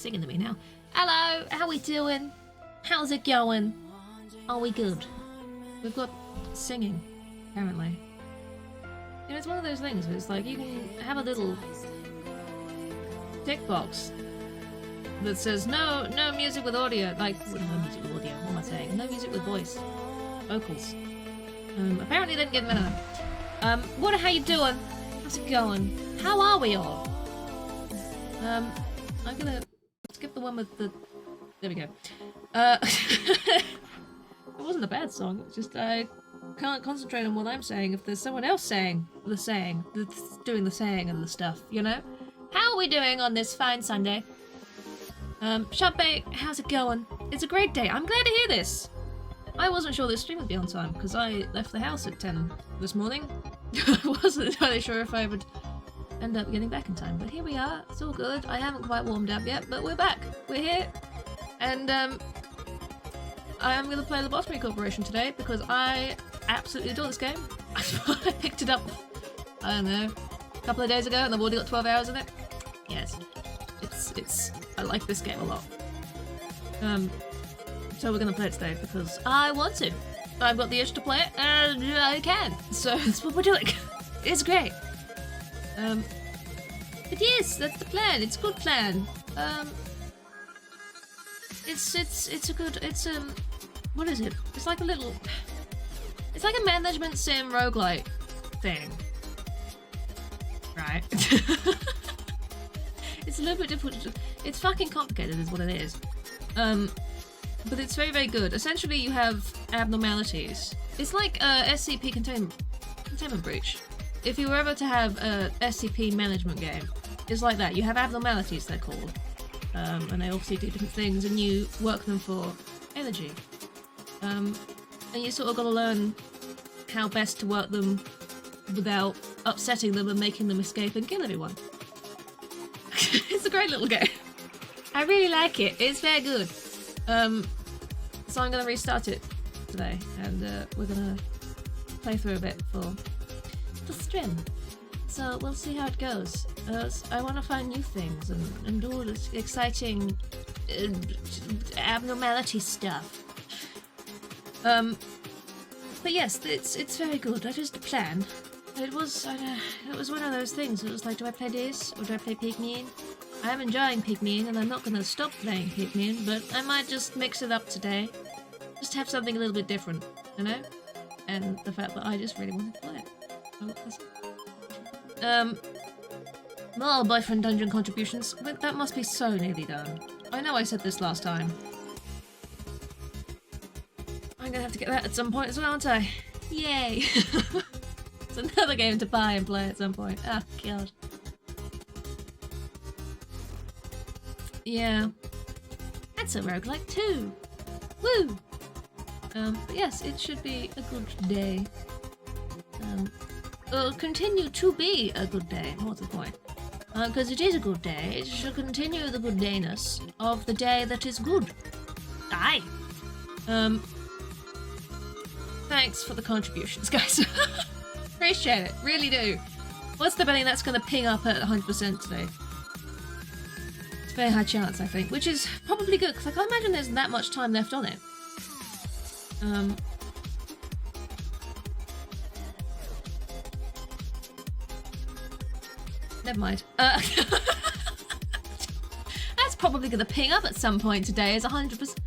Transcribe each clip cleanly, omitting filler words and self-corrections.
singing to me now. Hello, how we doing? How's it going? Are we good? We've got singing, apparently. You know, it's one of those things where it's like you can have a little tick box that says no music with audio. Like, no music with audio, what am I saying? No music with voice. Vocals. Apparently they didn't get them out. How you doing? How's it going? How are we all? I'm gonna skip the one with the... There we go. It wasn't a bad song, it's just I can't concentrate on what I'm saying if there's someone else saying the saying, that's doing the saying and the stuff, you know? How are we doing on this fine Sunday? Shopbait, how's it going? It's a great day, I'm glad to hear this! I wasn't sure this stream would be on time, because I left the house at 10 this morning. I wasn't entirely sure if I would end up getting back in time, but here we are, it's all good. I haven't quite warmed up yet, but we're back. We're here, and I am going to play Lobotomy Corporation today, because I absolutely adore this game. I picked it up, I don't know, a couple of days ago, and I've already got 12 hours in it. Yes, I like this game a lot. So we're going to play it today, because I want to. I've got the itch to play it, and I can, so that's what we're doing. It's great. But yes, that's the plan. It's a good plan. It's a good, what is it? It's like a little, it's like a management sim roguelite thing. Right. It's a little bit difficult. It's fucking complicated is what it is. But it's very, very good. Essentially, you have abnormalities. It's like a SCP containment breach. If you were ever to have a SCP management game, it's like that. You have abnormalities, they're called. And they obviously do different things, and you work them for energy. And you sort of gotta learn how best to work them without upsetting them and making them escape and kill everyone. It's a great little game. I really like it. It's very good. So I'm gonna restart it today, and we're gonna play through a bit for the stream. So we'll see how it goes. I want to find new things and do all this exciting abnormality stuff. But yes, it's very good. That is the plan. It was one of those things. It was like, do I play this or do I play Pikmin? I'm enjoying Pikmin, and I'm not going to stop playing Pikmin, but I might just mix it up today. Just have something a little bit different, you know? And the fact that I just really wanted to play it. More boyfriend dungeon contributions. But that must be so nearly done. I know I said this last time. I'm gonna have to get that at some point as well, aren't I? Yay! It's another game to buy and play at some point. Oh, God. Yeah. That's a roguelike too! Woo! But yes, it should be a good day. It'll continue to be a good day, what's the point? Because it is a good day, it should continue the good dayness of the day that is good. Aye! Thanks for the contributions, guys. Appreciate it, really do. What's the betting that's gonna ping up at 100% today? It's a very high chance, I think, which is probably good, because I can't imagine there's that much time left on it. Never mind. That's probably gonna ping up at some point today as 100%.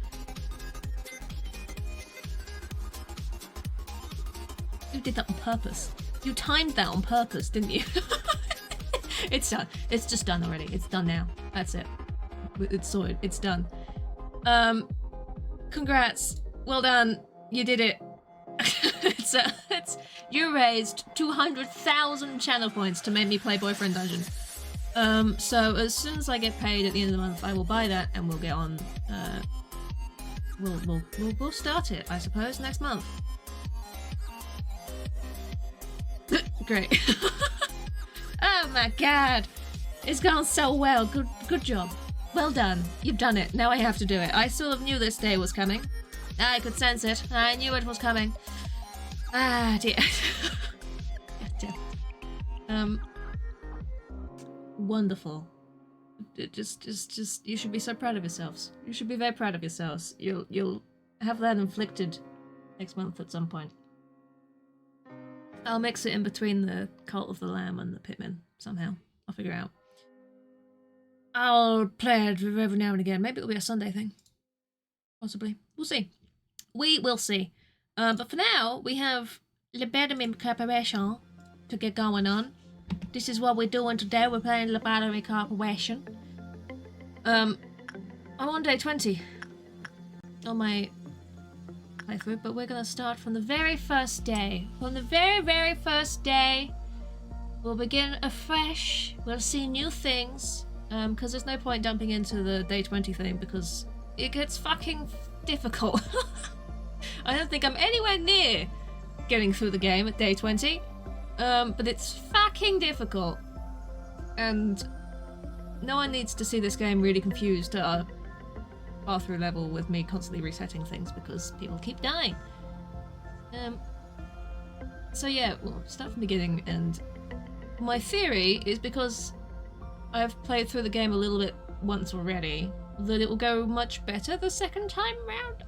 You did that on purpose. You timed that on purpose, didn't you? It's done. It's just done already. It's done now. That's it. It's sorted. It's done. Congrats. Well done. You did it. You raised 200,000 channel points to make me play Boyfriend Dungeon. So as soon as I get paid at the end of the month, I will buy that and we'll get on. We'll start it, I suppose, next month. Great. Oh my God, it's gone so well. Good job. Well done. You've done it. Now I have to do it. I sort of knew this day was coming. I could sense it. I knew it was coming. Ah, dear. Wonderful. Just, you should be so proud of yourselves. You should be very proud of yourselves. You'll have that inflicted next month at some point. I'll mix it in between the Cult of the Lamb and the Pitmen somehow. I'll figure it out. I'll play it every now and again. Maybe it'll be a Sunday thing. Possibly. We'll see. We will see. But for now, we have Lobotomy Corporation to get going on. This is what we're doing today. We're playing Lobotomy Corporation. I'm on day 20 on my playthrough, but we're gonna start from the very first day. From the very, very first day, we'll begin afresh. We'll see new things. Because there's no point jumping into the day 20 thing because it gets fucking difficult. I don't think I'm anywhere near getting through the game at day 20. But it's fucking difficult. And no one needs to see this game really confused at a far-through level with me constantly resetting things because people keep dying. So yeah, we'll start from the beginning, and my theory is because I've played through the game a little bit once already, that it will go much better the second time round.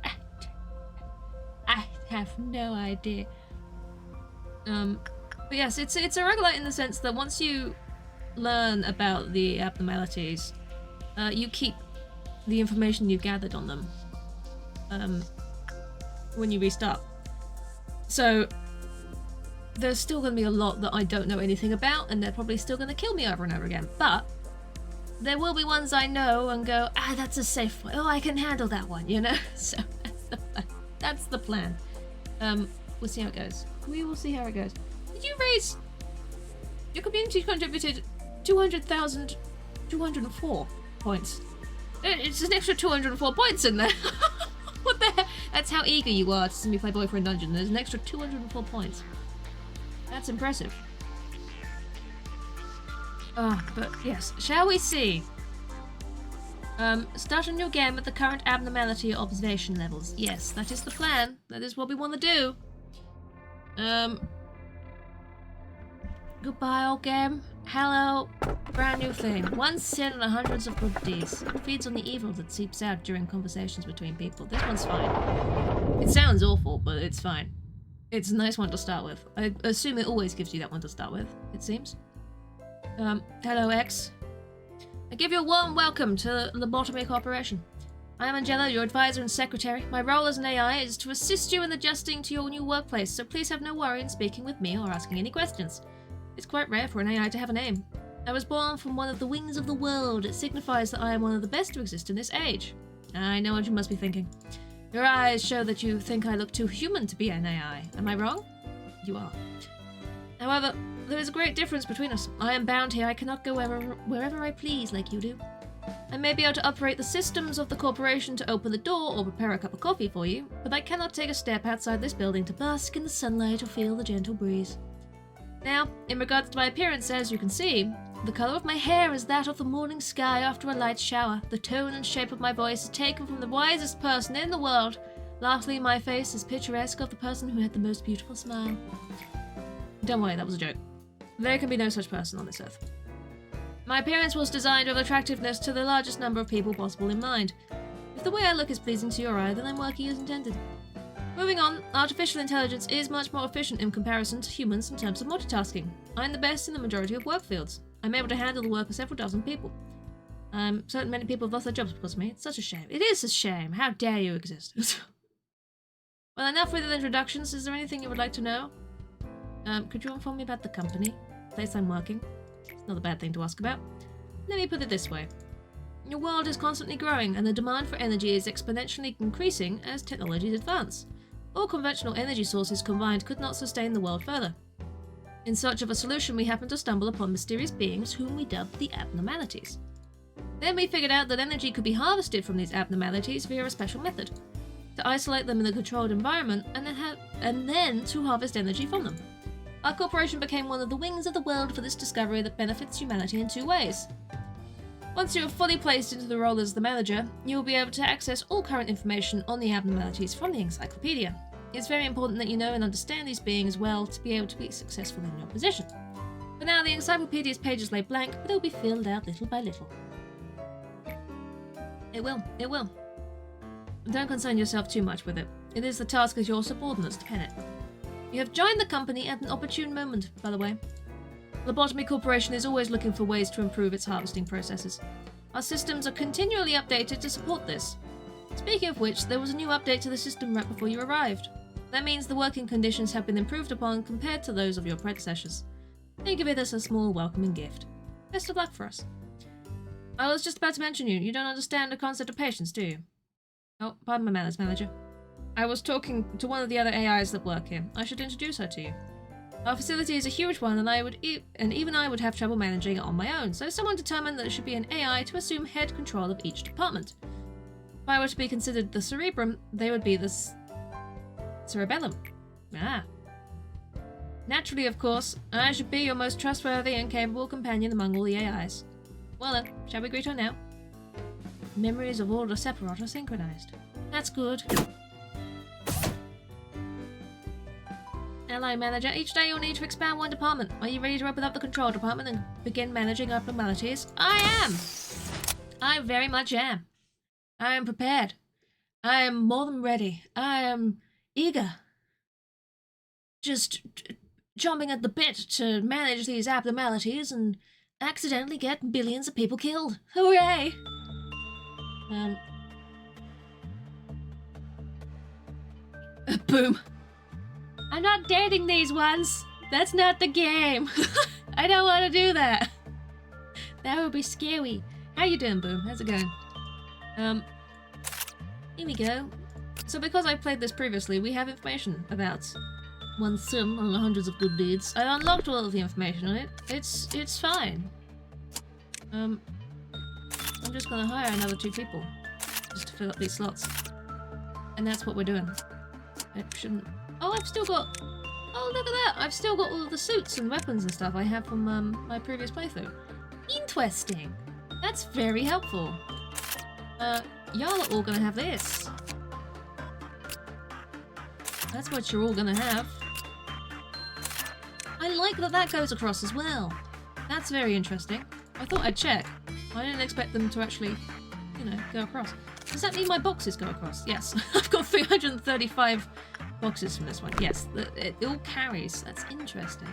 I have no idea. But yes, it's a roguelite in the sense that once you learn about the abnormalities, you keep the information you've gathered on them when you restart. So there's still going to be a lot that I don't know anything about, and they're probably still going to kill me over and over again. But there will be ones I know and go, that's a safe one. Oh, I can handle that one, you know? So that's the plan. We'll see how it goes. We will see how it goes. Did you raise... Your community contributed 200,204 points. It's an extra 204 points in there. What the heck? That's how eager you are to see me play Boyfriend Dungeon. There's an extra 204 points. That's impressive. But yes, shall we see? Start a new game with the current abnormality observation levels. Yes, that is the plan. That is what we want to do. Goodbye, old game. Hello. Brand new thing. One sin and hundreds of good deeds. It feeds on the evil that seeps out during conversations between people. This one's fine. It sounds awful, but it's fine. It's a nice one to start with. I assume it always gives you that one to start with, it seems. Hello, X. I give you a warm welcome to Lobotomy Corporation. I am Angela, your advisor and secretary. My role as an AI is to assist you in adjusting to your new workplace, so please have no worry in speaking with me or asking any questions. It's quite rare for an AI to have a name. I was born from one of the wings of the world. It signifies that I am one of the best to exist in this age. I know what you must be thinking. Your eyes show that you think I look too human to be an AI. Am I wrong? You are. However, there is a great difference between us. I am bound here. I cannot go wherever I please like you do. I may be able to operate the systems of the corporation to open the door or prepare a cup of coffee for you, but I cannot take a step outside this building to bask in the sunlight or feel the gentle breeze. Now, in regards to my appearance, as you can see, the colour of my hair is that of the morning sky after a light shower. The tone and shape of my voice is taken from the wisest person in the world. Lastly, my face is picturesque of the person who had the most beautiful smile. Don't worry, that was a joke. There can be no such person on this earth. My appearance was designed with attractiveness to the largest number of people possible in mind. If the way I look is pleasing to your eye, then I'm working as intended. Moving on, artificial intelligence is much more efficient in comparison to humans in terms of multitasking. I'm the best in the majority of work fields. I'm able to handle the work of several dozen people. I'm certain many people have lost their jobs because of me. It's such a shame. It is a shame. How dare you exist? Well, enough with the introductions. Is there anything you would like to know? Could you inform me about the company? The place I'm working? It's not a bad thing to ask about. Let me put it this way. Your world is constantly growing, and the demand for energy is exponentially increasing as technologies advance. All conventional energy sources combined could not sustain the world further. In search of a solution, we happened to stumble upon mysterious beings whom we dubbed the abnormalities. Then we figured out that energy could be harvested from these abnormalities via a special method, to isolate them in a controlled environment and then to harvest energy from them. Our corporation became one of the wings of the world for this discovery that benefits humanity in two ways. Once you are fully placed into the role as the manager, you will be able to access all current information on the abnormalities from the encyclopedia. It's very important that you know and understand these beings well to be able to be successful in your position. For now, the encyclopedia's pages lay blank, but they'll be filled out little by little. It will. It will. Don't concern yourself too much with it. It is the task of your subordinates to pen it. You have joined the company at an opportune moment, by the way. Lobotomy Corporation is always looking for ways to improve its harvesting processes. Our systems are continually updated to support this. Speaking of which, there was a new update to the system right before you arrived. That means the working conditions have been improved upon compared to those of your predecessors. Think of it as a small welcoming gift. Best of luck for us. I was just about to mention you don't understand the concept of patience, do you? Oh, pardon my manners, manager. I was talking to one of the other AIs that work here. I should introduce her to you. Our facility is a huge one, and even I would have trouble managing it on my own, so someone determined that it should be an AI to assume head control of each department. If I were to be considered the cerebrum, they would be the cerebellum. Ah. Naturally, of course, I should be your most trustworthy and capable companion among all the AIs. Well then, shall we greet her now? Memories of all the Separate are synchronized. That's good. Hello, manager. Each day you'll need to expand one department. Are you ready to open up the control department and begin managing abnormalities? I am! I very much am. I am prepared. I am more than ready. I am eager. Just jumping at the bit to manage these abnormalities and accidentally get billions of people killed. Hooray! Boom. I'm not dating these ones. That's not the game. I don't want to do that. That would be scary. How you doing, Boom? How's it going? Here we go. So because I played this previously, we have information about one sin on the hundreds of good deeds. I unlocked all of the information on it. It's fine. I'm just gonna hire another 2 people just to fill up these slots. And that's what we're doing. I shouldn't... Oh, I've still got... Oh, look at that! I've still got all of the suits and weapons and stuff I have from my previous playthrough. Interesting! That's very helpful. Y'all are all gonna have this. That's what you're all gonna have. I like that that goes across as well. That's very interesting. I thought I'd check. I didn't expect them to actually, you know, go across. Does that mean my boxes go across? Yes. I've got 335 boxes from this one. Yes, it all carries. That's interesting.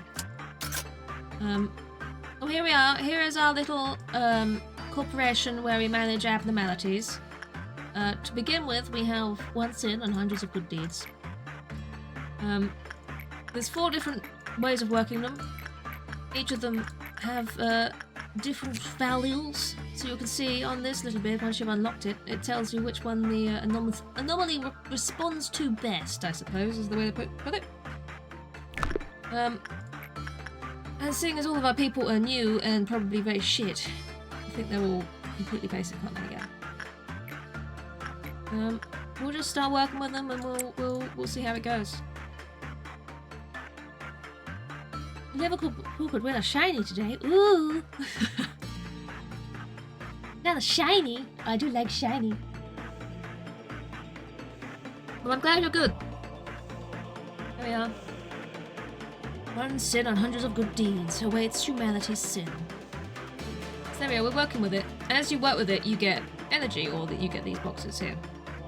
Oh, here we are. Here is our little corporation where we manage abnormalities. To begin with, we have 1 sin and hundreds of good deeds. There's 4 different ways of working them. Each of them have different values. So you can see on this little bit, once you've unlocked it, it tells you which one the anomaly responds to best, I suppose, is the way to put it. And seeing as all of our people are new and probably very shit, I think they're all completely basic, aren't they? Yeah. We'll just start working with them and we'll see how it goes. Never who could wear a shiny today. Ooh! Not a shiny. I do like shiny. Well, I'm glad you're good. There we are. 1 sin on hundreds of good deeds awaits humanity's sin. So there we are, we're working with it. As you work with it, you get energy, or that you get these boxes here.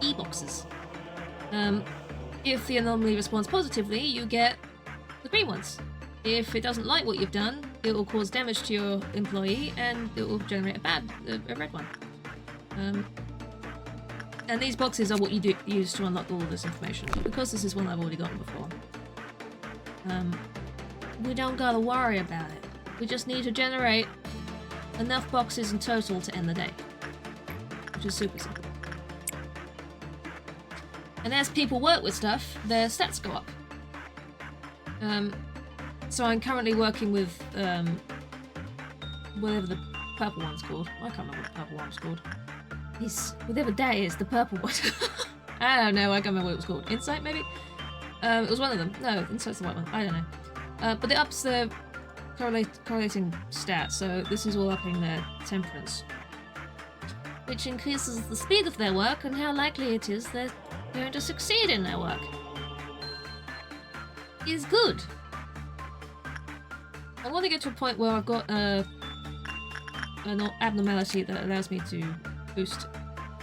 E-boxes. If the anomaly responds positively, you get the green ones. If it doesn't like what you've done, it will cause damage to your employee and it will generate a red one. And these boxes are what you use to unlock all of this information. But because this is one I've already gotten before, we don't gotta worry about it. We just need to generate enough boxes in total to end the day. Which is super simple. And as people work with stuff, their stats go up. So I'm currently working with whatever the purple one's called. I can't remember what the purple one's called. Whatever that is, the purple one. I don't know, I can't remember what it was called. Insight, maybe? It was one of them. No, Insight's the white one. I don't know. But it ups the correlating stats, so this is all upping their temperance. Which increases the speed of their work and how likely it is they're going to succeed in their work. Is good. I want to get to a point where I've got an abnormality that allows me to boost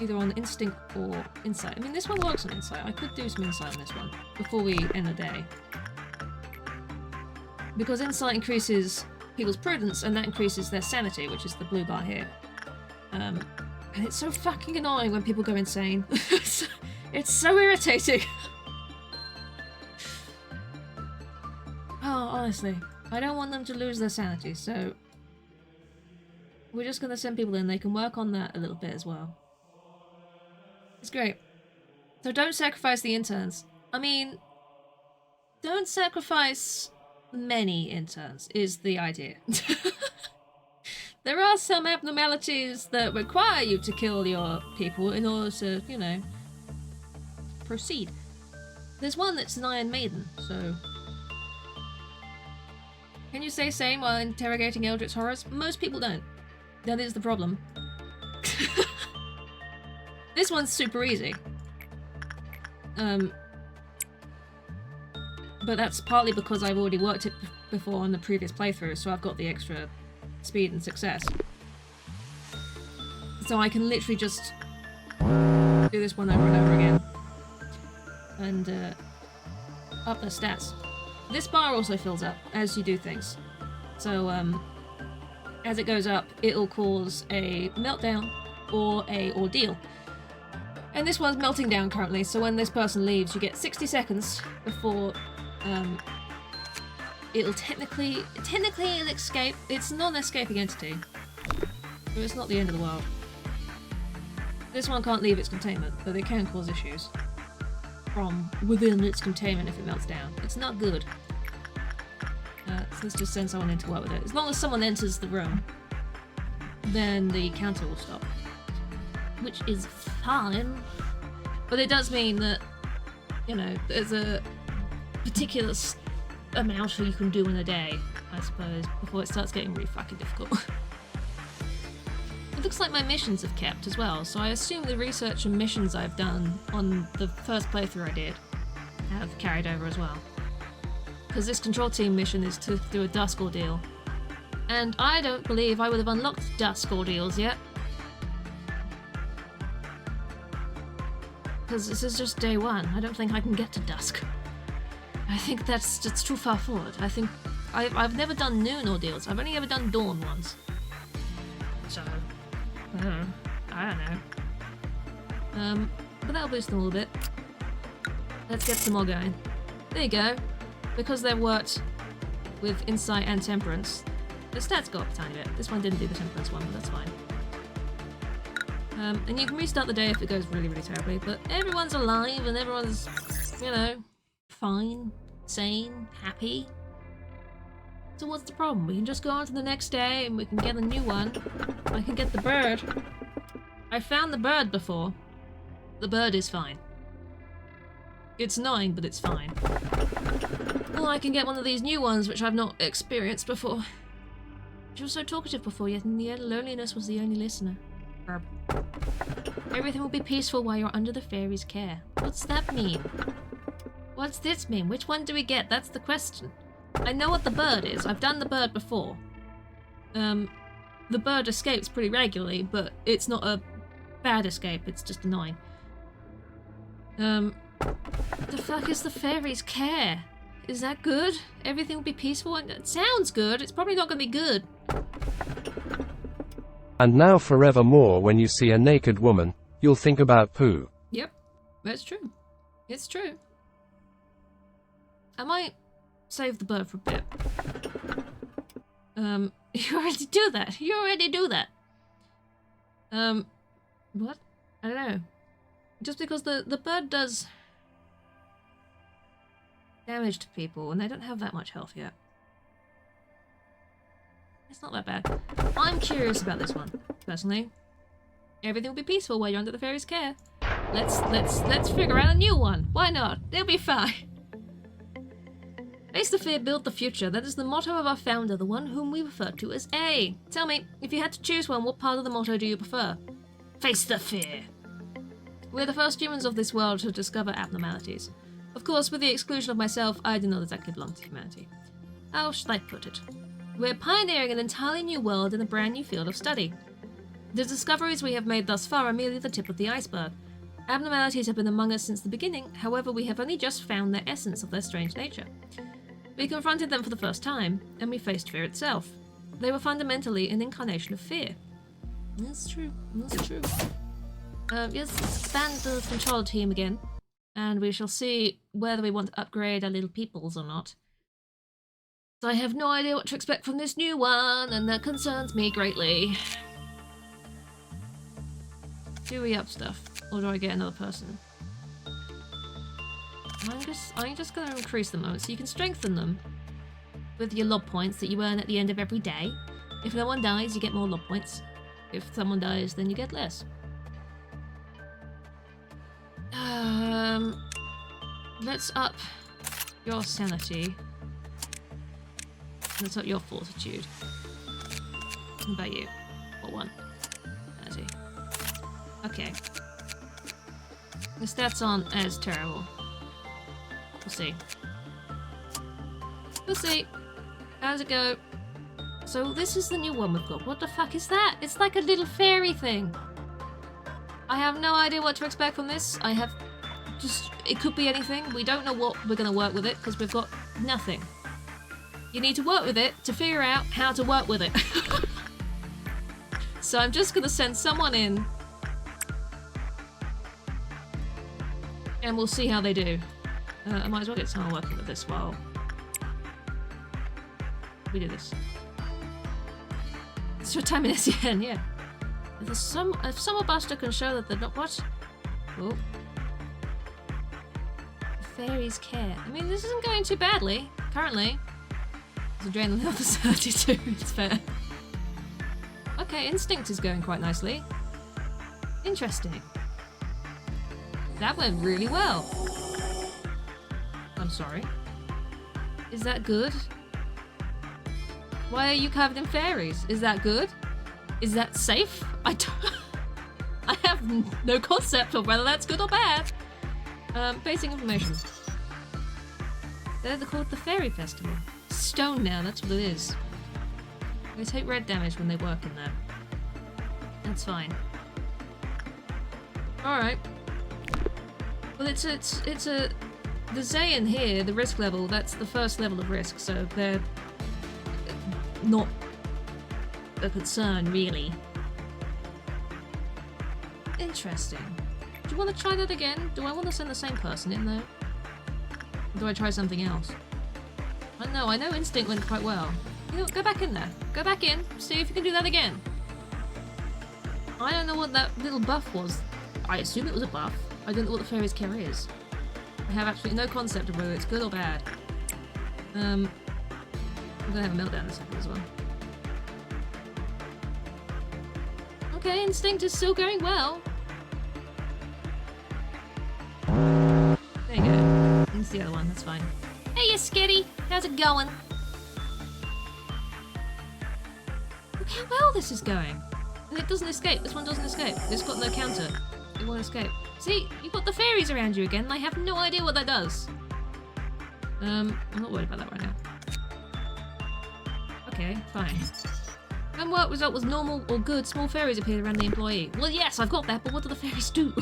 either on instinct or insight. I mean, this one works on insight. I could do some insight on this one before we end the day. Because insight increases people's prudence, and that increases their sanity, which is the blue bar here. And it's so fucking annoying when people go insane. It's so irritating. Oh, honestly. I don't want them to lose their sanity, so... we're just gonna send people in. They can work on that a little bit as well. It's great. So don't sacrifice the interns. I mean... don't sacrifice many interns, is the idea. There are some abnormalities that require you to kill your people in order to, you know, proceed. There's one that's an Iron Maiden, so... can you say same while interrogating Eldritch Horrors? Most people don't. That is the problem. This one's super easy. But that's partly because I've already worked it before on the previous playthrough, so I've got the extra speed and success. So I can literally just do this one over and over again. And up the stats. This bar also fills up as you do things. So as it goes up, it'll cause a meltdown or a ordeal. And this one's melting down currently, so when this person leaves, you get 60 seconds before it'll technically it'll escape. It's not an escaping entity, so it's not the end of the world. This one can't leave its containment, but it can cause issues from within its containment if it melts down. It's not good. So let's just send someone in to work with it. As long as someone enters the room, then the counter will stop. Which is fine. But it does mean that, you know, there's a particular amount you can do in a day, I suppose, before it starts getting really fucking difficult. It looks like my missions have kept as well, so I assume the research and missions I've done on the first playthrough I did have carried over as well. Because this control team mission is to do a dusk ordeal. And I don't believe I would have unlocked dusk ordeals yet. Because this is just day one. I don't think I can get to dusk. I think that's too far forward. I think I've never done noon ordeals. I've only ever done dawn ones. So, I don't know. But that'll boost them a little bit. Let's get some more going. There you go. Because they've worked with insight and temperance, the stats go up a tiny bit. This one didn't do the temperance one, but that's fine. And you can restart the day if it goes really, really terribly, but everyone's alive and everyone's, you know, fine, sane, happy. So what's the problem? We can just go on to the next day and we can get a new one. I can get the bird. I found the bird before. The bird is fine. It's annoying, but it's fine. Or I can get one of these new ones, which I've not experienced before. She was so talkative before, yet in the end, loneliness was the only listener. Verb. Everything will be peaceful while you're under the fairy's care. What's that mean? What's this mean? Which one do we get? That's the question. I know what the bird is. I've done the bird before. The bird escapes pretty regularly, but it's not a bad escape. It's just annoying. The fuck is the fairy's care? Is that good? Everything will be peaceful? It sounds good. It's probably not going to be good. And now forevermore when you see a naked woman, you'll think about poo. Yep, that's true. It's true. I might save the bird for a bit. You already do that. You already do that. What? I don't know. Just because the bird does damage to people and they don't have that much health yet. It's not that bad. I'm curious about this one, personally. Everything will be peaceful while you're under the fairy's care. Let's figure out a new one. Why not? It'll be fine. Face the fear, build the future. That is the motto of our founder, the one whom we refer to as A. Tell me, if you had to choose one, what part of the motto do you prefer? Face the fear. We're the first humans of this world to discover abnormalities. Of course, with the exclusion of myself, I do not exactly belong to humanity. How should I put it? We're pioneering an entirely new world in a brand new field of study. The discoveries we have made thus far are merely the tip of the iceberg. Abnormalities have been among us since the beginning, however we have only just found the essence of their strange nature. We confronted them for the first time, and we faced fear itself. They were fundamentally an incarnation of fear. That's true, that's true. Yes, expand the control team again, and we shall see whether we want to upgrade our little peoples or not. So I have no idea what to expect from this new one, and that concerns me greatly. Do we up stuff, or do I get another person? I'm just going to increase them so you can strengthen them with your lob points that you earn at the end of every day. If no one dies, you get more lob points. If someone dies, then you get less. Let's up your sanity. Let's up your fortitude. What about you? What one? Sanity. Okay. The stats aren't as terrible. We'll see. We'll see. How's it go? So this is the new one we've got. What the fuck is that? It's like a little fairy thing. I have no idea what to expect from this. I have just... It could be anything. We don't know what we're going to work with it because we've got nothing. You need to work with it to figure out how to work with it. So I'm just going to send someone in. And we'll see how they do. I might as well get someone working with this while we do this. It's your time in SEN, yeah. If some buster can show that they're not what? Oh. The fairies care. I mean, this isn't going too badly, currently. There's a drain on the other side too, it's fair. Okay, instinct is going quite nicely. Interesting. That went really well. I'm sorry. Is that good? Why are you covered in fairies? Is that good? Is that safe? I have no concept of whether that's good or bad. Basic information. They're called the Fairy Festival. Stone now, that's what it is. They take red damage when they work in there. That's fine. Alright. Well, it's a... The Zayn here, the risk level, that's the first level of risk, so they're not a concern, really. Interesting. Do you want to try that again? Do I want to send the same person in there? Or do I try something else? I don't know, I know instinct went quite well. You know what, go back in there. Go back in, see if you can do that again. I don't know what that little buff was. I assume it was a buff. I don't know what the Fairy's Care is. I have absolutely no concept of whether it's good or bad. I'm gonna have a meltdown in a second as well. Okay, instinct is still going well. There you go. It's the other one, that's fine. Hey, you skitty! How's it going? Look how well this is going. And it doesn't escape. This one doesn't escape. It's got no counter. It won't escape. See, you've got the fairies around you again, and I have no idea what that does. I'm not worried about that right now. Okay, fine. When work result was normal or good, small fairies appeared around the employee. Well, yes, I've got that, but what do the fairies do?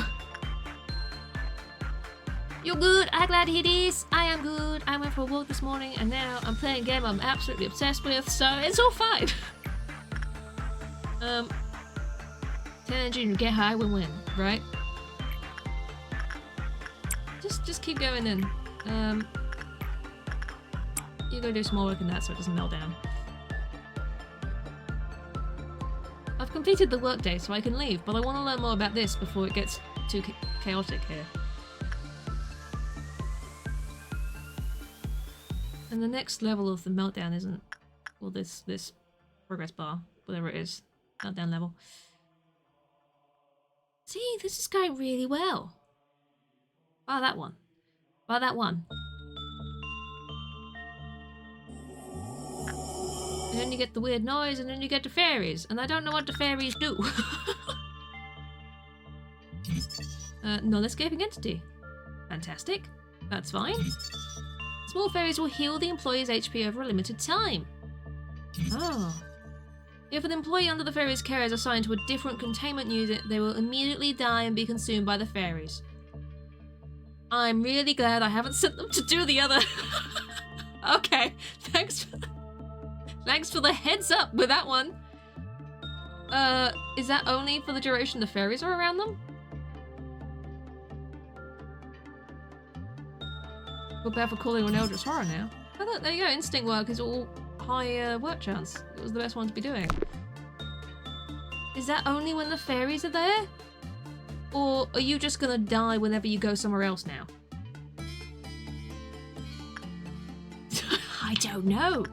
You're good, I'm glad to hear this. I am good. I went for a walk this morning, and now I'm playing a game I'm absolutely obsessed with, so it's all fine. 10 engine, get high, win-win, right? Just keep going in. You go do some more work in that so it doesn't melt down. I've completed the workday so I can leave, but I want to learn more about this before it gets too chaotic here. And the next level of the meltdown isn't... Well, this progress bar, whatever it is. Meltdown level. See, this is going really well. Bar that one. Bar that one. And then you get the weird noise, and then you get the fairies. And I don't know what the fairies do. Non-escaping entity. Fantastic. That's fine. Small fairies will heal the employee's HP over a limited time. Oh. If an employee under the fairies' care is assigned to a different containment unit, they will immediately die and be consumed by the fairies. I'm really glad I haven't sent them to do the other... Okay, thanks for the heads up with that one. Is that only for the duration the fairies are around them? Prepare for calling an Eldritch Horror now. Oh look, there you go, instinct work is all high work chance. It was the best one to be doing. Is that only when the fairies are there? Or are you just gonna die whenever you go somewhere else now? I don't know.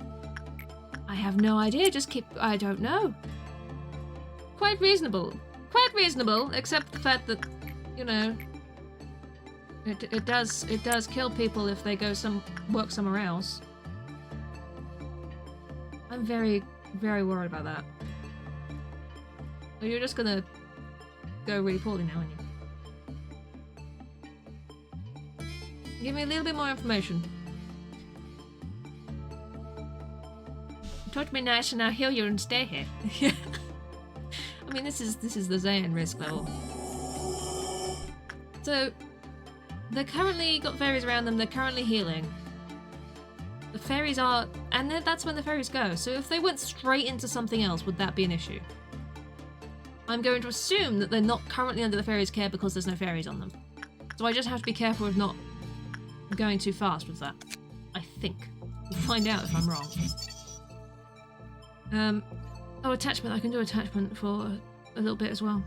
I have no idea, I don't know. Quite reasonable. Quite reasonable, except the fact that, you know, it does kill people if they go work somewhere else. I'm very, very worried about that. Or you're just gonna go really poorly now, aren't you? Give me a little bit more information. Talk to me nice and I'll heal you and stay here. Yeah. I mean, this is the Zayn risk level. So, they're currently got fairies around them, they're currently healing. The fairies are... and that's when the fairies go, so if they went straight into something else, would that be an issue? I'm going to assume that they're not currently under the fairies' care because there's no fairies on them. So I just have to be careful of not going too fast with that. I think. We'll find out if I'm wrong. Oh, attachment. I can do attachment for a little bit as well.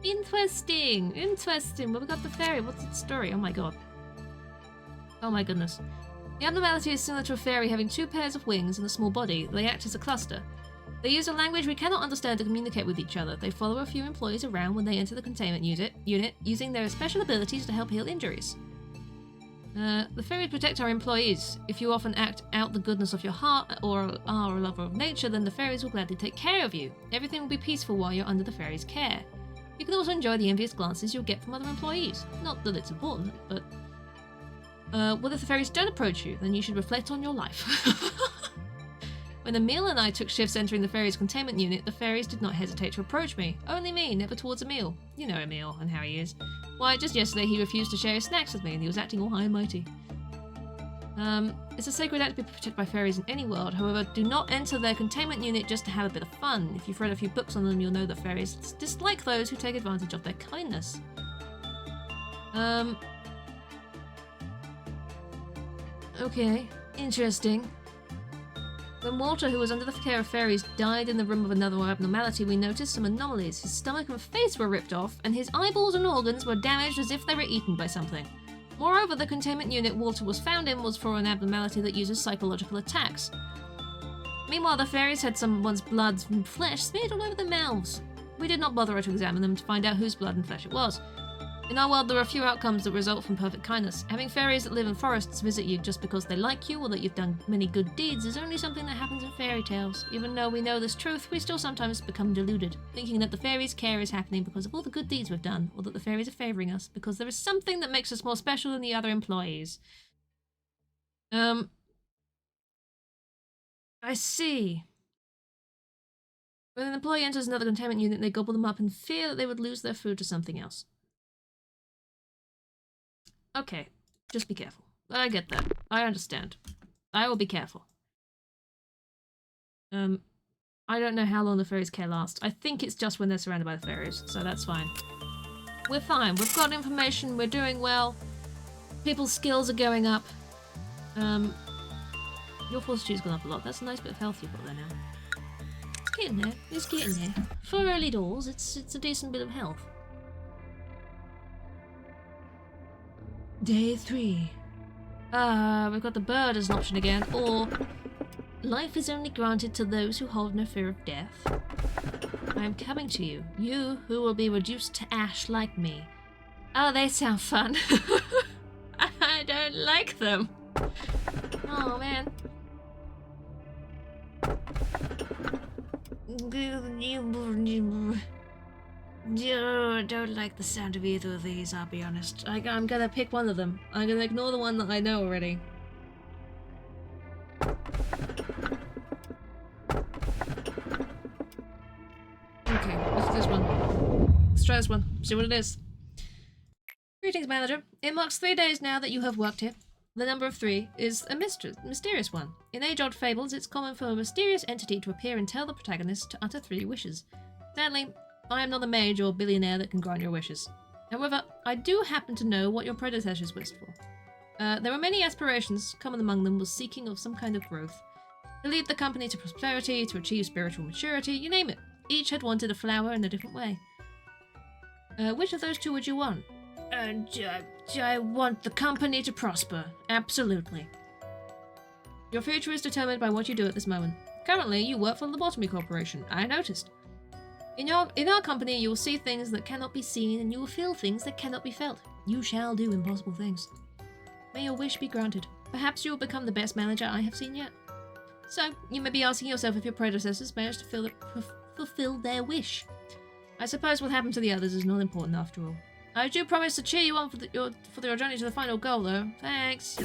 Interesting! Interesting! Well, we got the fairy. What's its story? Oh my god. Oh my goodness. The abnormality is similar to a fairy having two pairs of wings and a small body. They act as a cluster. They use a language we cannot understand to communicate with each other. They follow a few employees around when they enter the containment unit, using their special abilities to help heal injuries. The fairies protect our employees. If you often act out the goodness of your heart or are a lover of nature, then the fairies will gladly take care of you. Everything will be peaceful while you're under the fairies' care. You can also enjoy the envious glances you'll get from other employees. Not that it's important, but... what if the fairies don't approach you? Then you should reflect on your life. When Emil and I took shifts entering the fairies' containment unit, the fairies did not hesitate to approach me. Only me, never towards Emil. You know Emil and how he is. Why, just yesterday he refused to share his snacks with me and he was acting all high and mighty. It's a sacred act to be protected by fairies in any world. However, do not enter their containment unit just to have a bit of fun. If you've read a few books on them, you'll know that fairies dislike those who take advantage of their kindness. Okay, interesting. When Walter, who was under the care of fairies, died in the room of another abnormality, we noticed some anomalies. His stomach and face were ripped off, and his eyeballs and organs were damaged as if they were eaten by something. Moreover, the containment unit Walter was found in was for an abnormality that uses psychological attacks. Meanwhile, the fairies had someone's blood and flesh smeared all over their mouths. We did not bother to examine them to find out whose blood and flesh it was. In our world, there are few outcomes that result from perfect kindness. Having fairies that live in forests visit you just because they like you or that you've done many good deeds is only something that happens in fairy tales. Even though we know this truth, we still sometimes become deluded, thinking that the fairies' care is happening because of all the good deeds we've done, or that the fairies are favouring us because there is something that makes us more special than the other employees. I see. When an employee enters another containment unit, they gobble them up in fear that they would lose their food to something else. Okay, just be careful. I get that. I understand. I will be careful. I don't know how long the fairies' care lasts. I think it's just when they're surrounded by the fairies, so that's fine. We're fine. We've got information. We're doing well. People's skills are going up. Your fortitude's gone up a lot. That's a nice bit of health you've got there now. It's getting there. It's getting there. For early doors, it's a decent bit of health. Day 3. We've got the bird as an option again, or life is only granted to those who hold no fear of death. I am coming to you, you who will be reduced to ash like me. Oh, they sound fun. I don't like them. Oh, man. I don't like the sound of either of these, I'll be honest. I'm gonna pick one of them. I'm gonna ignore the one that I know already. Okay, what's this one? Let's try this one. See what it is. Greetings, manager. It marks 3 days now that you have worked here. The number of 3 is a mysterious one. In age-old fables, it's common for a mysterious entity to appear and tell the protagonist to utter 3 wishes. Sadly, I am not a mage or billionaire that can grant your wishes. However, I do happen to know what your predecessors wished for. There were many aspirations. Common among them was seeking of some kind of growth. To lead the company to prosperity, to achieve spiritual maturity, you name it. Each had wanted a flower in a different way. Which of those 2 would you want? I want the company to prosper. Absolutely. Your future is determined by what you do at this moment. Currently, you work for the Lobotomy Corporation. I noticed. In our company, you will see things that cannot be seen, and you will feel things that cannot be felt. You shall do impossible things. May your wish be granted. Perhaps you will become the best manager I have seen yet. So, you may be asking yourself if your predecessors managed to fulfill their wish. I suppose what happened to the others is not important after all. I do promise to cheer you on for your journey to the final goal, though. Thanks.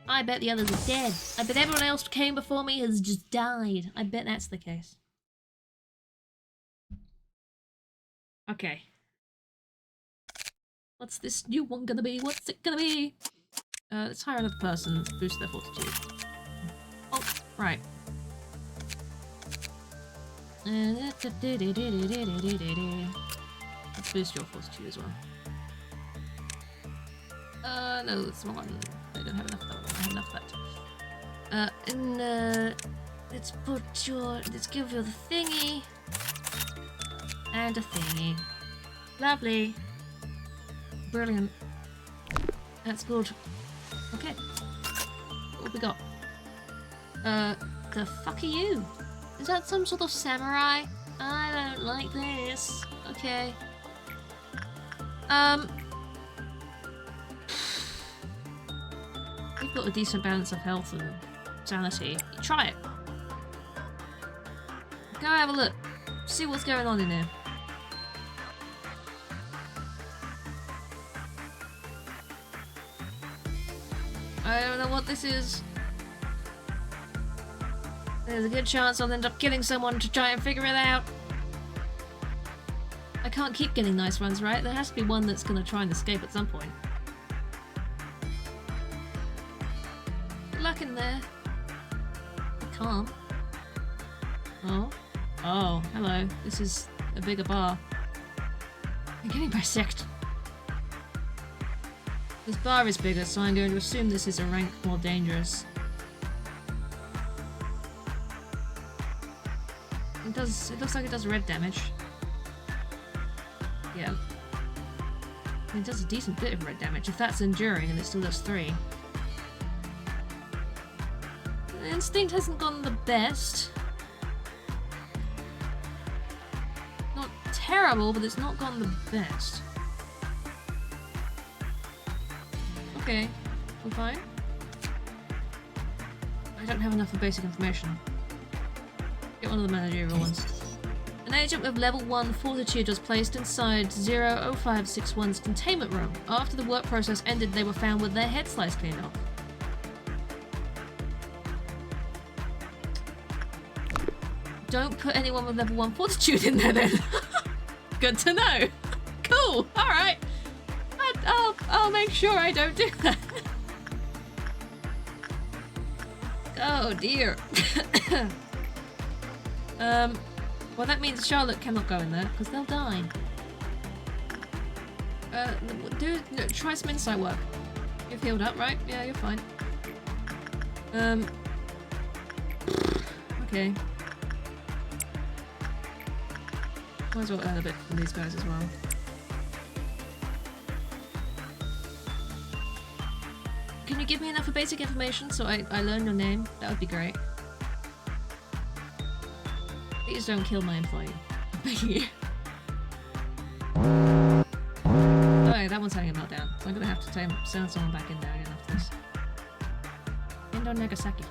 I bet the others are dead. I bet everyone else who came before me has just died. I bet that's the case. Okay. What's this new one gonna be? What's it gonna be? Let's hire another person. Boost their fortitude. Oh, right. Let's boost your fortitude as well. No, that's the wrong one. I don't have enough of that one. I have enough of that. Let's give you the thingy. And a thingy. Lovely. Brilliant. That's good. Okay. What have we got? The fuck are you? Is that some sort of samurai? I don't like this. Okay. You've got a decent balance of health and sanity. Try it. Go have a look. See what's going on in there. I don't know what this is. There's a good chance I'll end up killing someone to try and figure it out. I can't keep getting nice ones, right? There has to be one that's gonna try and escape at some point. Good luck in there. I can't. Oh. Oh, hello. This is a bigger bar. I'm getting bisected. This bar is bigger, so I'm going to assume this is a rank more dangerous. It looks like it does red damage. Yeah. It does a decent bit of red damage, if that's enduring and it still does 3. The instinct hasn't gone the best. Not terrible, but it's not gone the best. Okay, we're fine. I don't have enough of basic information. Get one of the managerial ones. An agent with level 1 fortitude was placed inside 00561's containment room. After the work process ended, they were found with their head slice cleaned off. Don't put anyone with level 1 fortitude in there then. Good to know. Cool, alright. I'll make sure I don't do that. Oh dear. Well that means Charlotte cannot go in there, because they'll die. Try some insight work. You've healed up, right? Yeah, you're fine. Okay. Might as well earn a bit from these guys as well. Can you give me enough of basic information so I learn your name? That would be great. Please don't kill my employee. I'm begging you. Oh, that one's having a meltdown. So I'm gonna have to send someone back in there again after this. Indo Nagasaki.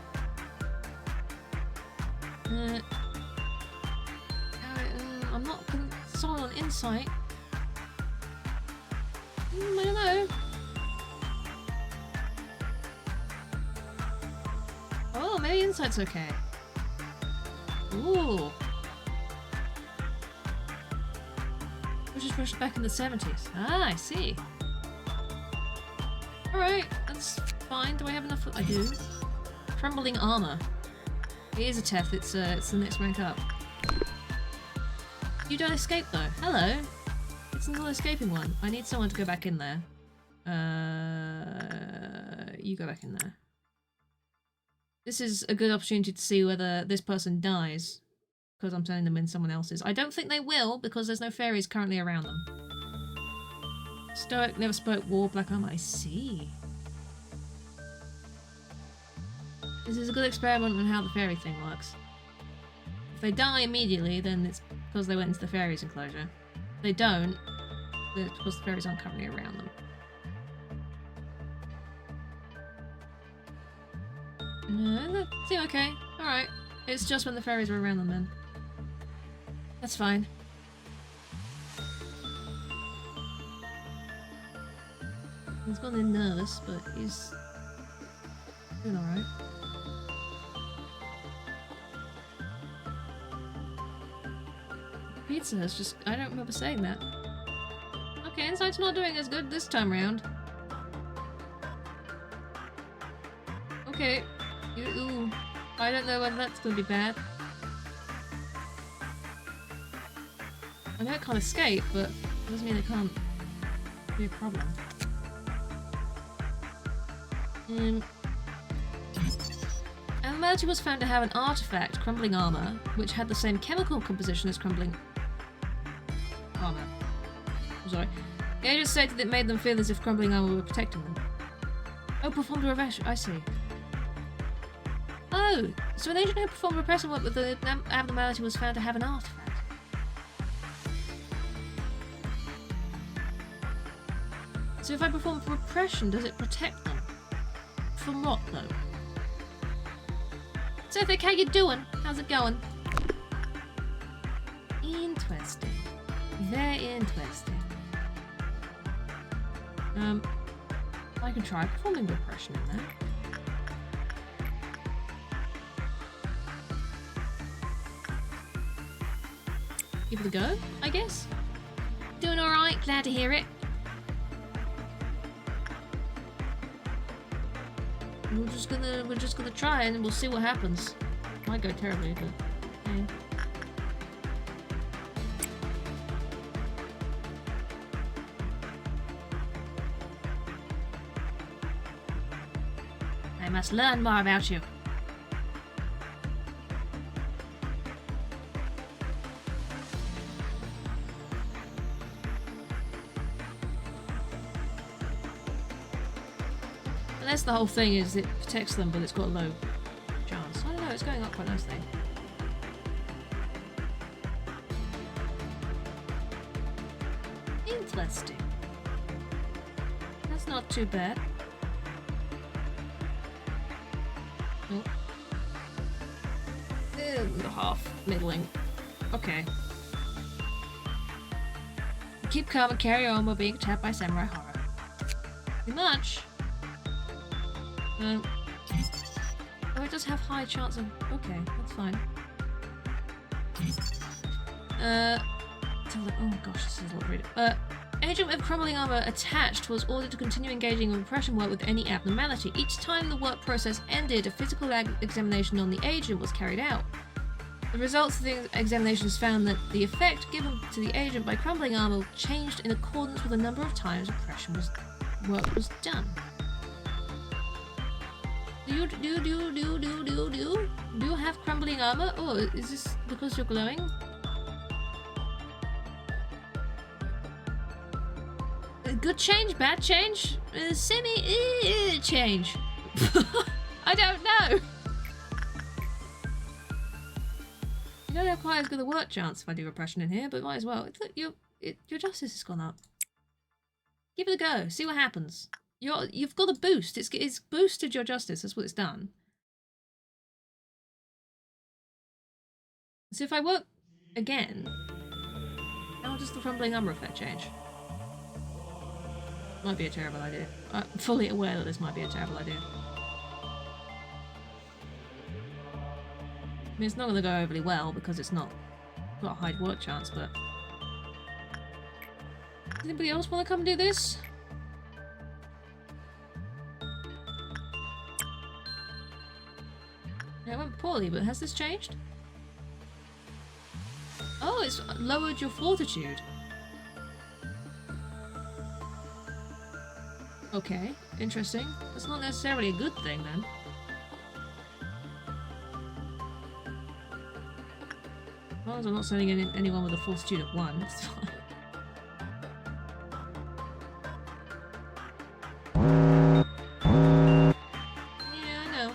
I'm not someone on insight. I don't know. Oh, maybe insight's okay. Ooh. Which was pushed back in the 70s. Ah, I see. Alright, that's fine. Do I have enough? I do. Crumbling armor. It is a TEF, it's the next rank up. You don't escape though. Hello. It's not escaping one. I need someone to go back in there. You go back in there. This is a good opportunity to see whether this person dies. Because I'm turning them in someone else's. I don't think they will, because there's no fairies currently around them. Stoic, never spoke, war, black armor. I see. This is a good experiment on how the fairy thing works. If they die immediately, then it's because they went into the fairies enclosure. If they don't, then it's because the fairies aren't currently around them. No, that seems okay. Alright. It's just when the fairies are around them then. That's fine. He's gone in nervous, but he's doing alright. Pizza has just... I don't remember saying that. Okay, Insight's not doing as good this time round. Okay. Ooh. I don't know whether that's gonna be bad. I know it can't escape, but it doesn't mean it can't be a problem. Abnormality was found to have an artifact, crumbling armor, which had the same chemical composition as crumbling armor. I'm sorry. The agent stated it made them feel as if crumbling armor were protecting them. Oh, performed a reverse. I see. Oh, so an agent who performed repression work with the abnormality was found to have an artifact. So if I perform repression, does it protect them? From what, though? So Thick, how you doing? How's it going? Interesting. Very interesting. I can try performing repression in there. Give it a go, I guess. Doing alright, glad to hear it. We're just gonna try and we'll see what happens. Might go terribly, but yeah. I must learn more about you. Unless the whole thing is it protects them, but it's got a low chance. I don't know, it's going up quite nicely. Interesting. That's not too bad. Oh. Half middling. Okay. Keep calm and carry on while being attacked by samurai horror. Too much. Oh, it does have high chance of... Okay, that's fine. Oh gosh, this is a lot to read. Agent with crumbling armor attached was ordered to continue engaging in repression work with any abnormality. Each time the work process ended, a physical examination on the agent was carried out. The results of the examinations found that the effect given to the agent by crumbling armor changed in accordance with the number of times repression work was done. Do you have crumbling armor? Oh, is this because you're glowing? Good change, bad change, semi change. I don't know. You don't have quite as good a work chance if I do repression in here, but might as well. Look, your justice has gone up. Give it a go. See what happens. You've got a boost. It's boosted your justice. That's what it's done. So if I work again, how does the crumbling armor effect change? Might be a terrible idea. I'm fully aware that this might be a terrible idea. I mean, it's not going to go overly well because it's not got a high work chance, but Does anybody else want to come and do this? Yeah, it went poorly, but has this changed? Oh, it's lowered your fortitude. Okay, interesting. That's not necessarily a good thing, then. As long as I'm not sending anyone with a fortitude of 1, it's fine. Yeah, I know.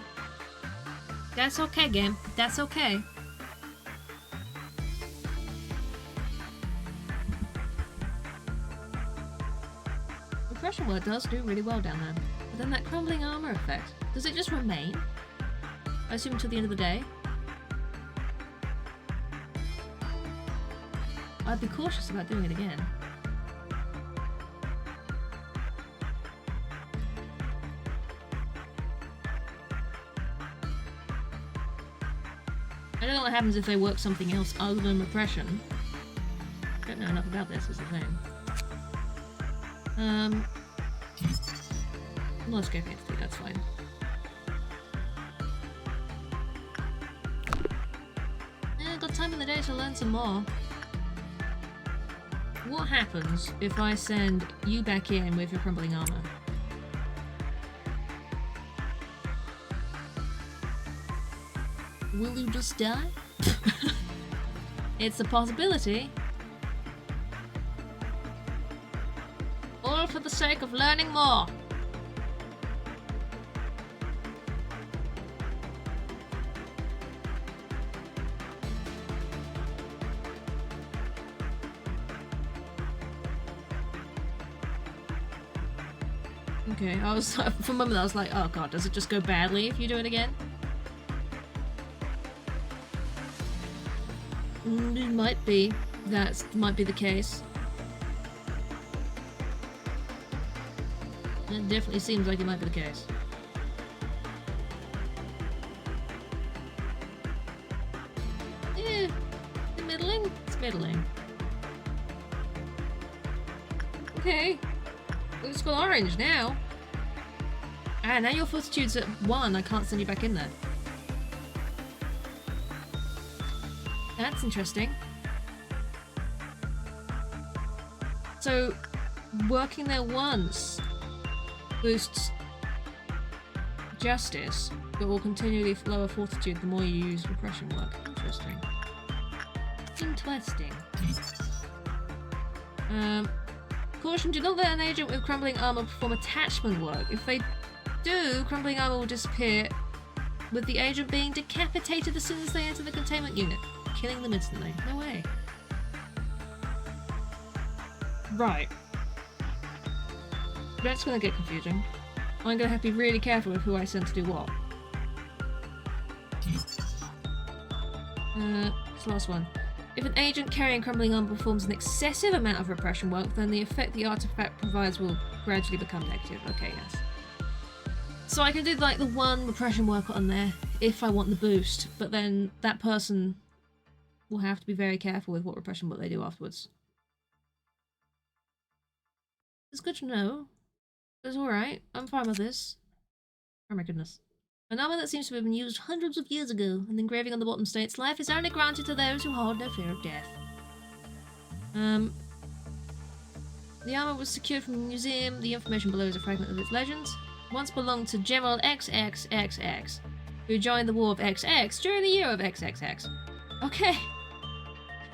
That's okay, game. That's okay. Repression work does do really well down there. But then that crumbling armor effect, does it just remain? I assume until the end of the day? I'd be cautious about doing it again. I don't know what happens if they work something else other than repression. I don't know enough about this, is the thing. Let's go fantasy, that's fine. Yeah, got time in the day to learn some more. What happens if I send you back in with your crumbling armor? Will you just die? It's a possibility. All for the sake of learning more. Okay, I was for a moment I was like, oh god, does it just go badly if you do it again? It might be. That might be the case. It definitely seems like it might be the case. Yeah, it's middling. It's middling. Okay, it's got orange now. Ah, now your fortitude's at 1. I can't send you back in there. That's interesting. So, working there once boosts justice, but will continually lower fortitude the more you use repression work. Interesting. Interesting. Caution, do not let an agent with crumbling armor perform attachment work. If they do, crumbling armor will disappear, with the agent being decapitated as soon as they enter the containment unit, killing them instantly. No way. Right. That's gonna get confusing. I'm gonna have to be really careful with who I send to do what. This last one. If an agent carrying crumbling armor performs an excessive amount of repression work, then the effect the artifact provides will gradually become negative. Okay, yes. So I can do like the 1 repression work on there if I want the boost, but then that person will have to be very careful with what repression work they do afterwards. It's good to know. It's alright. I'm fine with this. Oh my goodness. An armor that seems to have been used hundreds of years ago, and the engraving on the bottom states, life is only granted to those who hold no fear of death. The armor was secured from the museum. The information below is a fragment of its legend. Once belonged to General XXXX, who joined the War of XX during the year of XXX. Okay.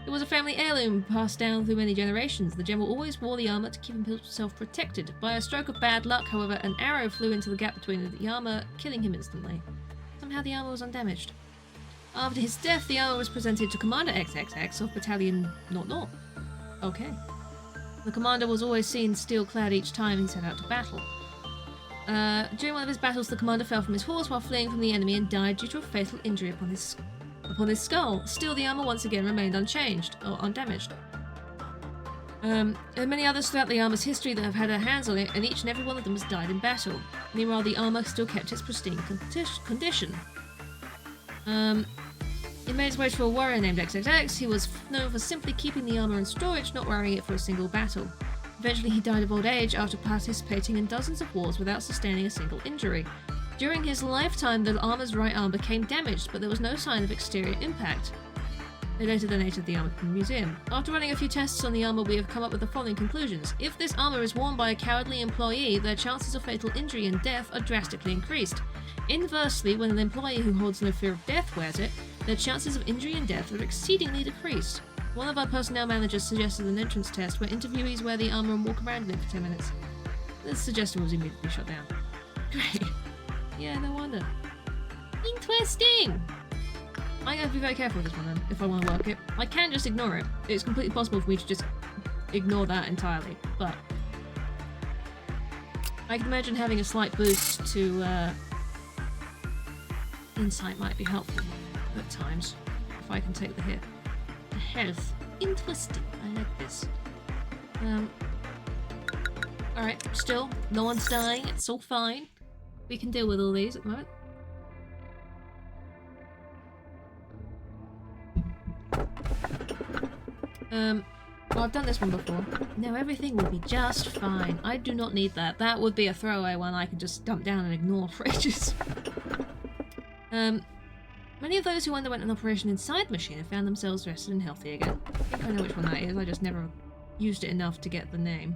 It was a family heirloom passed down through many generations. The general always wore the armor to keep himself protected. By a stroke of bad luck, however, an arrow flew into the gap between the armor, killing him instantly. Somehow the armor was undamaged. After his death, the armor was presented to Commander XXX of Battalion 00. Okay. The commander was always seen steel-clad each time he set out to battle. During one of his battles, the commander fell from his horse while fleeing from the enemy and died due to a fatal injury upon his skull. Still, the armor once again remained unchanged, or undamaged. There are many others throughout the armor's history that have had their hands on it, and each and every one of them has died in battle. Meanwhile, the armor still kept its pristine condition. He made his way to a warrior named XXX. He was known for simply keeping the armor in storage, not wearing it for a single battle. Eventually he died of old age after participating in dozens of wars without sustaining a single injury. During his lifetime, the armor's right arm became damaged, but there was no sign of exterior impact. They later donated the armor to the museum. After running a few tests on the armor, we have come up with the following conclusions. If this armor is worn by a cowardly employee, their chances of fatal injury and death are drastically increased. Inversely, when an employee who holds no fear of death wears it, their chances of injury and death are exceedingly decreased. One of our personnel managers suggested an entrance test where interviewees wear the armor and walk around in it for 10 minutes. This suggestion was immediately shut down. Great. Yeah, no wonder. Interesting! I have to be very careful with this one then, if I want to work it. I can just ignore it. It's completely possible for me to just ignore that entirely, but I can imagine having a slight boost to insight might be helpful at times, if I can take the hit. Health. Interesting. I like this. Alright, still, no one's dying, it's all fine. We can deal with all these at the moment. Well, I've done this one before. Now everything will be just fine. I do not need that. That would be a throwaway one I could just dump down and ignore for ages. Many of those who underwent an operation inside the machine have found themselves rested and healthy again. I think I know which one that is, I just never used it enough to get the name.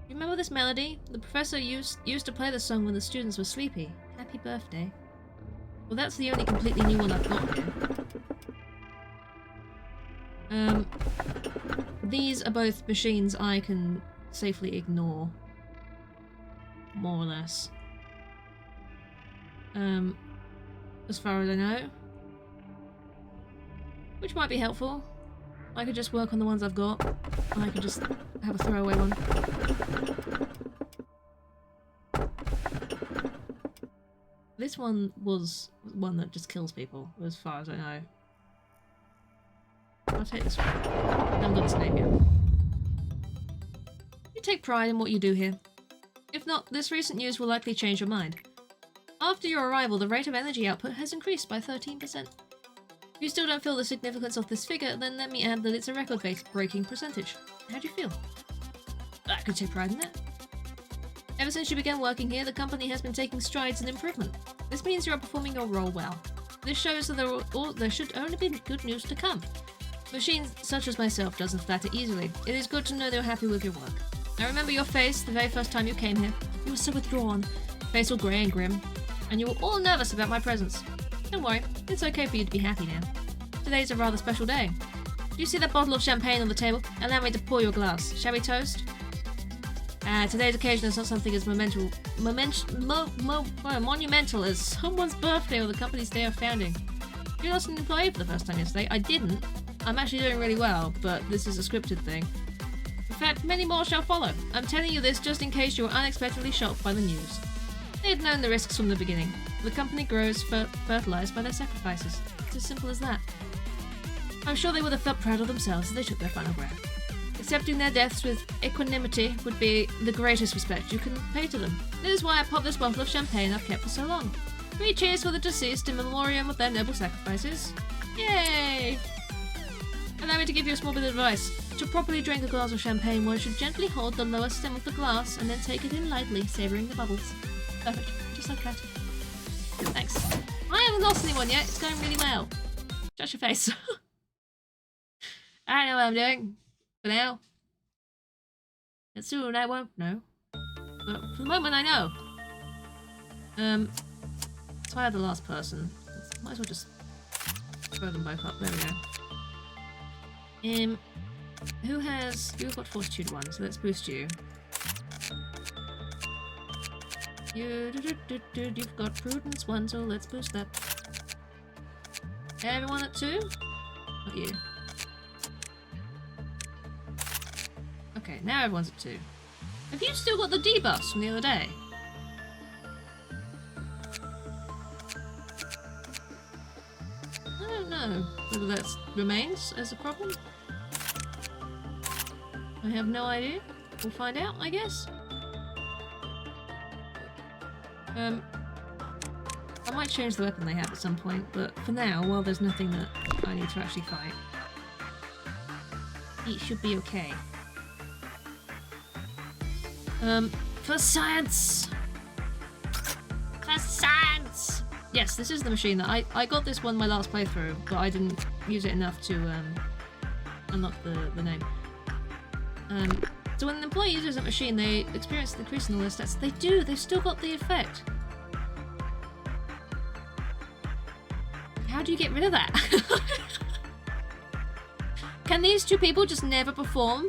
You remember this melody? The professor used to play the song when the students were sleepy. Happy birthday. Well, that's the only completely new one I've got here. These are both machines I can safely ignore. More or less. As far as I know. Which might be helpful. I could just work on the ones I've got. And I could just have a throwaway one. This one was one that just kills people, as far as I know. I'll take this one. I haven't got its name yet. You take pride in what you do here. If not, this recent news will likely change your mind. After your arrival, the rate of energy output has increased by 13%. If you still don't feel the significance of this figure, then let me add that it's a record-breaking percentage. How do you feel? I could take pride in that. Ever since you began working here, the company has been taking strides in improvement. This means you are performing your role well. This shows that there should only be good news to come. Machines such as myself doesn't flatter easily. It is good to know they're happy with your work. I remember your face the very first time you came here. You were so withdrawn, face all grey and grim, and you were all nervous about my presence. Don't worry, it's okay for you to be happy now. Today's a rather special day. Do you see that bottle of champagne on the table? Allow me to pour your glass. Shall we toast? Today's occasion is not something as monumental as someone's birthday or the company's day of founding. You lost an employee for the first time yesterday. I didn't. I'm actually doing really well, but this is a scripted thing. In fact, many more shall follow. I'm telling you this just in case you were unexpectedly shocked by the news. They had known the risks from the beginning. The company grows fertilized by their sacrifices. It's as simple as that. I'm sure they would have felt proud of themselves as they took their final breath. Accepting their deaths with equanimity would be the greatest respect you can pay to them. This is why I popped this bottle of champagne I've kept for so long. 3 cheers for the deceased in memoriam of their noble sacrifices. Yay! Allow me to give you a small bit of advice. To properly drink a glass of champagne, one should gently hold the lower stem of the glass and then take it in lightly, savouring the bubbles. Perfect. Just like that. Thanks. I haven't lost anyone yet. It's going really well. Shut your face. I know what I'm doing. For now. And soon I won't know. But for the moment I know. So I had the last person. Might as well just throw them both up. There we go. You've got Fortitude 1, so let's boost you. You've got Prudence 1, so let's boost that. Everyone at 2? Not you. Okay, now everyone's at 2. Have you still got the debuffs from the other day? I don't know whether that remains as a problem. I have no idea. We'll find out, I guess. I might change the weapon they have at some point, but for now, while there's nothing that I need to actually fight, it should be okay. For science! For science! Yes, this is the machine that I got this one my last playthrough, but I didn't use it enough to unlock the name. So when an employee uses a machine, they experience a decrease in all their stats. They do! They've still got the effect! How do you get rid of that? Can these two people just never perform?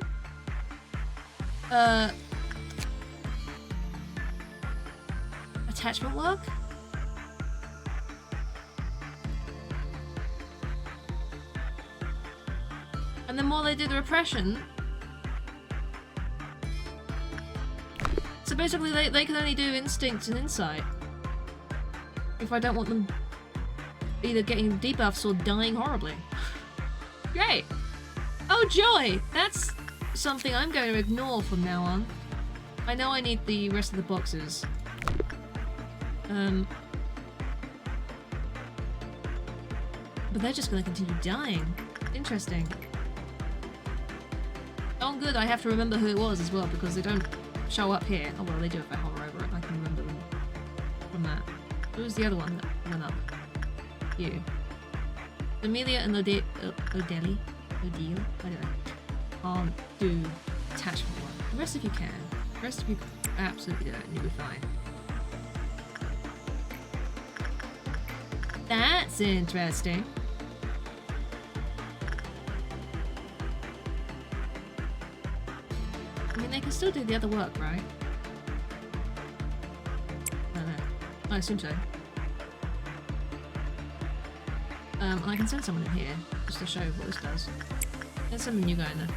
Attachment work? And the more they do the repression... So basically they can only do instinct and insight. If I don't want them either getting debuffs or dying horribly. Great! Oh joy! That's something I'm going to ignore from now on. I know I need the rest of the boxes. But they're just going to continue dying. Interesting. Oh good, I have to remember who it was as well, because they don't show up here. Oh well, they do if I hover over it. I can remember them from that. Who was the other one that went up? You. Amelia and Odile? I don't know. Can't do attachment work. The rest of you can. The rest of you absolutely don't. You'll be fine. That's interesting. I mean, they can still do the other work, right? I don't know. I assume so. I can send someone in here, just to show what this does. There's some new guy in there.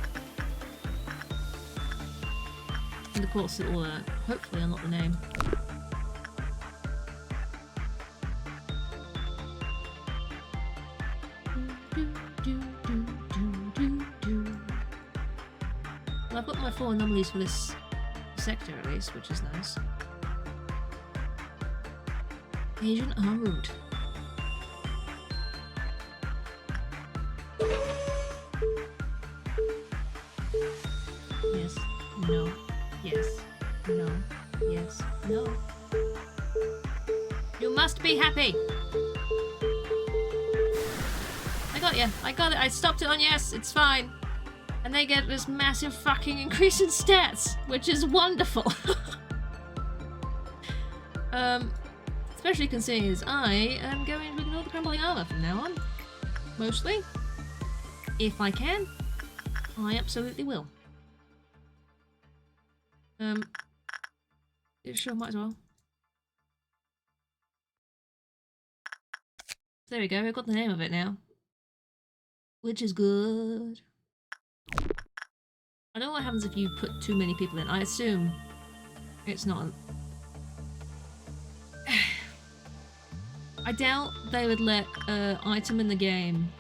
And of course it will hopefully unlock the name. Well, I've got my 4 anomalies for this sector at least, which is nice. Agent en route. Yes, no, yes, no, yes, no. You must be happy! I got you. I got it. I stopped it on yes. It's fine. And they get this massive fucking increase in stats, which is wonderful. Especially considering as I am going to ignore the crumbling armor from now on. Mostly. If I can, I absolutely will. Yeah, sure, might as well. There we go, I've got the name of it now. Which is good. I don't know what happens if you put too many people in. I assume it's not... I doubt they would let an item in the game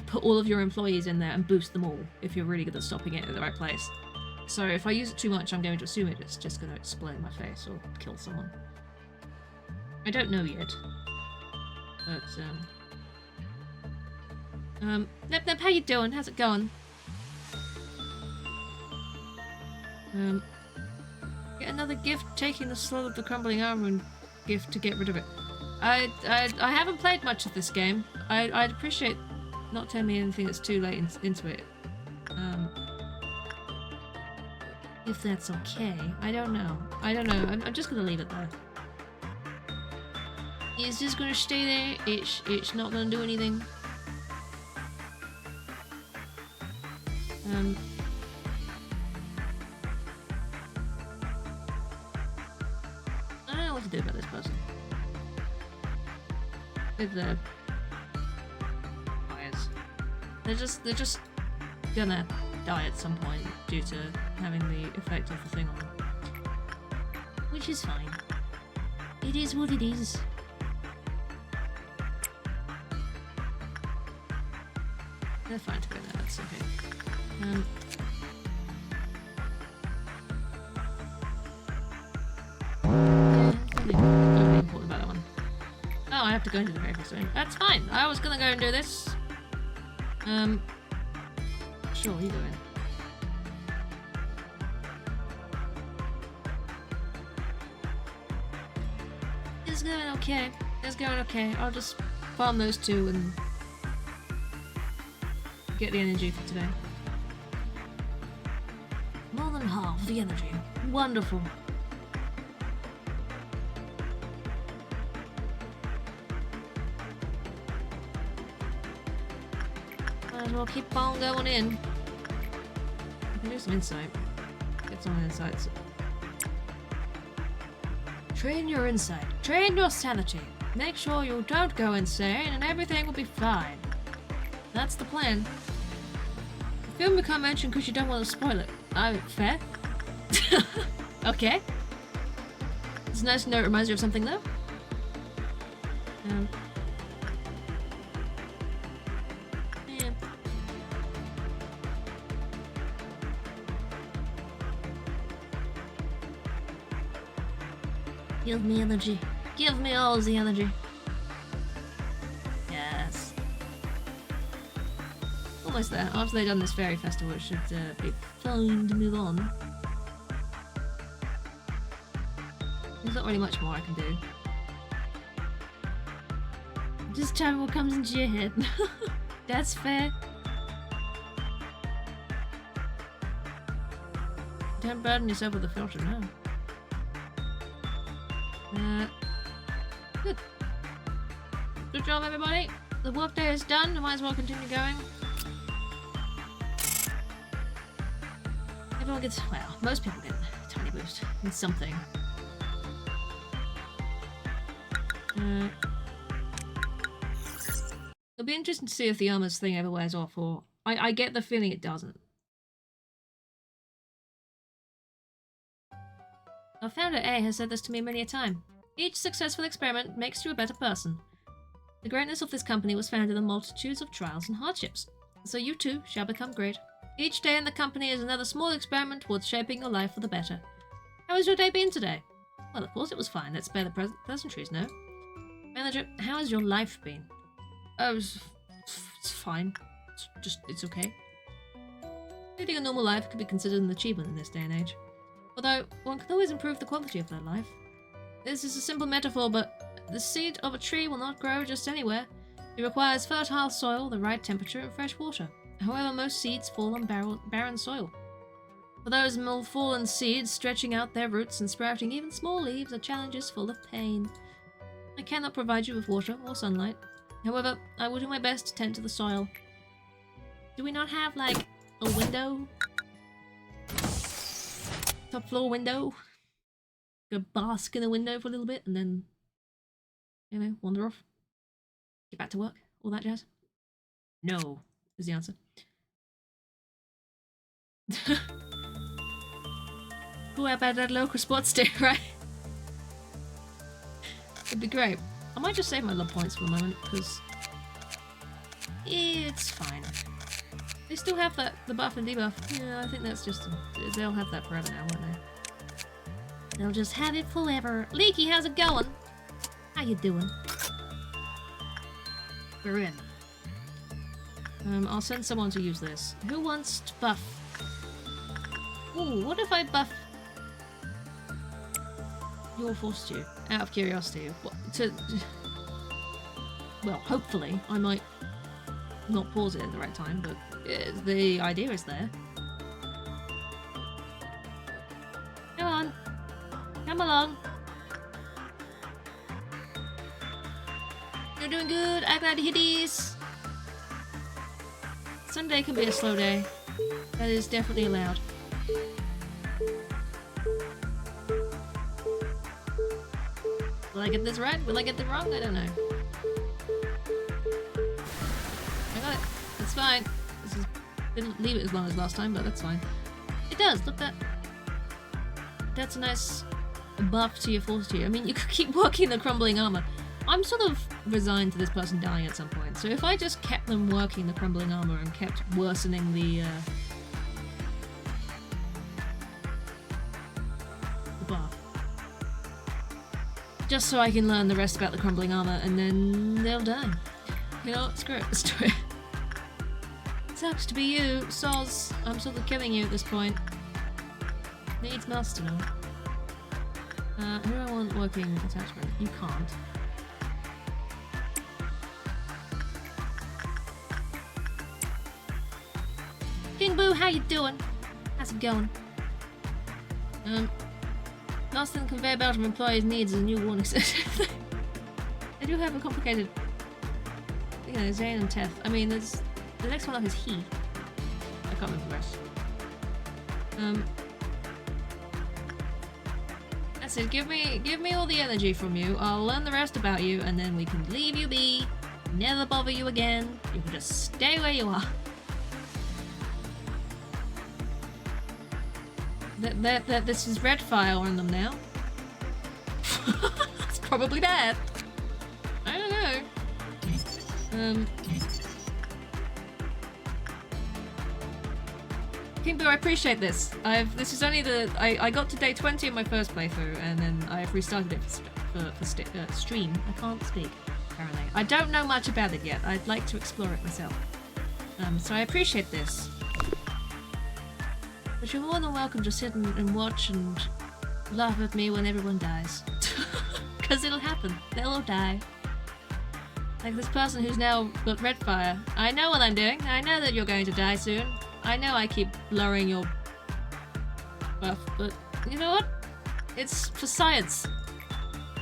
put all of your employees in there and boost them all if you're really good at stopping it at the right place. So if I use it too much, I'm going to assume it's just going to explode in my face or kill someone. I don't know yet. But, Nep Nep, how you doing? How's it going? Get another gift, taking the slot of the crumbling armor and gift to get rid of it. I haven't played much of this game. I'd appreciate not telling me anything that's too late into it. If that's okay. I don't know. I'm just gonna leave it there. It's just gonna stay there. It's not gonna do anything. I don't know what to do about this person. With the fires. They're just gonna die at some point due to having the effect of the thing on them. Which is fine. It is what it is. They're fine to go there, that's okay. Nothing important about that one. Oh, I have to go into the vehicle soon. That's fine. I was gonna go and do this. Sure, you go in. It's going okay. It's going okay. I'll just farm those two and get the energy for today. More than half the energy. Wonderful. Might as well keep on going in. I can do some insight. Get some insights. Train your insight. Train your sanity. Make sure you don't go insane and everything will be fine. That's the plan. The film we can't mention because you don't want to spoil it. Fair? Okay. It's nice to know it reminds you of something though. Yeah. Give me energy. Give me all the energy. Yes. Almost there. After they've done this fairy festival, it should be fine to move on. There's not really much more I can do. Just tell me what comes into your head. That's fair. Don't burden yourself with the filter now. Good. Good job, everybody. The workday is done. I might as well continue going. Everyone gets, well, most people get a tiny boost in something. It'll be interesting to see if the armor's thing ever wears off, or I get the feeling it doesn't. Our founder A has said this to me many a time. Each successful experiment makes you a better person. The greatness of this company was founded on multitudes of trials and hardships. So you too shall become great. Each day in the company is another small experiment towards shaping your life for the better. How has your day been today? Well, of course it was fine. Let's spare the pleasantries, no? Manager, how has your life been? Oh, it's fine. It's okay. Leading a normal life could be considered an achievement in this day and age. Although, one can always improve the quality of their life. This is a simple metaphor, but the seed of a tree will not grow just anywhere. It requires fertile soil, the right temperature, and fresh water. However, most seeds fall on barren soil. For those fallen seeds, stretching out their roots and sprouting even small leaves are challenges full of pain. I cannot provide you with water or sunlight. However, I will do my best to tend to the soil. Do we not have, like, a window? Top floor window? Go bask in a window for a little bit and then, you know, wander off. Get back to work. All that jazz. No, is the answer. Cool, how about that local sports day, right? It'd be great. I might just save my love points for a moment, because it's fine. They still have that, the buff and debuff. Yeah, I think that's just, they'll have that forever now, won't they? They'll just have it forever. Leaky, how's it going? How you doing? We're in. I'll send someone to use this. Who wants to buff? Ooh, what if I buff your fortitude? Out of curiosity. What, well, hopefully, I might not pause it at the right time, but the idea is there. Come on. Come along. You're doing good. I'm glad to hear these. Sunday can be a slow day. That is definitely allowed. Will I get this right? Will I get it wrong? I don't know. I got it. It's fine. Didn't leave it as long as last time, but that's fine. It does. Look, that's a nice buff to your fortitude. I mean, you could keep working the crumbling armor. I'm sort of resigned to this person dying at some point, so if I just kept them working the crumbling armor and kept worsening the buff, just so I can learn the rest about the crumbling armor, and then they'll die. You know what? Screw it. Let's do it. Sucks to be you, Soz. I'm sort of killing you at this point. Needs must, you know. Who do I want working attachment? You can't. King Boo, how you doing? How's it going? Last thing the conveyor belt of employees needs is a new warning system. They do have a complicated... You know, Zane and Teth. I mean, there's... The next one up is he. I can't remember the rest. That's it. Give me all the energy from you. I'll learn the rest about you, and then we can leave you be. Never bother you again. You can just stay where you are. This is red fire on them now. It's probably bad. I don't know. King Boo, I appreciate this. This is only I got to day 20 in my first playthrough, and then I've restarted it for stream. I can't speak, apparently. I don't know much about it yet. I'd like to explore it myself. So I appreciate this. But you're more than welcome to sit and watch and laugh at me when everyone dies. Because it'll happen. They'll all die. Like this person who's now got red fire. I know what I'm doing. I know that you're going to die soon. I know I keep lowering your buff, but you know what? It's for science.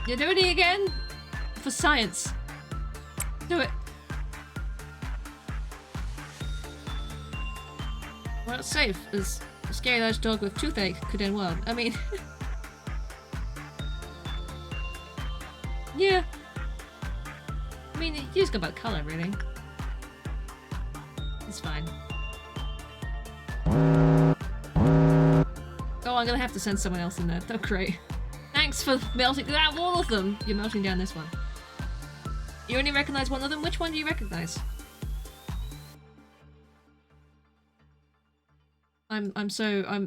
You're doing it again? For science. Do it. Well, it's safe, as a scary large dog with toothache could end well. I mean... yeah. I mean, you just go about colour, really. It's fine. Oh, I'm gonna have to send someone else in there. Oh, great. Thanks for melting down all of them! You're melting down this one. You only recognise one of them? Which one do you recognise? I'm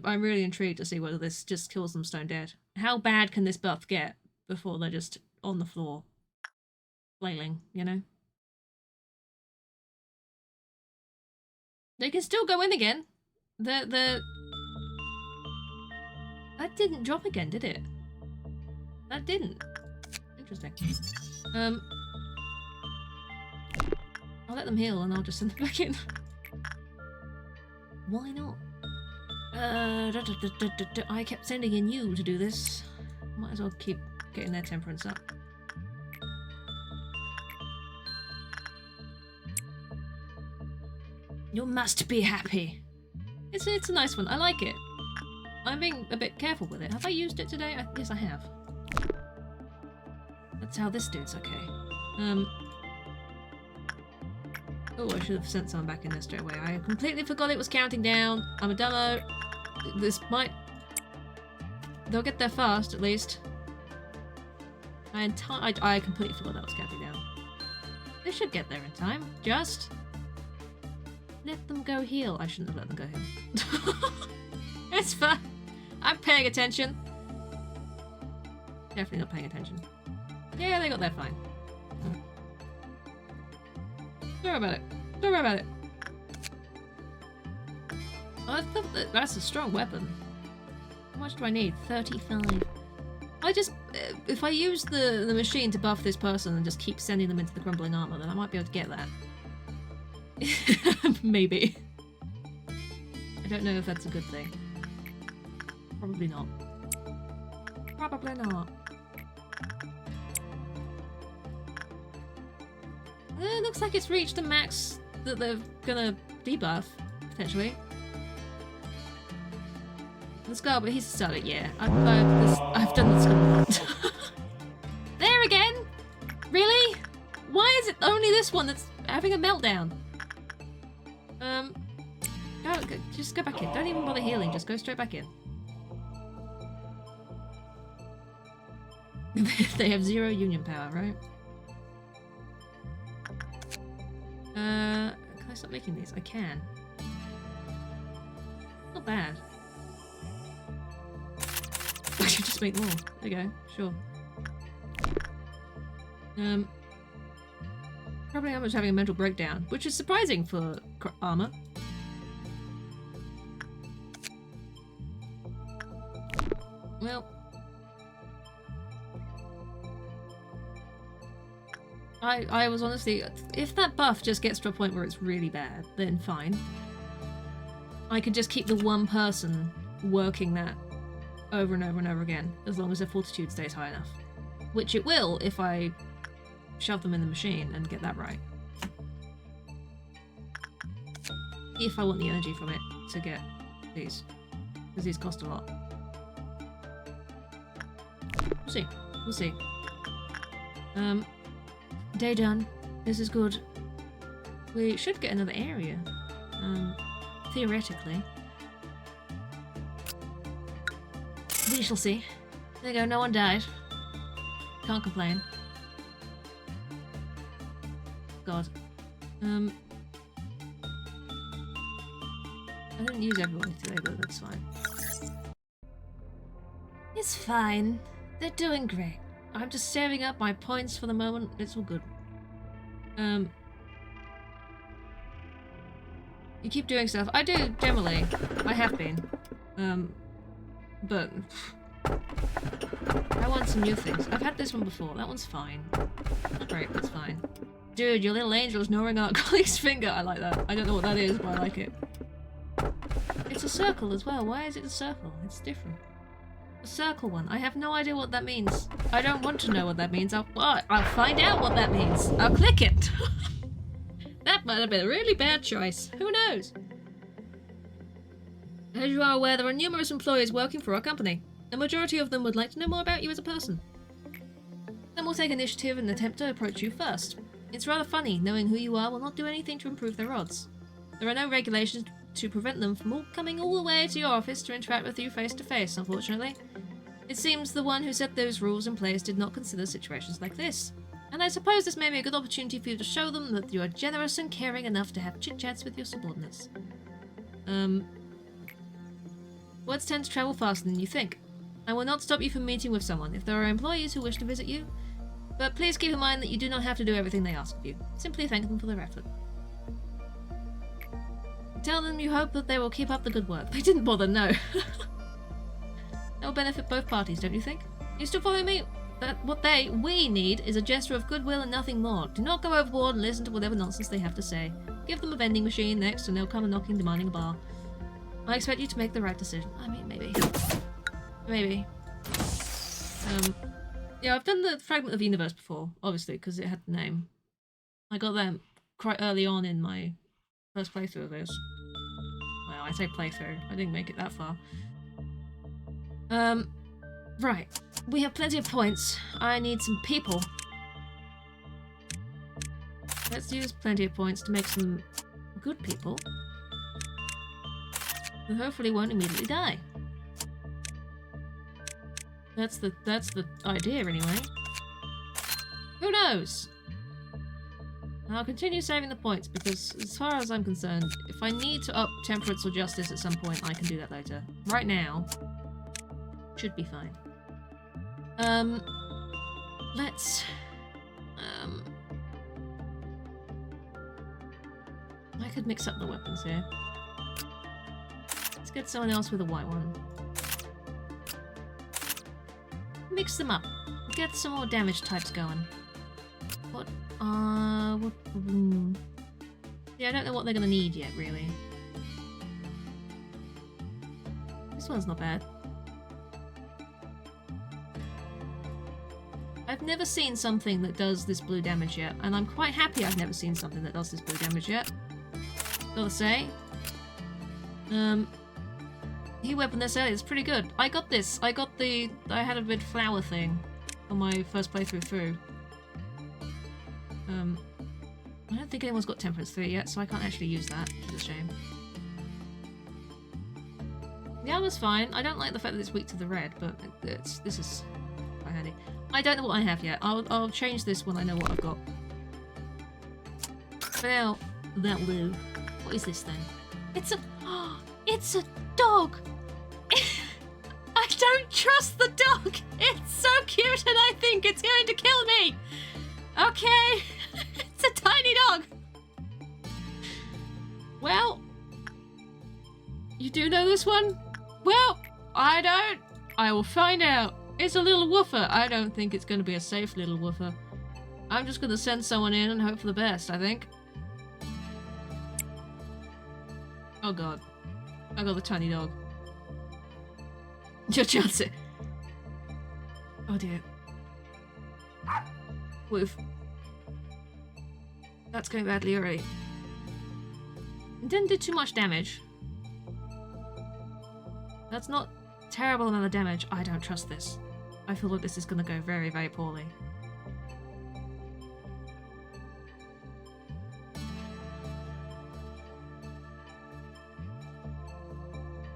really intrigued to see whether this just kills them stone dead. How bad can this buff get before they're just on the floor flailing, you know? They can still go in again. That didn't drop again, did it? That didn't. Interesting. I'll let them heal and I'll just send them back in. Why not? I kept sending in you to do this. Might as well keep getting their temperance up. You must be happy. It's a nice one. I like it. I'm being a bit careful with it. Have I used it today? Yes, I have. That's how this dude's okay. Oh, I should have sent someone back in there straight away. I completely forgot it was counting down. I'm a dumbo. This might... They'll get there fast, at least. I completely forgot that was counting down. They should get there in time. Just... let them go heal. I shouldn't have let them go heal. It's fine. I'm paying attention. Definitely not paying attention. Yeah, they got there fine. Don't worry about it. Don't worry about it. Oh, that's a strong weapon. How much do I need? 35. I just... if I use the machine to buff this person and just keep sending them into the crumbling armor, then I might be able to get that. Maybe. I don't know if that's a good thing. Probably not. Probably not. It looks like it's reached the max that they're gonna debuff, potentially. Let's go, but he's started, yeah. I've done this a lot. There again? Really? Why is it only this one that's having a meltdown? Just go back in. Don't even bother healing, just go straight back in. They have 0 union power, right? Can I stop making these? I can. Not bad. I should just make more. There you go, sure. Probably I'm just having a mental breakdown, which is surprising for armor. Well, I was honestly, if that buff just gets to a point where it's really bad, then fine. I could just keep the one person working that over and over and over again, as long as their fortitude stays high enough. Which it will if I shove them in the machine and get that right. If I want the energy from it to get these. Because these cost a lot. We'll see. We'll see. Day done. This is good. We should get another area. Theoretically. We shall see. There you go, no one died. Can't complain. God. I didn't use everyone today, but that's fine. It's fine. They're doing great. I'm just saving up my points for the moment. It's all good. You keep doing stuff. I do, generally. I have been. But I want some new things. I've had this one before. That one's fine. Not great, but it's fine. Dude, your little angel is gnawing on our colleague's finger. I like that. I don't know what that is, but I like it. It's a circle as well. Why is it a circle? It's different. A circle one. I have no idea what that means. I don't want to know what that means. I'll find out what that means. I'll click it. That might have been a really bad choice. Who knows? As you are aware, there are numerous employees working for our company. The majority of them would like to know more about you as a person. Some will take initiative and attempt to approach you first. It's rather funny, knowing who you are will not do anything to improve their odds. There are no regulations to prevent them from coming all the way to your office to interact with you face to face, unfortunately. It seems the one who set those rules in place did not consider situations like this. And I suppose this may be a good opportunity for you to show them that you are generous and caring enough to have chit-chats with your subordinates. Words tend to travel faster than you think. I will not stop you from meeting with someone if there are employees who wish to visit you, but please keep in mind that you do not have to do everything they ask of you. Simply thank them for their effort. Tell them you hope that they will keep up the good work. They didn't bother, no. That will benefit both parties, don't you think? You still follow me? That what we need is a gesture of goodwill and nothing more. Do not go overboard and listen to whatever nonsense they have to say. Give them a vending machine next and they'll come a knocking demanding a bar. I expect you to make the right decision. I mean, maybe. Maybe. Yeah, I've done the Fragment of the Universe before, obviously, because it had the name. I got that quite early on in my first playthrough of this. Well, I say playthrough. I didn't make it that far. Right. We have plenty of points. I need some people. Let's use plenty of points to make some good people. Who hopefully won't immediately die. That's the idea anyway. Who knows? I'll continue saving the points because as far as I'm concerned, if I need to up temperance or justice at some point, I can do that later. Right now, should be fine. Let's I could mix up the weapons here. Let's get someone else with a white one. Mix them up. Get some more damage types going. What? Yeah, I don't know what they're gonna need yet, really. This one's not bad. I've never seen something that does this blue damage yet, and I'm quite happy I've never seen something that does this blue damage yet. Gotta say. He weapon this earlier, it's pretty good. I got this. I had a red flower thing on my first playthrough through. I don't think anyone's got Temperance 3 yet, so I can't actually use that. It's a shame. The armor's fine. I don't like the fact that it's weak to the red, but this is quite handy. I don't know what I have yet. I'll change this when I know what I've got. For now, that'll do. What is this then? It's a dog! I don't trust the dog! It's so cute and I think it's going to kill me! Okay, it's a tiny dog! Well, you do know this one? Well, I don't. I will find out. It's a little woofer. I don't think it's going to be a safe little woofer. I'm just gonna send someone in and hope for the best, I think. Oh god. I got the tiny dog. Just it. Oh dear. Woof. That's going badly already. It didn't do too much damage. That's not a terrible amount of damage. I don't trust this. I feel like this is gonna go very, very poorly.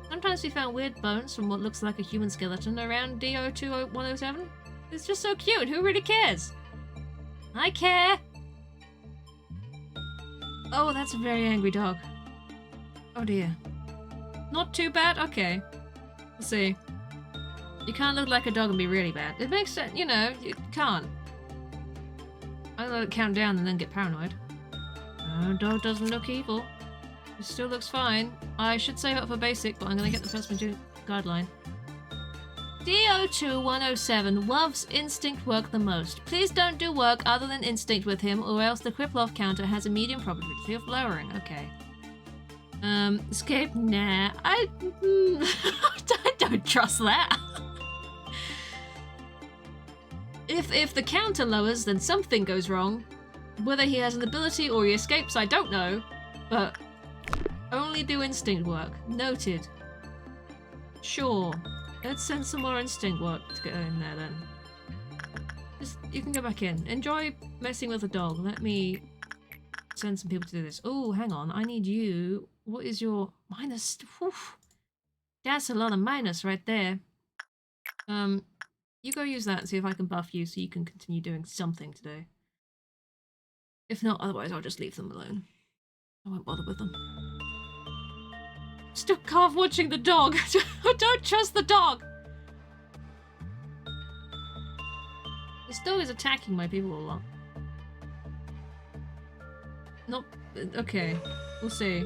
Sometimes we found weird bones from what looks like a human skeleton around DO-107. It's just so cute. Who really cares? I care. Oh, that's a very angry dog. Oh dear. Not too bad? Okay. We'll see. You can't look like a dog and be really bad. It makes sense, you know, you can't. I let it count down and then get paranoid. No, dog doesn't look evil. It still looks fine. I should save up for basic, but I'm gonna get the first guideline. DO-107 loves instinct work the most. Please don't do work other than instinct with him, or else the Kriplov counter has a medium probability of lowering. Okay. Escape? Nah. I don't trust that. If the counter lowers, then something goes wrong. Whether he has an ability or he escapes, I don't know. But only do instinct work. Noted. Sure. Let's send some more instinct work to get in there then. You can go back in. Enjoy messing with the dog. Let me send some people to do this. Oh, hang on. I need you. What is your minus? Oof. That's a lot of minus right there. You go use that and see if I can buff you so you can continue doing something today. If not, otherwise I'll just leave them alone. I won't bother with them. Still can't watching the dog. I don't trust the dog. This dog is attacking my people a lot. Not okay. We'll see.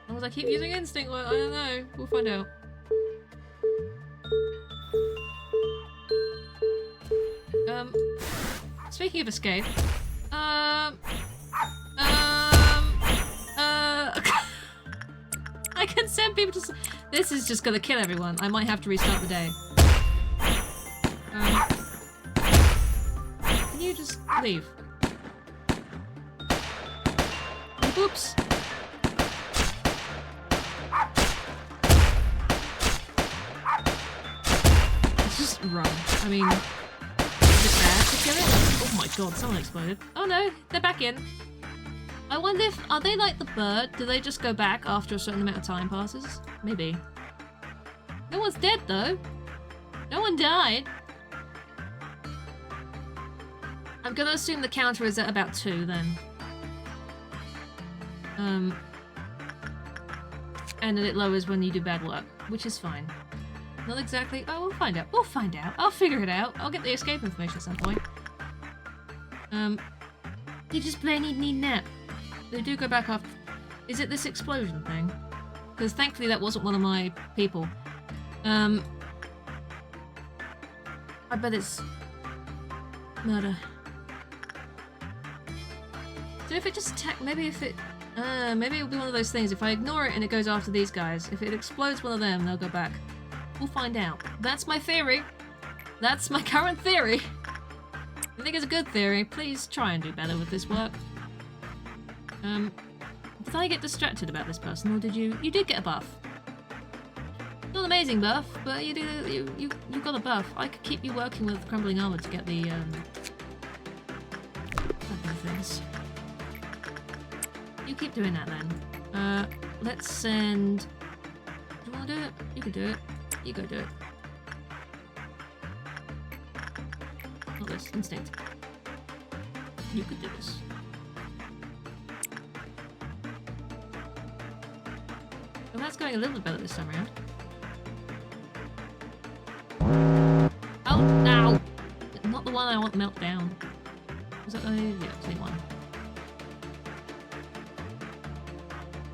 As long as I keep using instinct, I don't know. We'll find out. Speaking of escape, I can send people to. This is just gonna kill everyone. I might have to restart the day. Can you just leave? Oops. Just run. I mean, is it bad to kill it? Oh my god, someone exploded. Oh no, they're back in. I wonder if, are they like the bird? Do they just go back after a certain amount of time passes? Maybe. No one's dead though. No one died. I'm gonna assume the counter is at about 2 then. And then it lowers when you do bad work, which is fine. Not exactly. Oh, we'll find out. We'll find out. I'll figure it out. I'll get the escape information at some point. They just plain need nap. They do go back after. Is it this explosion thing? Because thankfully that wasn't one of my people. I bet it's murder. So if it just maybe if it maybe it'll be one of those things. If I ignore it and it goes after these guys, if it explodes one of them, they'll go back. We'll find out. That's my theory. That's my current theory. I think it's a good theory. Please try and do better with this work. Did I get distracted about this person, or did you? You did get a buff. Not an amazing buff, but you got a buff. I could keep you working with crumbling armor to get the other things. You keep doing that then. Let's send. Do you want to do it? You can do it. You go do it. Not this. Instinct. You could do this. Well, that's going a little bit better this time around. Oh, no! Not the one I want to melt down. Was it? Yeah, it's the one.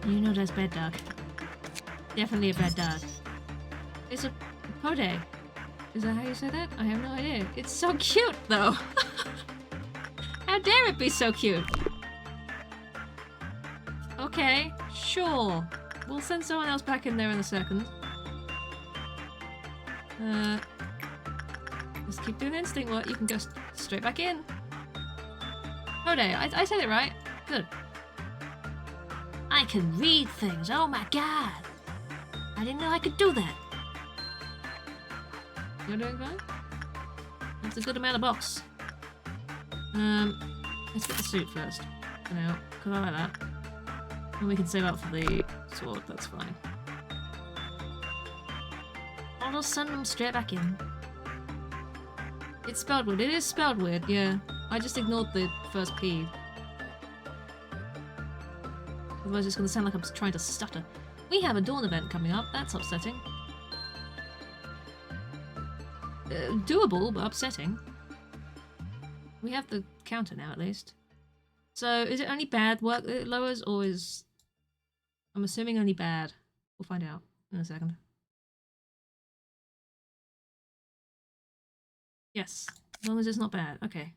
You know that's bad dog. Definitely a bad dog. It's a pode. Is that how you say that? I have no idea. It's so cute, though. How dare it be so cute? Okay, sure. We'll send someone else back in there in a second. Just keep doing instinct work. You can go straight back in. Hode, I said it right. Good. I can read things. Oh my god. I didn't know I could do that. You're doing fine? That's a good amount of box. Let's get the suit first. For now, because I like that. And we can save up for the sword, that's fine. I'll just send them straight back in. It's spelled weird. It is spelled weird, yeah. I just ignored the first P. Otherwise it's gonna sound like I'm trying to stutter. We have a dawn event coming up, that's upsetting. Doable, but upsetting. We have the counter now, at least. So, is it only bad work that it lowers, or is... I'm assuming only bad. We'll find out in a second. Yes, as long as it's not bad. Okay.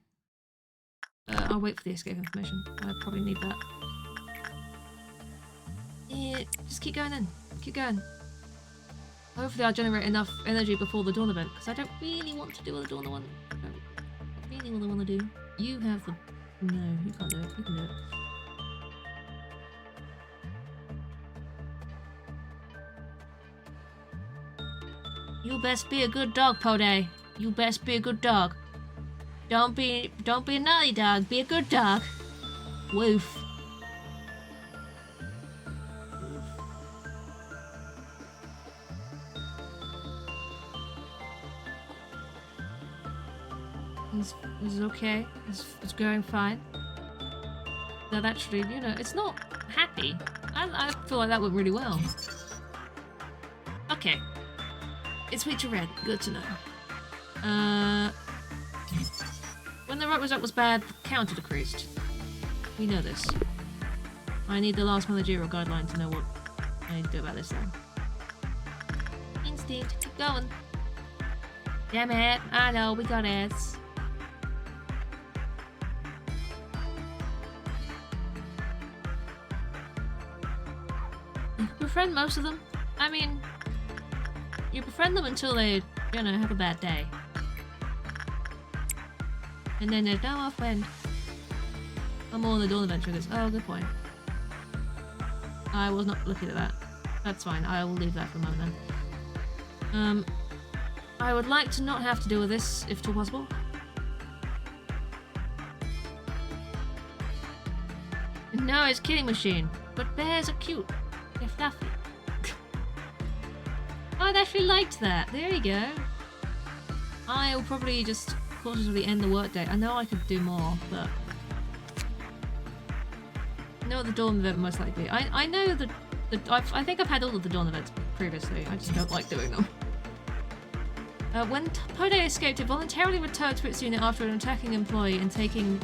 I'll wait for the escape information. I probably need that. Yeah, just keep going then. Keep going. Hopefully I'll generate enough energy before the dawn event, because I don't really want to do the dawn one. I don't really what I want to do. You have the... No, you can't do it. You can do it. You best be a good dog, Pode. You best be a good dog. Don't be a naughty dog. Be a good dog. Woof. It's okay. It's going fine. That actually, you know, it's not happy. I feel like that went really well. Okay. It's feature red. Good to know. When the result was bad, the counter decreased. We know this. I need the last managerial guideline to know what I need to do about this thing. Instinct. Keep going. Damn it. I know, we got it. You can befriend most of them. I mean, you befriend them until they, you know, have a bad day. And then there's no more friend. I'm more on the dawn adventure this. Oh, good point. I was not looking at that. That's fine. I will leave that for a moment then. I would like to not have to deal with this, if at all possible. No, it's Killing Machine. But bears are cute. They're fluffy. I'd actually liked that. There you go. I'll probably just cautiously end the workday. I know I could do more, but... I know what the dawn event most likely be. I know that I think I've had all of the dawn events previously. I just don't like doing them. When Pode escaped, it voluntarily returned to its unit after an attacking employee and taking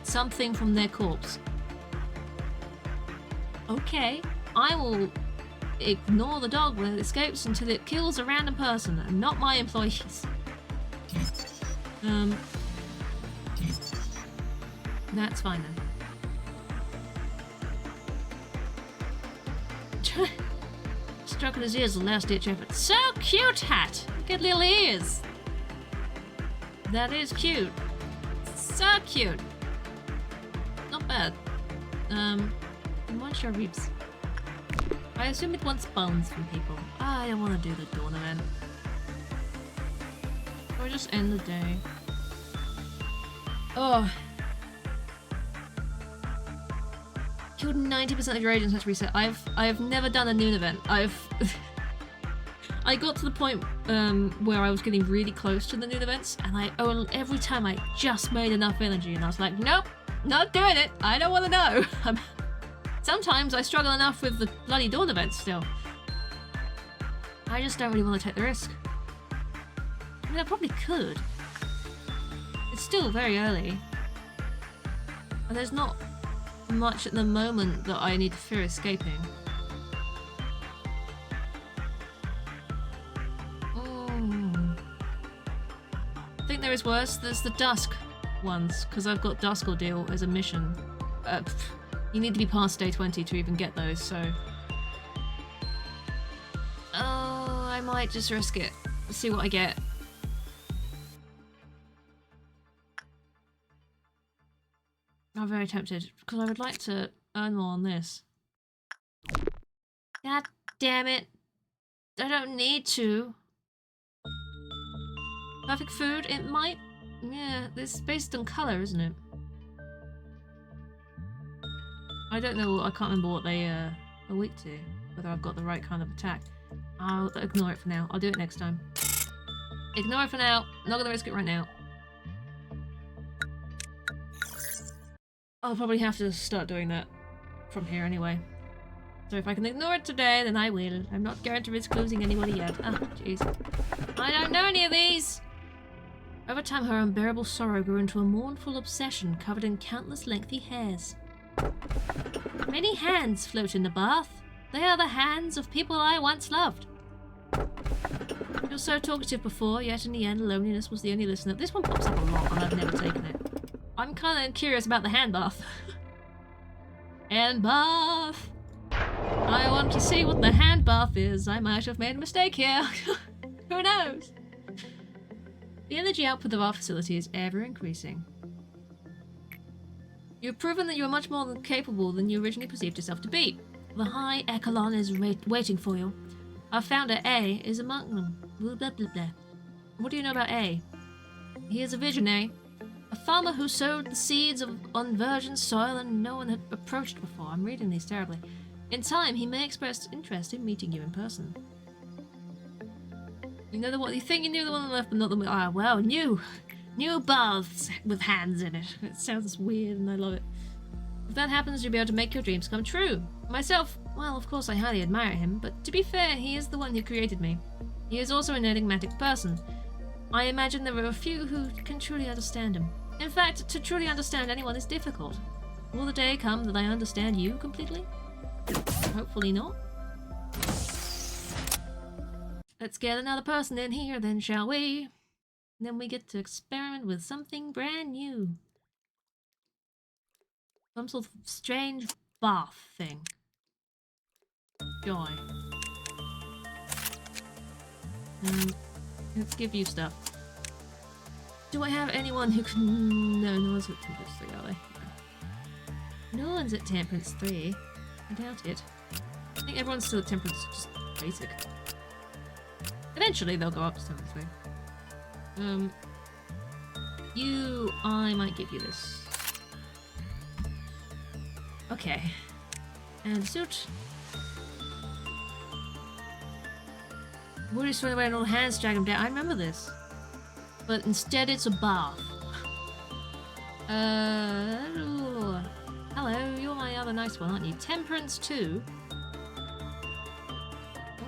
something from their corpse. Okay, I will ignore the dog when it escapes until it kills a random person and not my employees. That's fine then. Stroking his ears, the last ditch effort. So cute, hat! Look at little ears! That is cute. So cute! Not bad. Munch your ribs. I assume it wants bones from people. I don't want to do the dawn event. Or just end the day. Oh. Killed 90% of your agents had to reset. I've never done a noon event. I got to the point where I was getting really close to the noon events, and every time I just made enough energy, and I was like, nope, not doing it. I don't want to know. Sometimes I struggle enough with the bloody dawn events still. I just don't really want to take the risk. I mean, I probably could. It's still very early. And there's not much at the moment that I need to fear escaping. think there is worse. There's the dusk ones, because I've got Dusk Ordeal as a mission. You need to be past day 20 to even get those, so... Oh, I might just risk it. See what I get. I'm very tempted, because I would like to earn more on this. God damn it. I don't need to. Perfect food, it might... Yeah, it's based on colour, isn't it? I don't know, I can't remember what they are weak to. Whether I've got the right kind of attack. I'll ignore it for now. I'll do it next time. Ignore it for now. Not gonna risk it right now. I'll probably have to start doing that from here anyway. So if I can ignore it today, then I will. I'm not going to risk losing anybody yet. Ah, jeez. I don't know any of these! Over time, her unbearable sorrow grew into a mournful obsession covered in countless lengthy hairs. Many hands float in the bath. They are the hands of people I once loved. You were so talkative before, yet in the end, loneliness was the only listener. This one pops up a lot, and I've never taken it. I'm kind of curious about the hand bath. Hand bath! I want to see what the hand bath is. I might have made a mistake here. Who knows? The energy output of our facility is ever increasing. You've proven that you are much more capable than you originally perceived yourself to be. The high echelon is waiting for you. Our founder, A, is among them. Blah, blah, blah, blah. What do you know about A? He is a visionary. A farmer who sowed the seeds on virgin soil and no one had approached before. I'm reading these terribly. In time, he may express interest in meeting you in person. You know the one you think you knew the one on the left, but not the one. Ah, well, new baths with hands in it. It sounds weird, and I love it. If that happens, you'll be able to make your dreams come true. Myself, well, of course, I highly admire him, but to be fair, he is the one who created me. He is also an enigmatic person. I imagine there are a few who can truly understand him. In fact, to truly understand anyone is difficult. Will the day come that I understand you completely? Hopefully not. Let's get another person in here then, shall we? Then we get to experiment with something brand new. Some sort of strange bath thing. Joy. Let's give you stuff. Do I have anyone who can... No one's at Temperance 3, are they? No one's at Temperance 3. I doubt it. I think everyone's still at Temperance, just basic. Eventually they'll go up to Temperance 3. I might give you this. Okay. And suit. Woody swing away and all hands drag him down. I remember this. But instead it's a bath. Hello, you're my other nice one, aren't you? Temperance 2.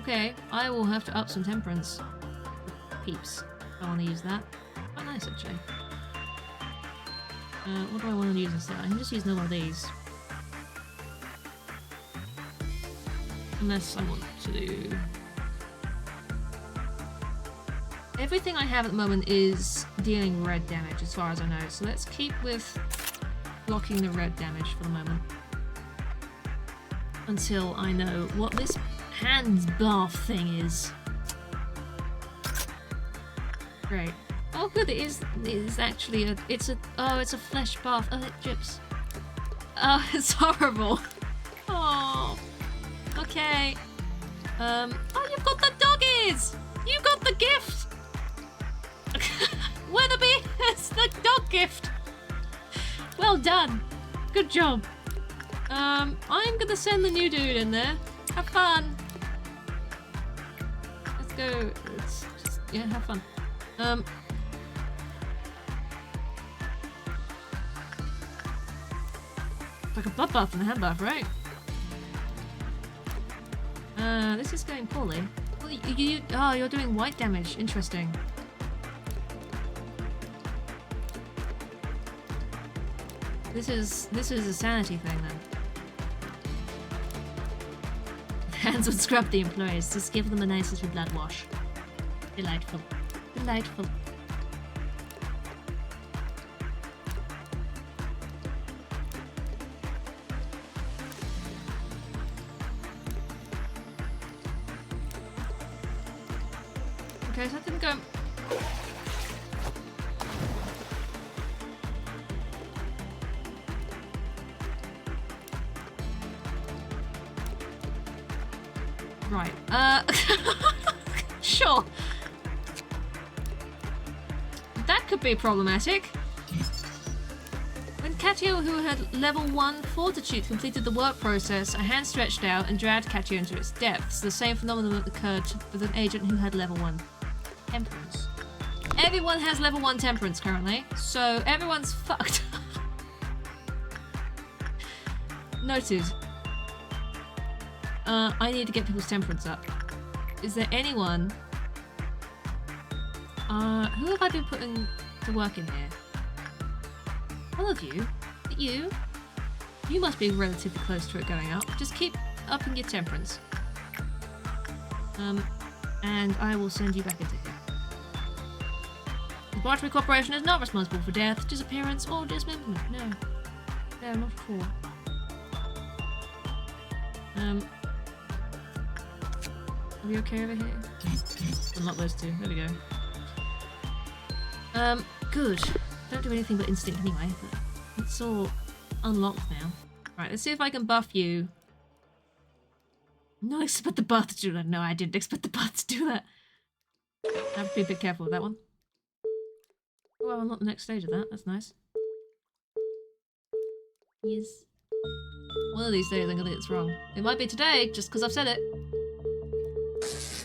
Okay, I will have to up some temperance. Peeps. I want to use that. Quite nice, actually. What do I want to use instead? I can just use one of these. Unless I want to do... Everything I have at the moment is dealing red damage, as far as I know. So let's keep with blocking the red damage for the moment. Until I know what this hands bath thing is. Great. Oh good, it is actually a, it's a flesh bath. Oh, it drips. Oh, it's horrible. Oh. Okay. Oh, you've got the doggies! You got the gift! Weatherby has the dog gift! Well done. Good job. I'm gonna send the new dude in there. Have fun. Let's go. Let's just, yeah, have fun. Like a butt bath and a hand bath, right? This is going poorly. Well, you're doing white damage. Interesting. This is a sanity thing then. Hands would scrub the employees. Just give them a nice little blood wash. Delightful. Delightful. Okay, so that didn't go... Right, sure. That could be problematic. When Katio, who had level 1 fortitude, completed the work process, a hand stretched out and dragged Katio into its depths. The same phenomenon occurred with an agent who had level 1 temperance. Everyone has level 1 temperance currently, so everyone's fucked. Noted. I need to get people's temperance up. Is there anyone... who have I been putting to work in here? One of you? You? You must be relatively close to it going up. Just keep upping your temperance. And I will send you back into here. The Laboratory Corporation is not responsible for death, disappearance, or dismemberment. No. No, not at all. Are we okay over here? Unlock those two. There we go. Good. Don't do anything but instinct anyway, but it's all unlocked now. Right, let's see if I can buff you. Not expect the bath to do that. No, I didn't expect the bath to do that. I have to be a bit careful with that one. Oh, I'll unlock the next stage of that. That's nice. Yes. One of these days I'm gonna get this wrong. It might be today, just because I've said it.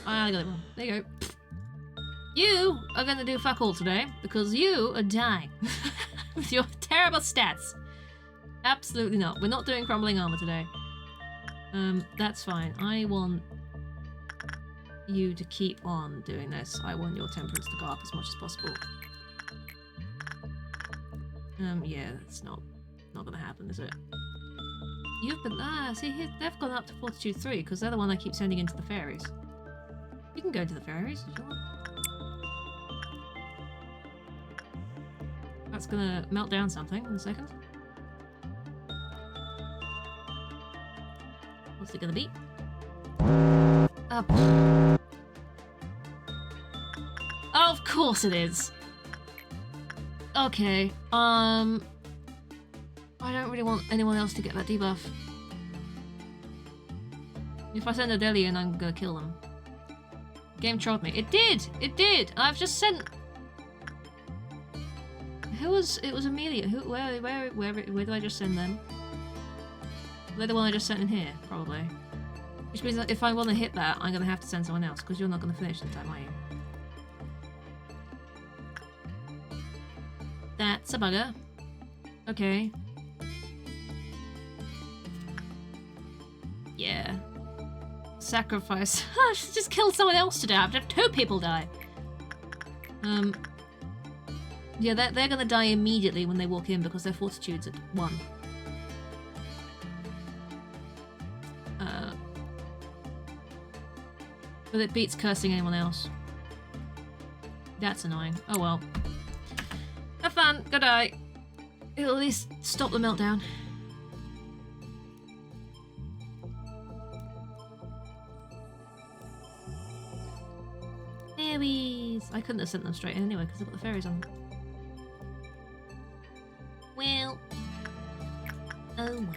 I got it wrong. There you go. You are gonna do fuck all today, because you are dying. With your terrible stats. Absolutely not. We're not doing crumbling armor today. That's fine. I want you to keep on doing this. I want your temperance to go up as much as possible. Yeah, that's not gonna happen, is it? You've been... see, they've gone up to Fortitude 3, because they're the one I keep sending into the fairies. You can go into the fairies, if you want. That's gonna melt down something in a second. What's it gonna be? Up. Oh, of course it is! Okay, I don't really want anyone else to get that debuff. If I send a Deli in, I'm gonna kill them. Game trolled me. It did! It did! I've just sent... Who was... It was Amelia. Who... Where did I just send them? They're the one I just sent in here, probably. Which means that if I want to hit that, I'm gonna have to send someone else, because you're not gonna finish in time, are you? That's a bugger. Okay. Yeah. Sacrifice. I should just kill someone else to die. I've had 2 people die. Yeah, they're gonna die immediately when they walk in because their fortitude's at 1. But it beats cursing anyone else. That's annoying. Oh well. Have fun. Go die. It'll at least stop the meltdown. Fairies! I couldn't have sent them straight in anyway because I've got the fairies on them. Well. Oh well.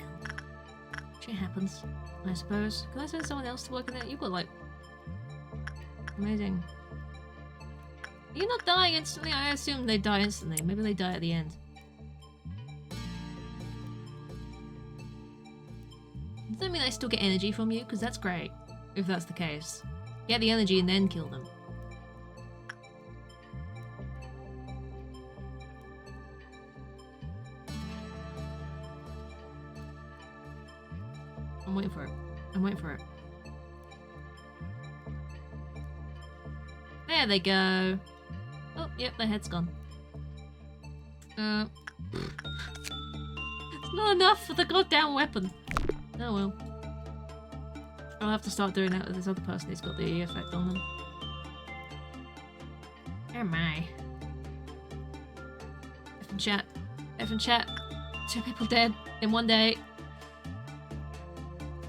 Shit happens, I suppose. Can I send someone else to work in it? You've got like... Amazing. Are you not dying instantly? I assume they die instantly. Maybe they die at the end. Does that mean I still get energy from you? Because that's great, if that's the case. Get the energy and then kill them. I'm waiting for it. I'm waiting for it. There they go. Oh, yep, their head's gone. It's not enough for the goddamn weapon. Oh well. I'll have to start doing that with this other person who's got the effect on them. Oh my. F in chat. F in chat. 2 people dead in 1 day.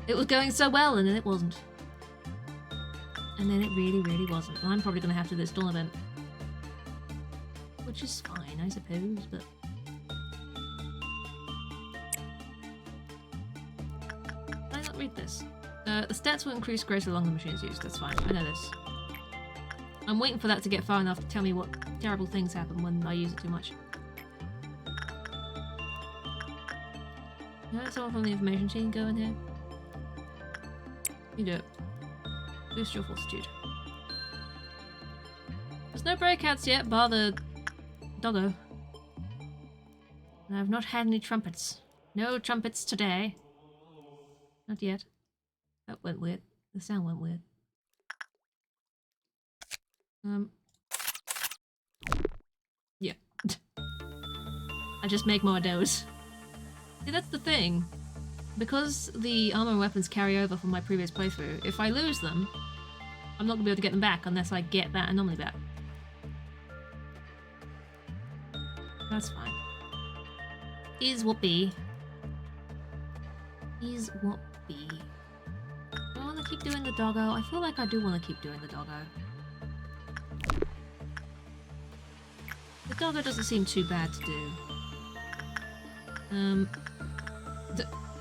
It was going so well and then it wasn't. And then it really, really wasn't. I'm probably going to have to do this dawn event. Which is fine, I suppose, but... Did I not read this? The stats will increase greater the longer the machine is used. That's fine, I know this. I'm waiting for that to get far enough to tell me what terrible things happen when I use it too much. Can someone from the information team go in here? You do it. Boost your fortitude. There's no breakouts yet, bar the doggo. And I've not had any trumpets. No trumpets today. Not yet. That went weird. The sound went weird. Yeah. I just make more doughs. See, that's the thing. Because the armor and weapons carry over from my previous playthrough, if I lose them, I'm not going to be able to get them back unless I get that anomaly back. That's fine. Is what be. Is what be. Do I want to keep doing the doggo? I feel like I do want to keep doing the doggo. The doggo doesn't seem too bad to do.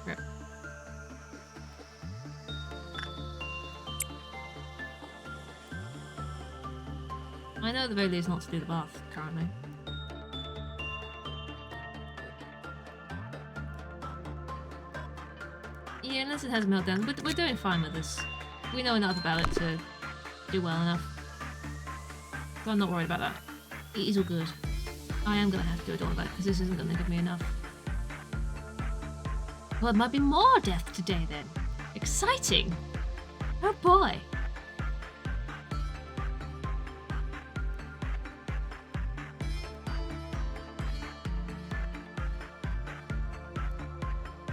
Rip. I know the very least not to do the bath currently. Yeah, unless it has a meltdown, but we're doing fine with this. We know enough about it to do well enough. So I'm not worried about that. It is all good. I am gonna have to do a dawn event because this isn't gonna give me enough. Well, it might be more death today then. Exciting! Oh boy!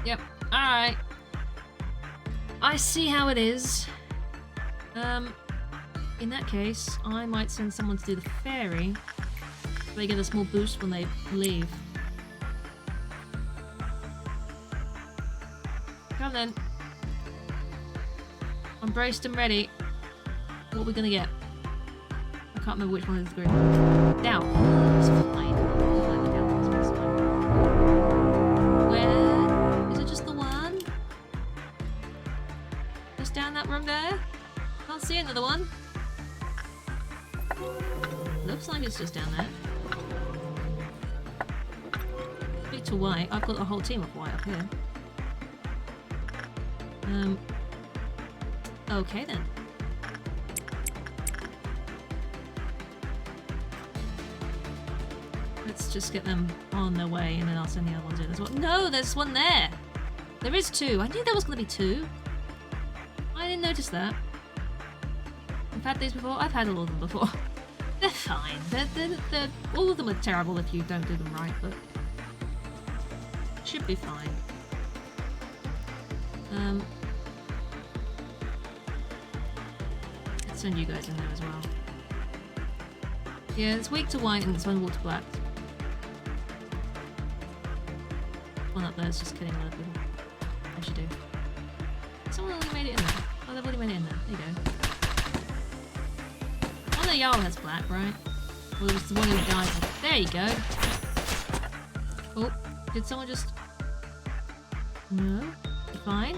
Yep, alright. I see how it is. In that case, I might send someone to do the ferry. So they get a small boost when they leave. Come then. I'm braced and ready. What are we gonna get? I can't remember which one is the green. Down. It's fine. Where? Is it just the one? Just down that room there? Can't see another one. Looks like it's just down there. Speak to white. I've got a whole team of white up here. Okay then. Let's just get them on their way and then I'll send the other ones in as well. No, there's one there! There is two. I knew there was going to be two. I didn't notice that. I've had these before. I've had all of them before. They're fine. They're all of them are terrible if you don't do them right, but should be fine. Let's send you guys in there as well. Yeah, it's weak to white and it's vulnerable to black. One up there is just killing a lot of people. As you do. Someone already made it in there. Oh, they've already made it in there. There you go. One of the Jarl has black, right? Well, it was the one who died. There you go. Oh, did someone just... No? You're fine?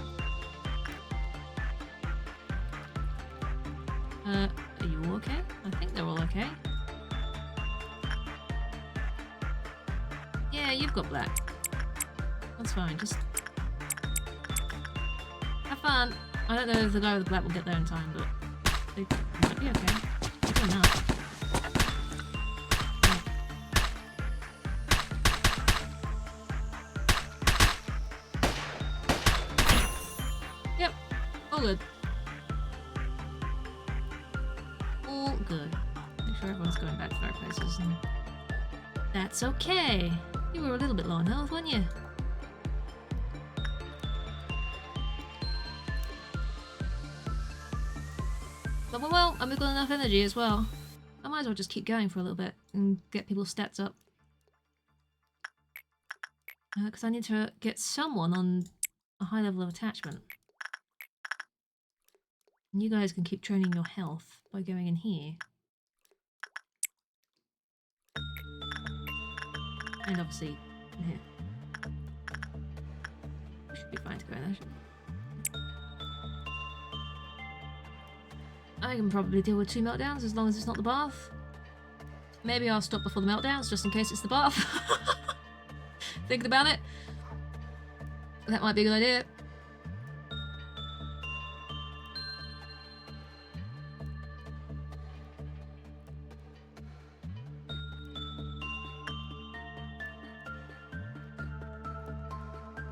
Are you all okay? I think they're all okay. Yeah, you've got black. That's fine, just... have fun! I don't know if the guy with the black will get there in time, but... they might be okay. They're doing that. Yep, all good. All good. Make sure everyone's going back to their places and... that's okay. You were a little bit low on health, weren't you? But well, and we've got enough energy as well. I might as well just keep going for a little bit and get people's stats up. Because I need to get someone on a high level of attachment. And you guys can keep training your health by going in here. And obviously, in here. We should be fine to go in there, shouldn't we? I can probably deal with 2 meltdowns as long as it's not the bath. Maybe I'll stop before the meltdowns just in case it's the bath. Thinking about it. That might be a good idea.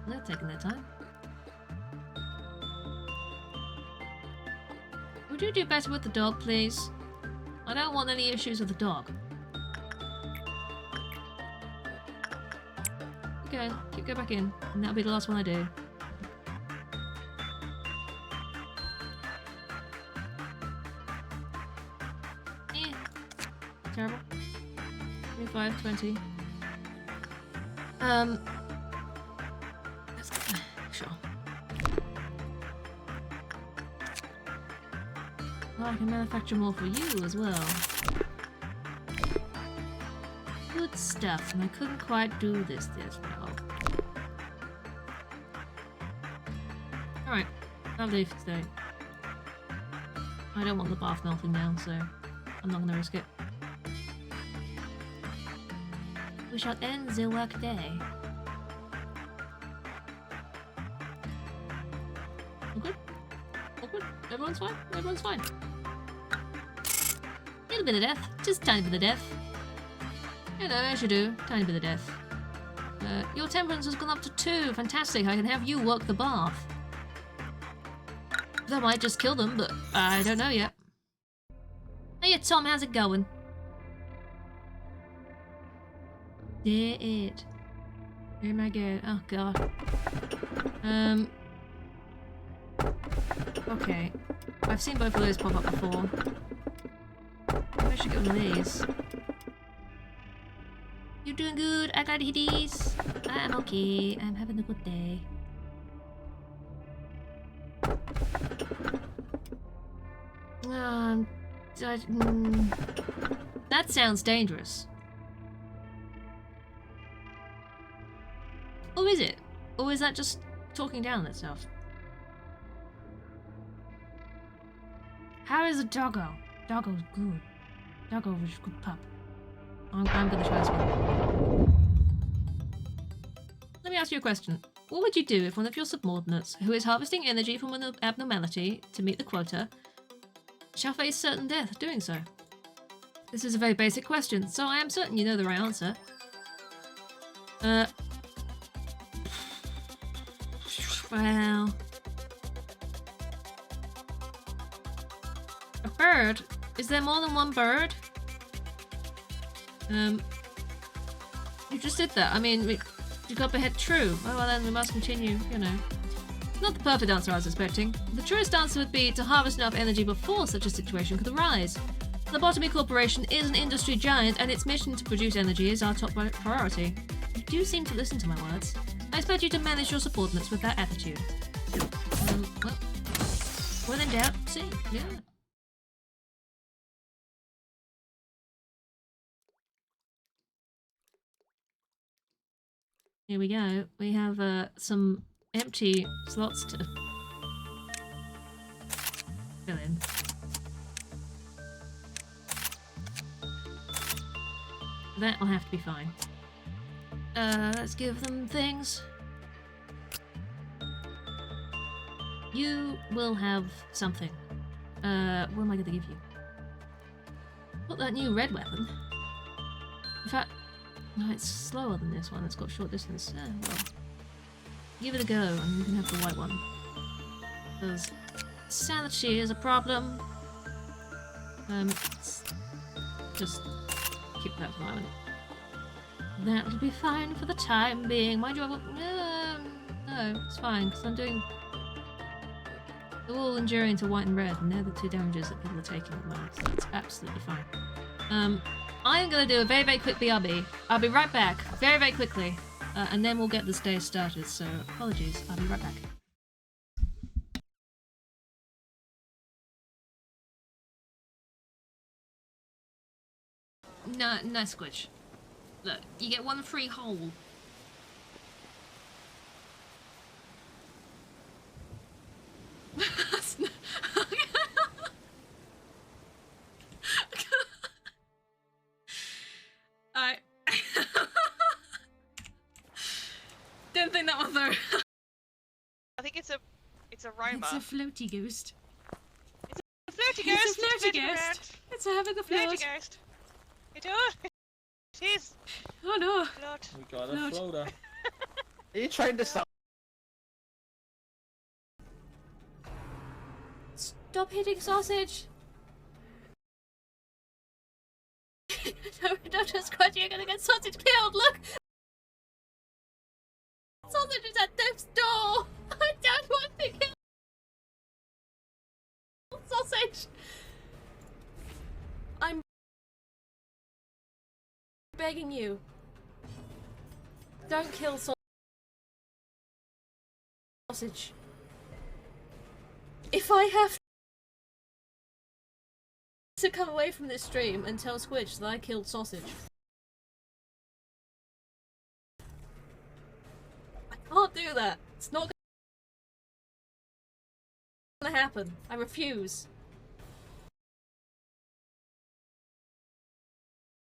They're taking their time. Would you do better with the dog, please? I don't want any issues with the dog. Okay, go back in, and that'll be the last one I do. Terrible. 25, 20. Sure. Well, I can manufacture more for you as well. Good stuff, and I couldn't quite do this now. Alright, that'll do for today. I don't want the bath melting now, so I'm not gonna risk it. We shall end the work day. All good? All good? Everyone's fine? Everyone's fine. Little bit of death. Just a tiny bit of death. You know, as you do. Tiny bit of death. Your temperance has gone up to 2. Fantastic. I can have you work the bath. That might just kill them, but I don't know yet. Hey, Tom, how's it going? Dead. Oh my god. Oh god. Okay. I've seen both of those pop up before. Maybe I should get one of these. You're doing good. I got these. I'm okay. I'm having a good day. That sounds dangerous. Or is it? Or is that just talking down itself? How is a doggo? Doggo's good. Doggo is a good pup. I'm gonna try this one. Let me ask you a question. What would you do if one of your subordinates, who is harvesting energy from an abnormality to meet the quota, shall face certain death doing so? This is a very basic question, so I am certain you know the right answer. Well... A bird? Is there more than one bird? You just did that. I mean, you got ahead true. Oh, well then we must continue, you know. Not the perfect answer I was expecting. The truest answer would be to harvest enough energy before such a situation could arise. Lobotomy Corporation is an industry giant, and its mission to produce energy is our top priority. You do seem to listen to my words. I expect you to manage your subordinates with that attitude. Well, when in doubt, see, yeah. Here we go. We have some empty slots to fill in. That'll have to be fine. Let's give them things. You will have something. What am I going to give you? Not that new red weapon. In fact, no, it's slower than this one. It's got short distance. Well, give it a go, and you can have the white one. Because sanity is a problem. Just keep that for the moment. That'll be fine for the time being. Mind you, I won't... no, it's fine, because I'm doing... They're all enduring to white and red, and they're the 2 damages that people are taking at the moment, so that's absolutely fine. I'm gonna do a very, very quick BRB. I'll be right back, very, very quickly, and then we'll get this day started, so apologies, I'll be right back. No, no, Squidge. Look, you get one free hole. I didn't think that one through. I think it's a Roma. It's a floaty ghost. It's a floaty ghost. It's a floaty ghost. It's having a float. Floaty ghost. It is. It is. Oh no. Float. We got a Float. floater. Are you trying to stop? Stop hitting sausage. No, Dr. Squidge, you're gonna get sausage killed. Look. Sausage is at death's door. I don't want to kill sausage. I'm begging you. Don't kill sausage. If I have to come away from this stream and tell Squidge that I killed sausage, I can't do that. It's not gonna happen. I refuse.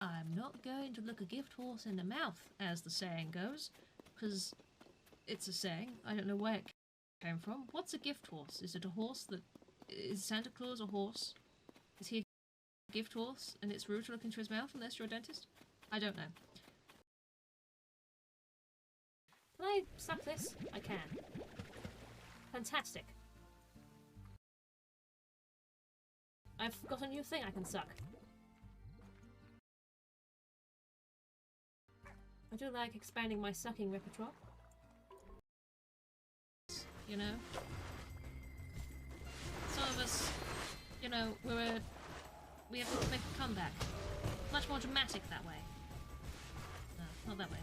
I'm not going to look a gift horse in the mouth, as the saying goes, because it's a saying. I don't know where it came from. What's a gift horse? Is it a horse that... Is Santa Claus a horse? Is he a gift horse and it's rude to look into his mouth unless you're a dentist? I don't know. Can I suck this? I can. Fantastic. I've got a new thing I can suck. I do like expanding my sucking repertoire. You know? Some of us, you know, we have to make a comeback. Much more dramatic that way. No, not that way.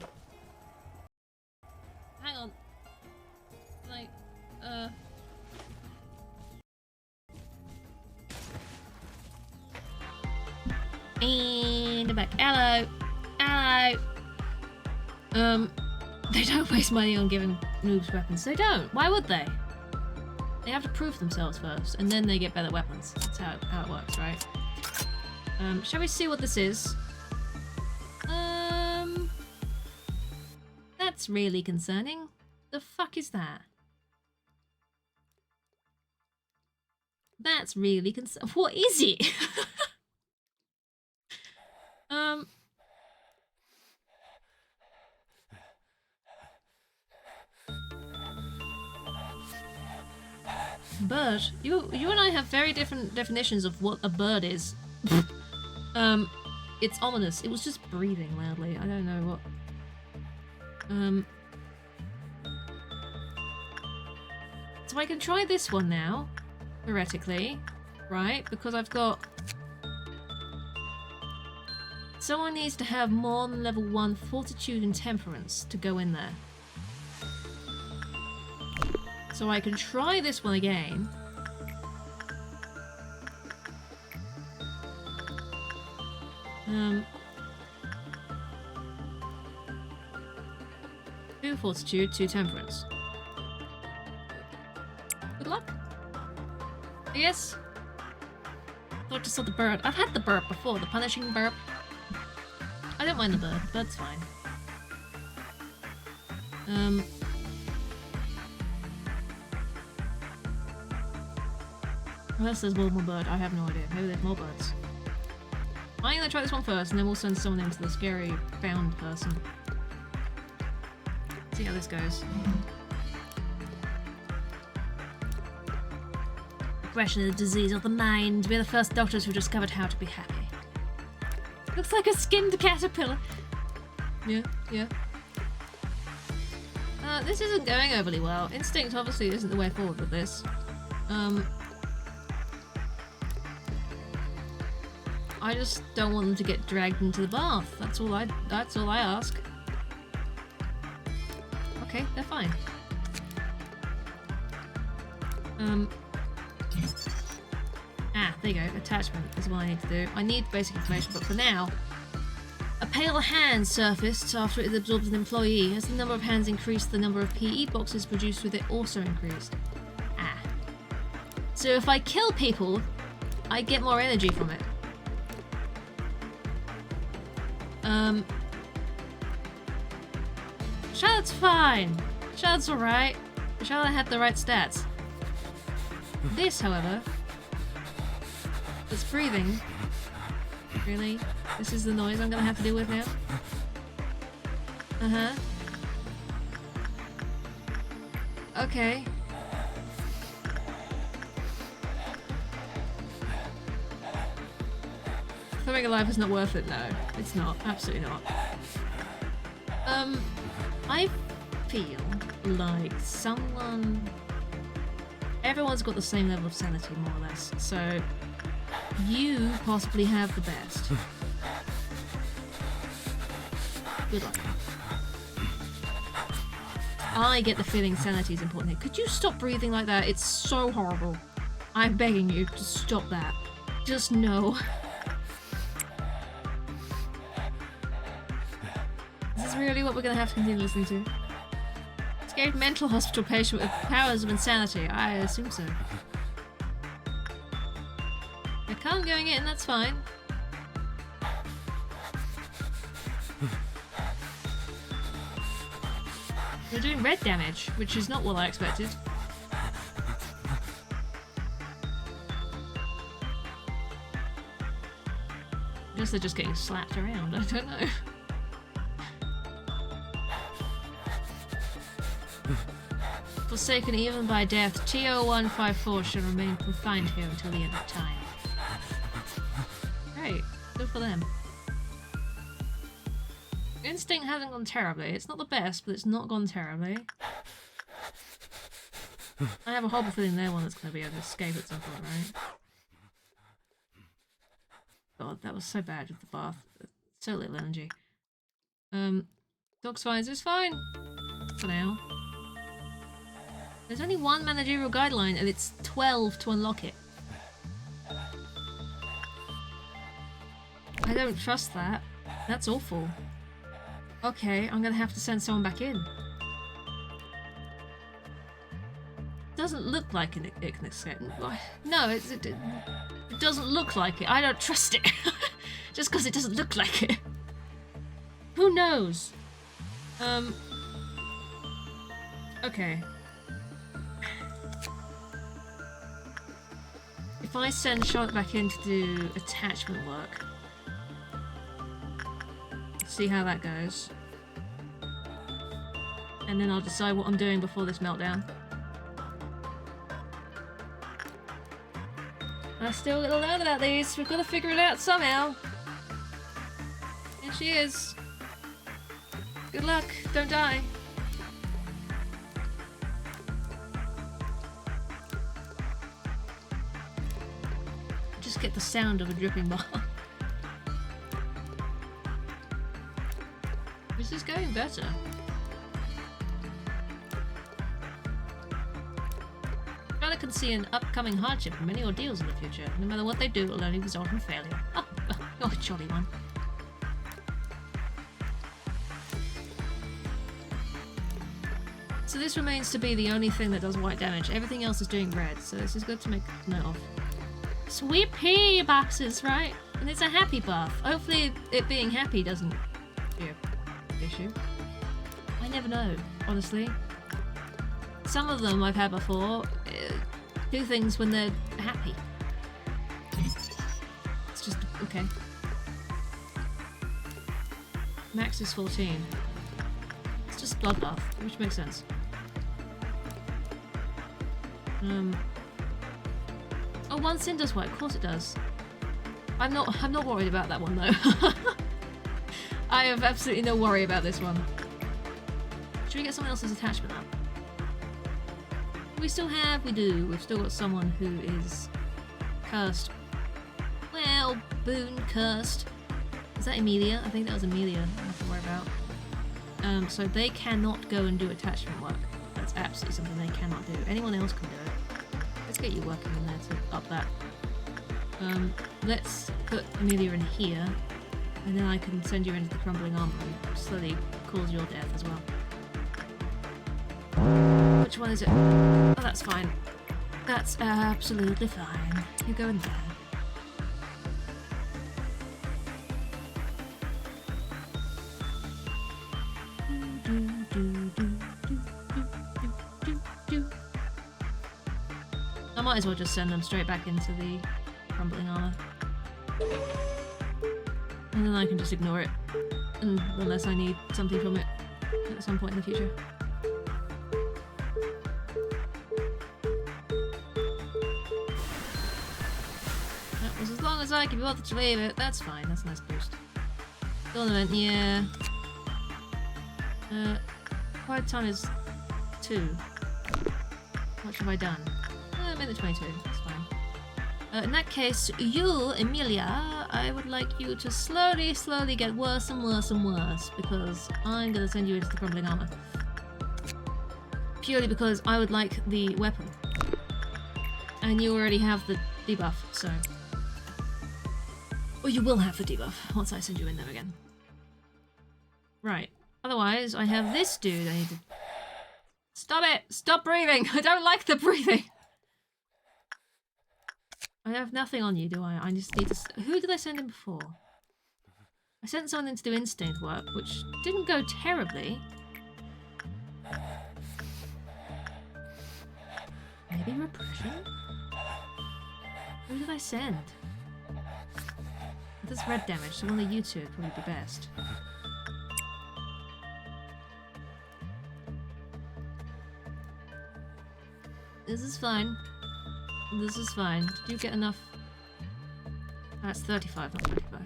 Hang on. Like, And back. Hello. Hello. They don't waste money on giving noobs weapons. They don't. Why would they? They have to prove themselves first, and then they get better weapons. That's how it works, right? Shall we see what this is? That's really concerning. The fuck is that? That's really what is it? Bird. You and I have very different definitions of what a bird is. It's ominous. It was just breathing loudly. I don't know what. So I can try this one now, theoretically, right? Because I've got. Someone needs to have more than level 1 fortitude and temperance to go in there. So I can try this one again. Two fortitude, 2 temperance. Good luck. I guess. I just saw the bird. I've had the burp before, the punishing burp. I don't mind the bird, that's fine. Unless there's more bird, I have no idea. Maybe there's more birds. I'm gonna try this one first, and then we'll send someone into the scary bound person. See how this goes. Aggression is a disease of the mind. We're the first doctors who discovered how to be happy. Looks like a skinned caterpillar. Yeah, yeah. This isn't going overly well. Instinct obviously isn't the way forward with this. I just don't want them to get dragged into the bath. That's all I ask. Okay, they're fine. There you go. Attachment is what I need to do. I need basic information, but for now, A pale hand surfaced after it absorbed an employee. As the number of hands increased, the number of PE boxes produced with it also increased. Ah. So if I kill people, I get more energy from it. Charlotte's fine. Charlotte's alright. Charlotte had the right stats. This, however... It's breathing. Really? This is the noise I'm gonna have to deal with now? Uh-huh. Okay. Filming alive is not worth it, no. It's not. Absolutely not. I feel like someone... Everyone's got the same level of sanity, more or less, so... You possibly have the best. Good luck. I get the feeling sanity is important here. Could you stop breathing like that? It's so horrible. I'm begging you to stop that. Just no. Is this really what we're gonna have to continue listening to? Escaped mental hospital patient with powers of insanity. I assume so. I can't going in, that's fine. We're doing red damage, which is not what I expected. I guess they're just getting slapped around, I don't know. Forsaken even by death, TO-154 should remain confined here until the end of time. Great, good for them. Instinct hasn't gone terribly. It's not the best, but it's not gone terribly. I have a horrible feeling they're one that's going to be able to escape at some point, right? God, that was so bad with the bath. So little energy. Dog's fine. It's fine. For now. There's only one managerial guideline and it's 12 to unlock it. I don't trust that. That's awful. Okay, I'm gonna have to send someone back in. Doesn't look like it can escape. No, it doesn't look like it. I don't trust it. Just because it doesn't look like it. Who knows? Okay. If I send Charlotte back in to do attachment work, see how that goes. And then I'll decide what I'm doing before this meltdown. I still gotta learn about these. We've got to figure it out somehow. Here she is. Good luck. Don't die. Just get the sound of a dripping bath. This is going better. Charlotte can see an upcoming hardship and many ordeals in the future. No matter what they do, it will only result in failure. Oh, you're a jolly one. So this remains to be the only thing that does white damage. Everything else is doing red, so this is good to make note of. Sweet pea boxes, right? And it's a happy bath. Hopefully it being happy doesn't be an issue. I never know, honestly. Some of them I've had before do things when they're happy. It's just, okay. Max is 14. It's just bloodbath, which makes sense. Oh, one sin does work. Of course it does. I'm not worried about that one though. I have absolutely no worry about this one. Should we get someone else's attachment up? We still have, we do. We've still got someone who is cursed. Well, boon cursed. Is that Emilia? I think that was Emilia. I don't have to worry about. So they cannot go and do attachment work. That's absolutely something they cannot do. Anyone else can do it. Let's get you working in there to up that. Let's put Amelia in here. And then I can send you into the crumbling armor and slowly cause your death as well. Which one is it? Oh, that's fine. That's absolutely fine. You go in there. I might as well just send them straight back into the crumbling armor. And then I can just ignore it. Unless I need something from it at some point in the future. That was as long as I could be bothered to leave it. That's fine, that's a nice boost. Tournament, yeah. Quiet time is 2. What have I done? Minute 22, that's fine. In that case, you, Emilia, I would like you to slowly get worse and worse and worse, because I'm gonna send you into the crumbling armor. Purely because I would like the weapon. And you already have the debuff, so... Or you will have the debuff once I send you in there again. Right. Otherwise, I have this dude I need to... Stop it! Stop breathing! I don't like the breathing! I have nothing on you, do I? I just need to... Who did I send in before? I sent someone in to do instinct work, which didn't go terribly. Maybe repression? Who did I send? This red damage, so one of you two would probably be best. This is fine. This is fine. Did you get enough? That's 35, not 35.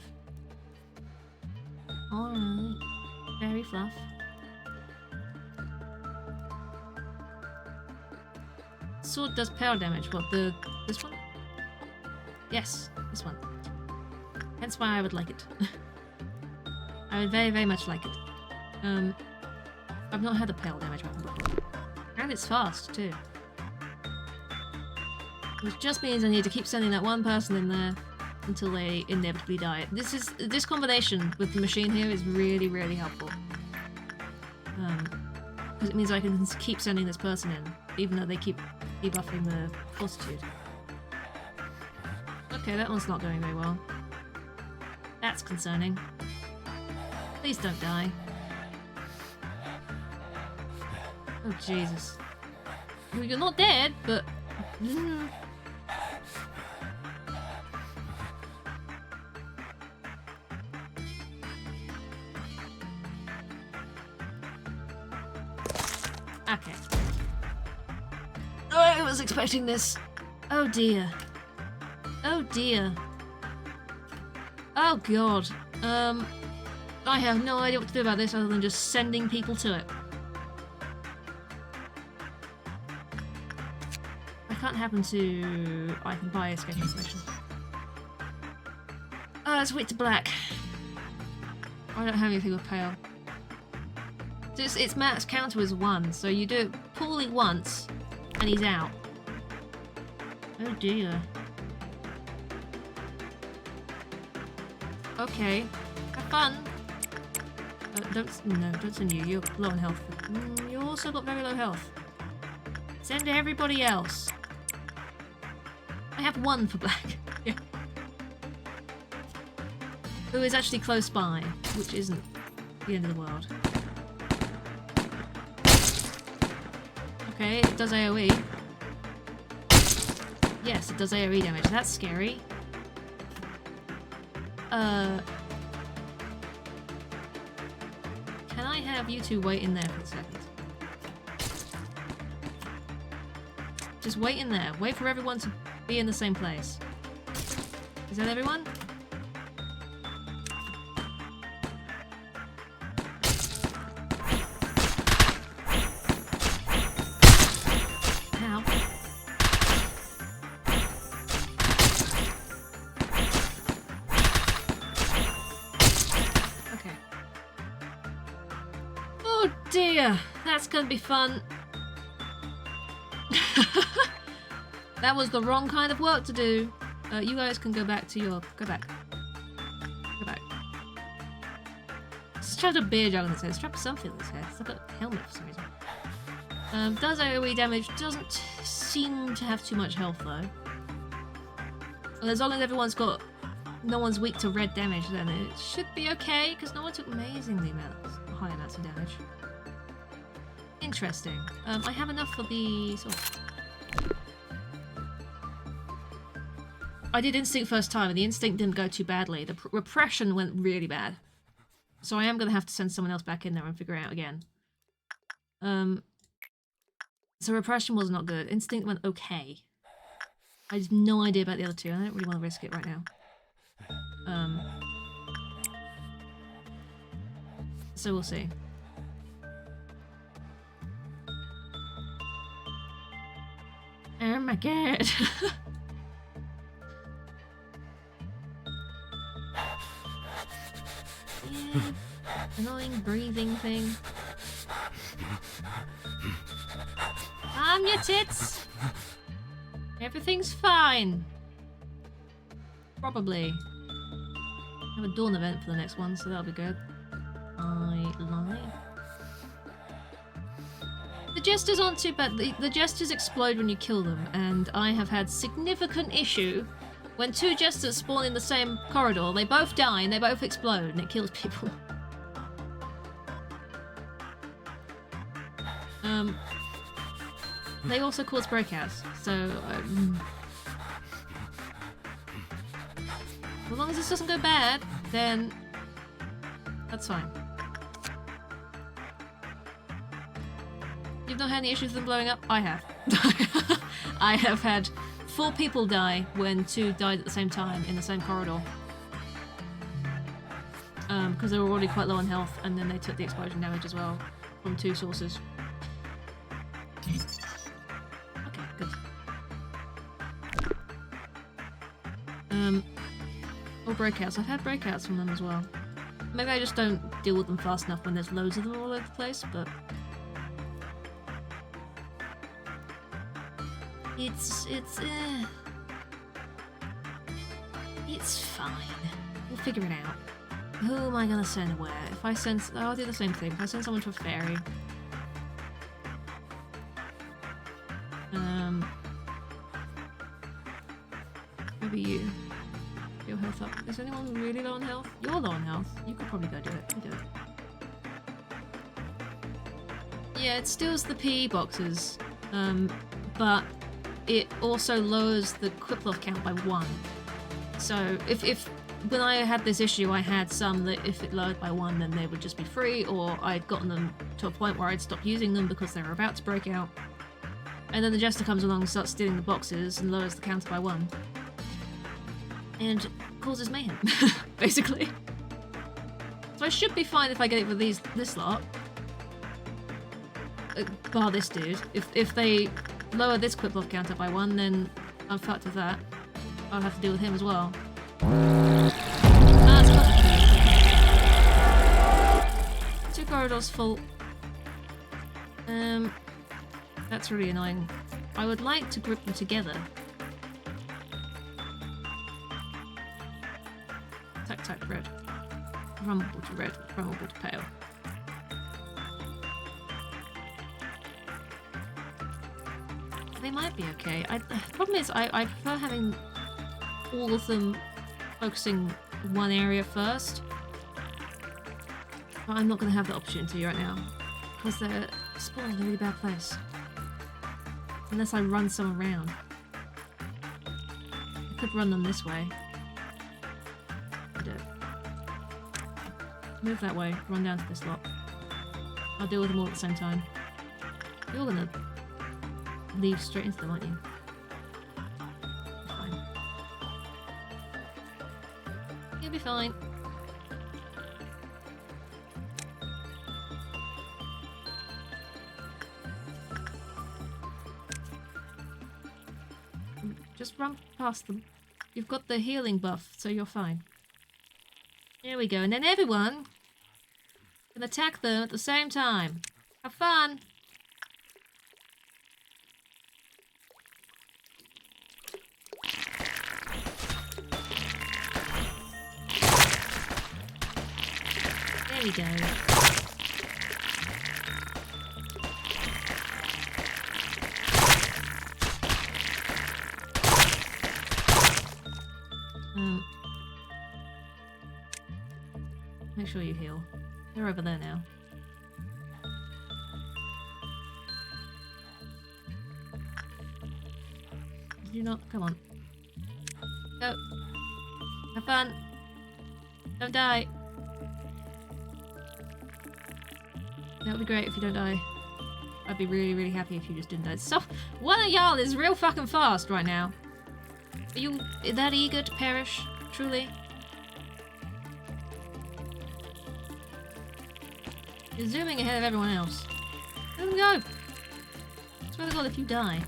Alright. Very fluff. Sword does power damage. What, this one? Yes, this one. Hence why I would like it. I would very, very much like it. I've not had a power damage weapon before. And it's fast, too. Which just means I need to keep sending that one person in there until they inevitably die. This combination with the machine here is really, really helpful. Because it means I can keep sending this person in, even though they keep debuffing the fortitude. Okay, that one's not going very well. That's concerning. Please don't die. Oh, Jesus. Well, you're not dead, but... Okay. Oh, I was expecting this. Oh dear. Oh dear. Oh god. I have no idea what to do about this other than just sending people to it. I can't happen to... I can buy escape information. Let's wait to black. I don't have anything with pale. Its max counter is 1, so you do it poorly once, and he's out. Oh dear. Okay, have fun. Don't send you. You're low on health. You also got very low health. Send to everybody else. I have 1 for black. Yeah. Who is actually close by, which isn't the end of the world. Okay, it does AoE. Yes, it does AoE damage. That's scary. Can I have you two wait in there for a second? Just wait in there. Wait for everyone to be in the same place. Is that everyone? That's gonna be fun. That was the wrong kind of work to do. You guys can go back to your... Go back. Go back. strapped a beer jug on his head. Strapped something on his head. It's like a helmet for some reason. Does AoE damage. Doesn't seem to have too much health though. Well, as long as everyone's got... No one's weak to red damage, then it should be okay, because no one took amazingly high amounts of damage. Interesting. I have enough for the... I did Instinct first time, and the Instinct didn't go too badly. The Repression went really bad. So I am going to have to send someone else back in there and figure it out again. So Repression was not good. Instinct went okay. I have no idea about the other two. I don't really want to risk it right now. So we'll see. Oh my god. Yeah, annoying breathing thing. Calm your tits! Everything's fine. Probably. I have a dawn event for the next one, so that'll be good. I lie. The jesters aren't too bad. The jesters explode when you kill them, and I have had significant issue when two jesters spawn in the same corridor. They both die and they both explode, and it kills people. They also cause breakouts, so as long as this doesn't go bad, then that's fine. You've not had any issues with them blowing up? I have. I have had 4 people die when 2 died at the same time in the same corridor. Because they were already quite low on health, and then they took the explosion damage as well from 2 sources. Okay, good. Or breakouts. I've had breakouts from them as well. Maybe I just don't deal with them fast enough when there's loads of them all over the place, but... It's fine. We'll figure it out. Who am I gonna send where? If I send... I'll do the same thing. If I send someone to a ferry... Maybe you. Your health up. Is anyone really low on health? You're low on health. You could probably go do it. You do it. Yeah, it steals the PE boxes. But it also lowers the Quickloft count by 1. So if when I had this issue, I had some that if it lowered by 1, then they would just be free, or I'd gotten them to a point where I'd stopped using them because they were about to break out. And then the Jester comes along and starts stealing the boxes and lowers the counter by 1. And causes mayhem, basically. So I should be fine if I get it with this lot. Bar this dude. If they lower this Quickloft counter by 1, then I'm fucked with that. I'll have to deal with him as well. Ah, it's 2 corridors full. That's really annoying. I would like to group them together. Type red. Rumble to red. Rumble to pale. They might be okay. The problem is I prefer having all of them focusing one area first. But I'm not going to have the opportunity right now. Because they're spawning in a really bad place. Unless I run some around. I could run them this way. I do. Move that way, run down to this lot. I'll deal with them all at the same time. You're gonna leave straight into them, aren't you? Fine. You'll be fine. Just run past them. You've got the healing buff, so you're fine. There we go, and then everyone can attack them at the same time. Have fun! There we go. Make sure you heal. They're over there now. Did you not? Come on. Go. Have fun. Don't die. That would be great if you don't die. I'd be really, really happy if you just didn't die. So, one of y'all is real fucking fast right now. Are you that eager to perish? Truly? You're zooming ahead of everyone else. Let them go! I swear to God, if you die.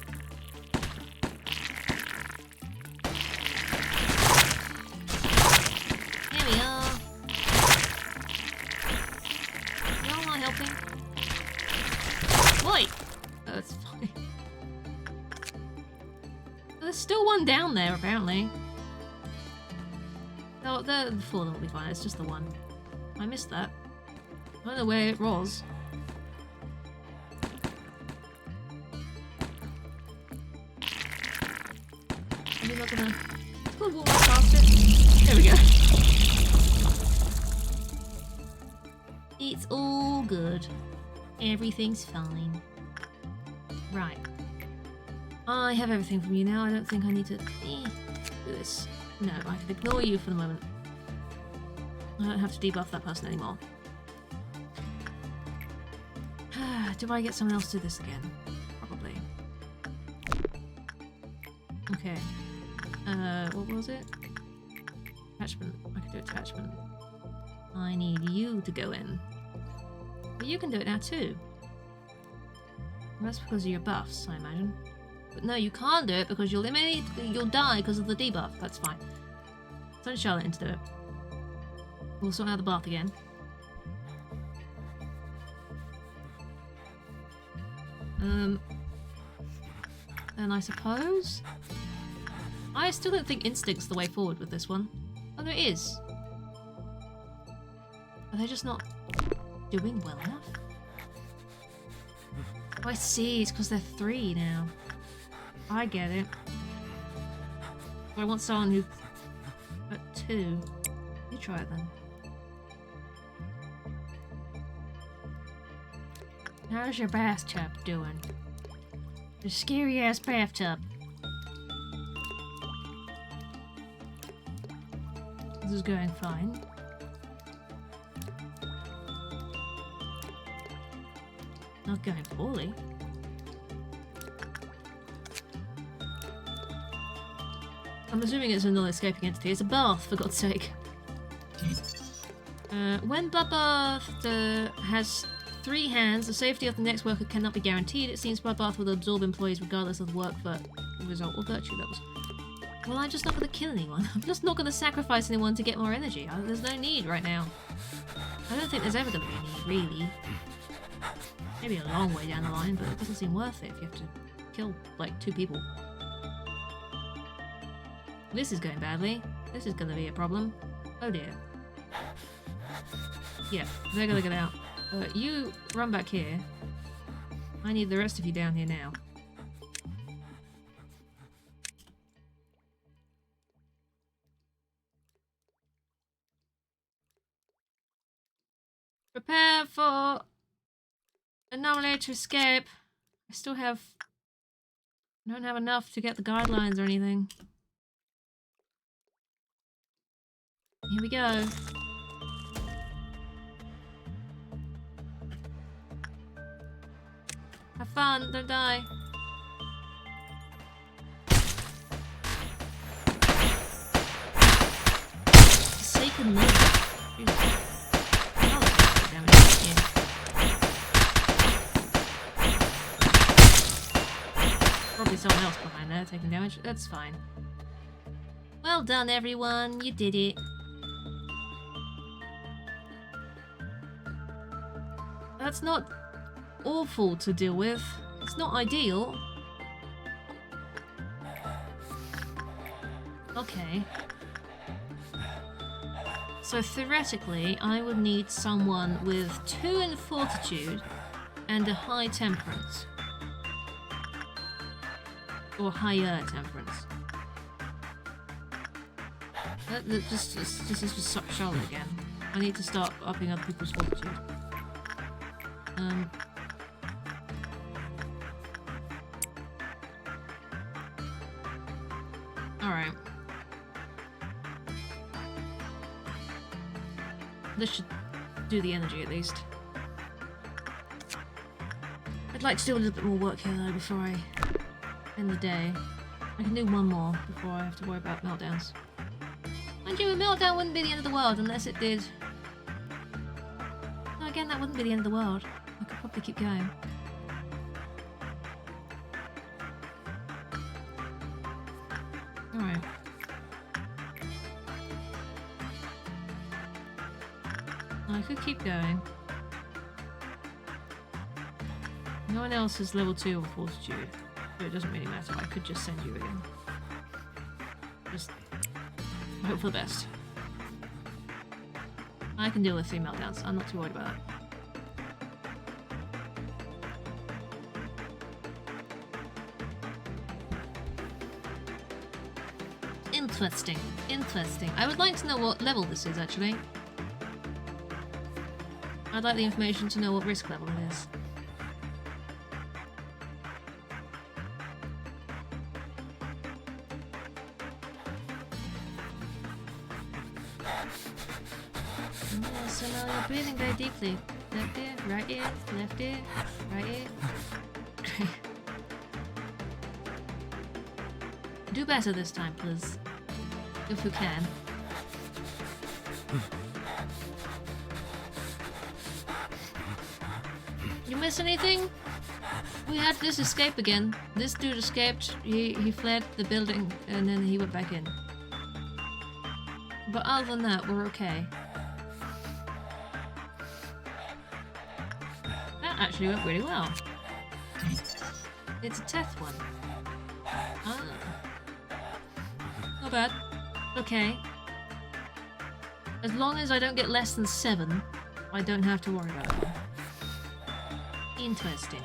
Here we are. Y'all not helping? Wait! Oh, that's fine. There's still one down there, apparently. Oh, the four will be fine. It's just the one. I missed that. I don't know where it was. Maybe not gonna walk past it. There we go. It's all good. Everything's fine. Right. I have everything from you now. I don't think I need to do this. No, I can ignore you for the moment. I don't have to debuff that person anymore. Do I get someone else to do this again? Probably. Okay. What was it? Attachment. I can do attachment. I need you to go in. But you can do it now too. That's because of your buffs, I imagine. But no, you can't do it because you'll die because of the debuff. That's fine. Send Charlotte in to do it. We'll sort out the bath again. And I suppose... I still don't think instinct's the way forward with this one. Oh, no, it is. Are they just not doing well enough? Oh, I see. It's because they're 3 now. I get it. I want someone who's at 2. You try it then. How's your bathtub doing? The scary ass bathtub. This is going fine. Not going poorly. I'm assuming it's a non-escaping entity. It's a bath, for God's sake. When Bloodbath has 3 hands, the safety of the next worker cannot be guaranteed. It seems Bloodbath will absorb employees regardless of the work result or virtue levels. Well, I'm just not going to kill anyone. I'm just not going to sacrifice anyone to get more energy. There's no need right now. I don't think there's ever going to be a need, really. Maybe a long way down the line, but it doesn't seem worth it if you have to kill, like, 2 people. This is going badly. This is going to be a problem. Oh dear. Yeah, they're going to get out. You run back here. I need the rest of you down here now. Prepare for anomaly to escape. I still have... I don't have enough to get the guidelines or anything. Here we go. Have fun, don't die. Forsaken Lord. Probably someone else behind there taking damage. That's fine. Well done, everyone. You did it. That's not awful to deal with. It's not ideal. Okay. So theoretically, I would need someone with 2 in fortitude and a high temperance. Or higher temperance. This is just Charlotte again. I need to start upping other people's fortitude. Alright. This should do the energy at least. I'd like to do a little bit more work here though before I end the day. I can do one more before I have to worry about meltdowns. Mind you, a meltdown wouldn't be the end of the world unless it did. No, again, that wouldn't be the end of the world. I could probably keep going. Alright. I could keep going. No one else is level 2 of fortitude, so it doesn't really matter. I could just send you in. Just hope for the best. I can deal with 3 meltdowns. I'm not too worried about that. Interesting. Interesting. I would like to know what level this is, actually. I'd like the information to know what risk level it is. So now you're breathing very deeply. Left ear, right ear, left ear, right ear. Okay. Do better this time, please. If you can. You miss anything? We had this escape again. This dude escaped, he fled the building, and then he went back in. But other than that, we're okay. That actually went really well. It's a test one. Ah. Not bad. Okay. As long as I don't get less than 7, I don't have to worry about it. Interesting.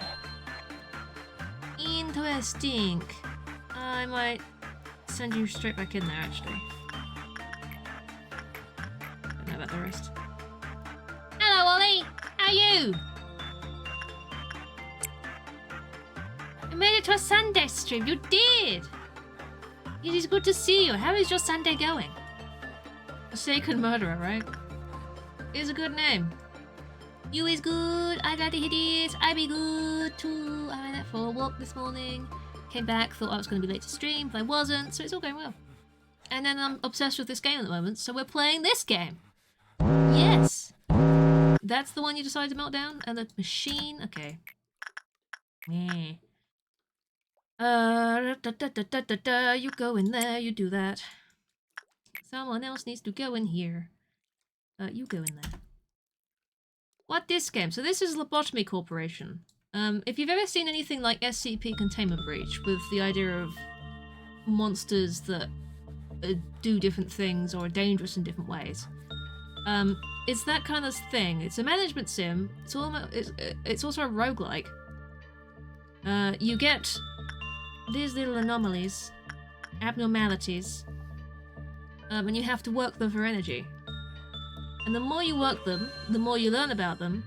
Interesting. I might send you straight back in there, actually. Don't know about the rest. Hello, Ollie! How are you? You made it to a Sunday stream. You did! It is good to see you. How is your Sunday going? A Sacred Murderer, right? Is a good name. You is good. I glad to hear this. I be good too. I went out for a walk this morning. Came back, thought I was going to be late to stream, but I wasn't, so it's all going well. And then I'm obsessed with this game at the moment, so we're playing this game. Yes! That's the one you decided to melt down? And the machine? Okay. Meh. You go in there, you do that. Someone else needs to go in here. You go in there. What this game? So this is Lobotomy Corporation. If you've ever seen anything like SCP Containment Breach, with the idea of monsters that do different things or are dangerous in different ways, it's that kind of thing. It's a management sim. It's also a roguelike. You get these little anomalies, abnormalities, and you have to work them for energy. And the more you work them, the more you learn about them,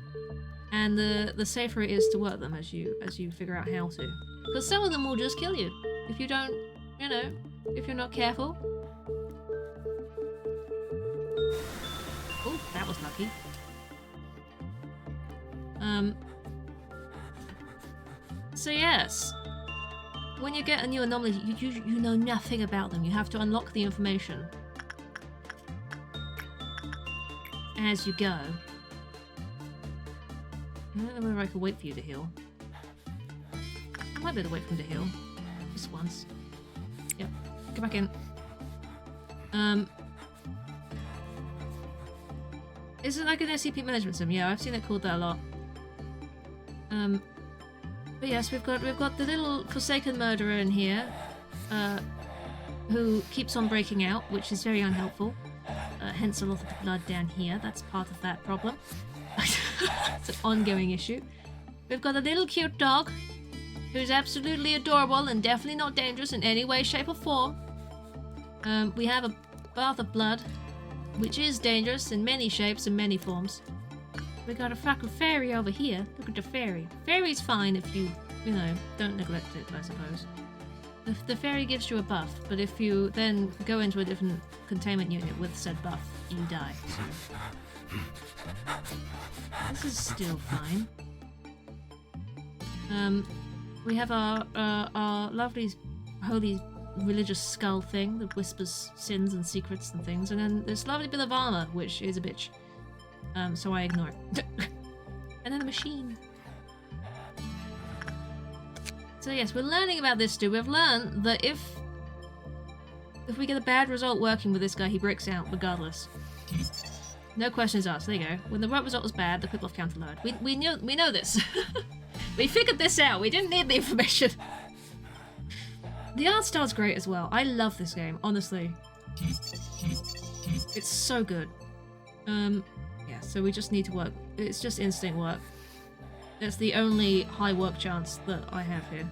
and the safer it is to work them as you figure out how to. Because some of them will just kill you if you don't, you know, if you're not careful. Oh, that was lucky. So yes, when you get a new anomaly, you know nothing about them. You have to unlock the information as you go. I don't know whether I can wait for you to heal. I might be able to wait for him to heal. Just once. Yep. Go back in. Is it like an SCP management sim? Yeah, I've seen it called that a lot. But yes, we've got the little Forsaken Murderer in here, who keeps on breaking out, which is very unhelpful. hence a lot of the blood down here. That's part of that problem. It's an ongoing issue. We've got a little cute dog who's absolutely adorable and definitely not dangerous in any way, shape, or form. We have a bath of blood, which is dangerous in many shapes and many forms. We got a fucking fairy over here. Look at the fairy. Fairy's fine if you know, don't neglect it, I suppose. The fairy gives you a buff, but if you then go into a different containment unit with said buff, you die. This is still fine. We have our lovely holy religious skull thing that whispers sins and secrets and things, and then this lovely bit of armor, which is a bitch. So I ignore it. And then a machine. So yes, we're learning about this too. We've learned that if we get a bad result working with this guy, he breaks out regardless. No questions asked. There you go. When the result was bad, the quick off counter lowered. We know this. We figured this out. We didn't need the information. The art style's great as well. I love this game, honestly. It's so good. Yeah, so we just need to work. It's just instinct work. That's the only high work chance that I have here.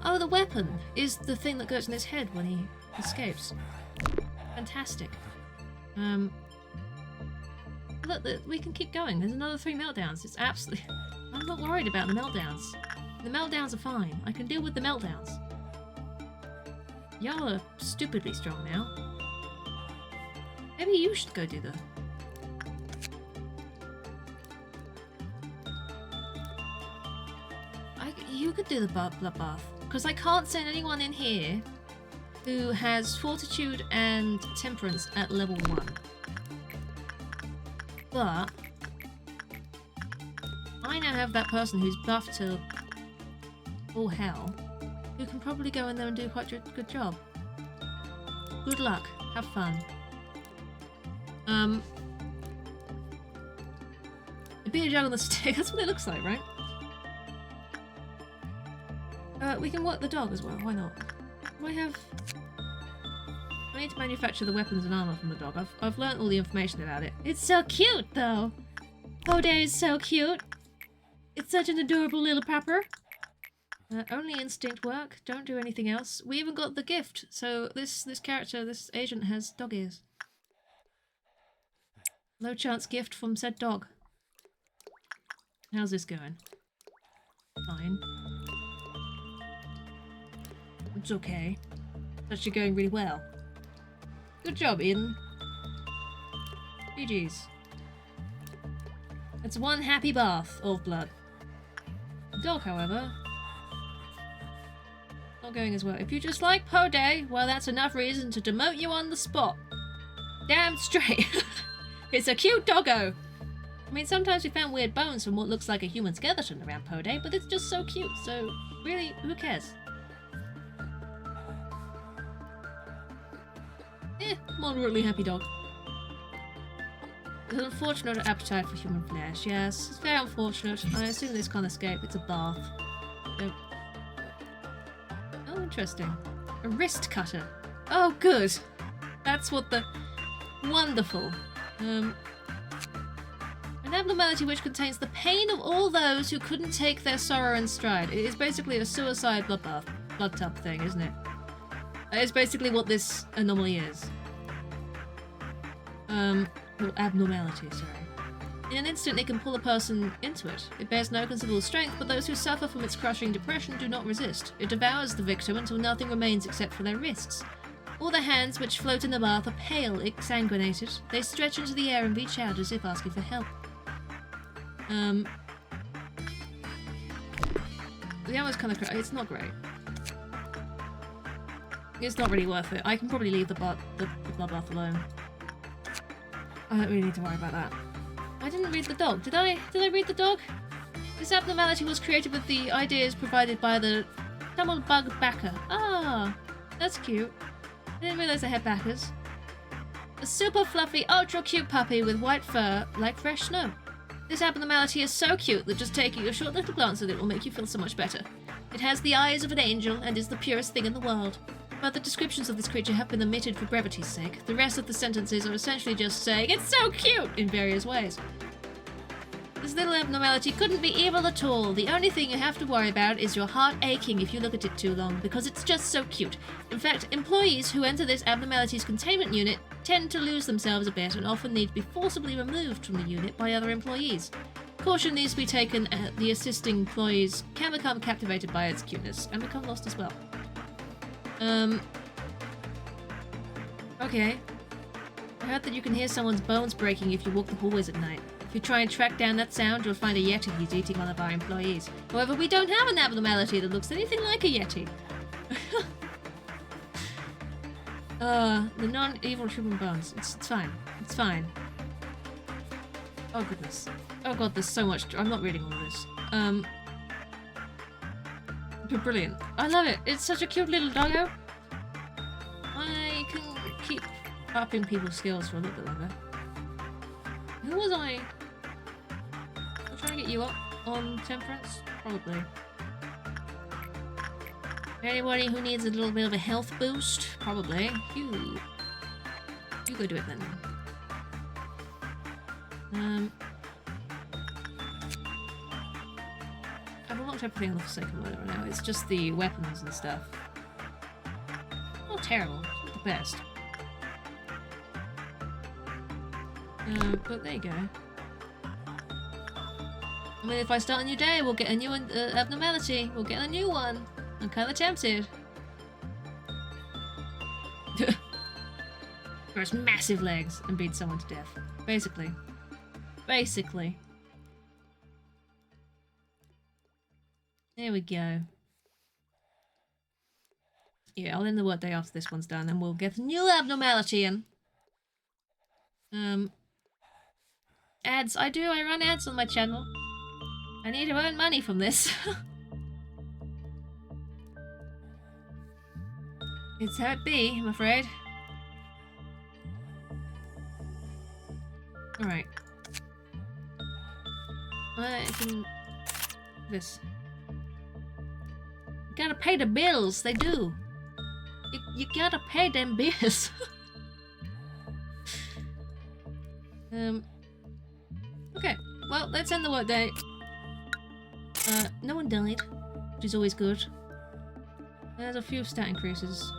Oh, the weapon is the thing that goes in his head when he escapes. Fantastic. Look, we can keep going. There's another 3 meltdowns. It's absolutely... I'm not worried about the meltdowns. The meltdowns are fine. I can deal with the meltdowns. Y'all are stupidly strong now. Maybe you should go do the... You could do the blood bath. Because I can't send anyone in here who has fortitude and temperance at level 1. But I now have that person who's buffed to all hell, who can probably go in there and do quite a good job. Good luck. Have fun. A beer jug on the stick, that's what it looks like, right? We can work the dog as well, why not? Do I have... I need to manufacture the weapons and armor from the dog. I've learnt all the information about it. It's so cute, though! Podé is so cute! It's such an adorable little pupper! Only instinct work, don't do anything else. We even got the gift, so this character, this agent has dog ears. Low chance gift from said dog. How's this going? Fine. It's okay. It's actually going really well. Good job, Eden. GG's. It's one happy bath of blood. The dog, however, not going as well. If you just like Podé, well, that's enough reason to demote you on the spot. Damn straight. It's a cute doggo. I mean, sometimes we found weird bones from what looks like a human skeleton around Podé, but it's just so cute, so really, who cares? Moderately happy dog. An unfortunate appetite for human flesh, yes. It's very unfortunate. I assume this can't escape. It's a bath. Oh, interesting. A wrist cutter. Oh, good. That's what the... Wonderful. An abnormality which contains the pain of all those who couldn't take their sorrow in stride. It is basically a suicide blood tub thing, isn't it? It's basically what this anomaly is. Abnormality, sorry. In an instant, it can pull a person into it. It bears no considerable strength, but those who suffer from its crushing depression do not resist. It devours the victim until nothing remains except for their wrists. All the hands which float in the bath are pale, exsanguinated. They stretch into the air and reach out as if asking for help. The ammo's kind of it's not great. It's not really worth it. I can probably leave the blood bath alone. I don't really need to worry about that. I didn't read the dog. Did I read the dog? This abnormality was created with the ideas provided by the Tumblebug Backer. Ah, that's cute. I didn't realise they had backers. A super fluffy, ultra cute puppy with white fur like fresh snow. This abnormality is so cute that just taking a short little glance at it will make you feel so much better. It has the eyes of an angel and is the purest thing in the world. but the descriptions of this creature have been omitted for brevity's sake. The rest of the sentences are essentially just saying, "It's so cute!" in various ways. This little abnormality couldn't be evil at all. The only thing you have to worry about is your heart aching if you look at it too long, because it's just so cute. In fact, employees who enter this abnormality's containment unit tend to lose themselves a bit and often need to be forcibly removed from the unit by other employees. Caution needs to be taken. The assisting employees can become captivated by its cuteness and become lost as well. Okay. I heard that you can hear someone's bones breaking if you walk the hallways at night. If you try and track down that sound, you'll find a Yeti who's eating one of our employees. However, we don't have an abnormality that looks anything like a Yeti. The non-evil human bones. It's fine. It's fine. Oh goodness. Oh god, there's so much. I'm not reading all of this. But brilliant. I love it. It's such a cute little doggo. I can keep upping people's skills for a little bit longer. Who was I? I'm trying to get you up on temperance? Probably. Anybody who needs a little bit of a health boost? Probably. You go do it then. I've unlocked everything on the Forsaken World right now. It's just the weapons and stuff. Not terrible. It's not the best. But there you go. I mean, if I start a new day, we'll get a new abnormality. We'll get a new one. I'm kind of tempted. Grows massive legs and beats someone to death. Basically. Basically. There we go. Yeah, I'll end the workday after this one's done and we'll get a new abnormality in. Ads. I run ads on my channel. I need to earn money from this. It's how it be, I'm afraid. Alright. I can... This. You gotta pay the bills, they do. You gotta pay them bills. Okay, well, let's end the workday. No one died, which is always good. There's a few stat increases.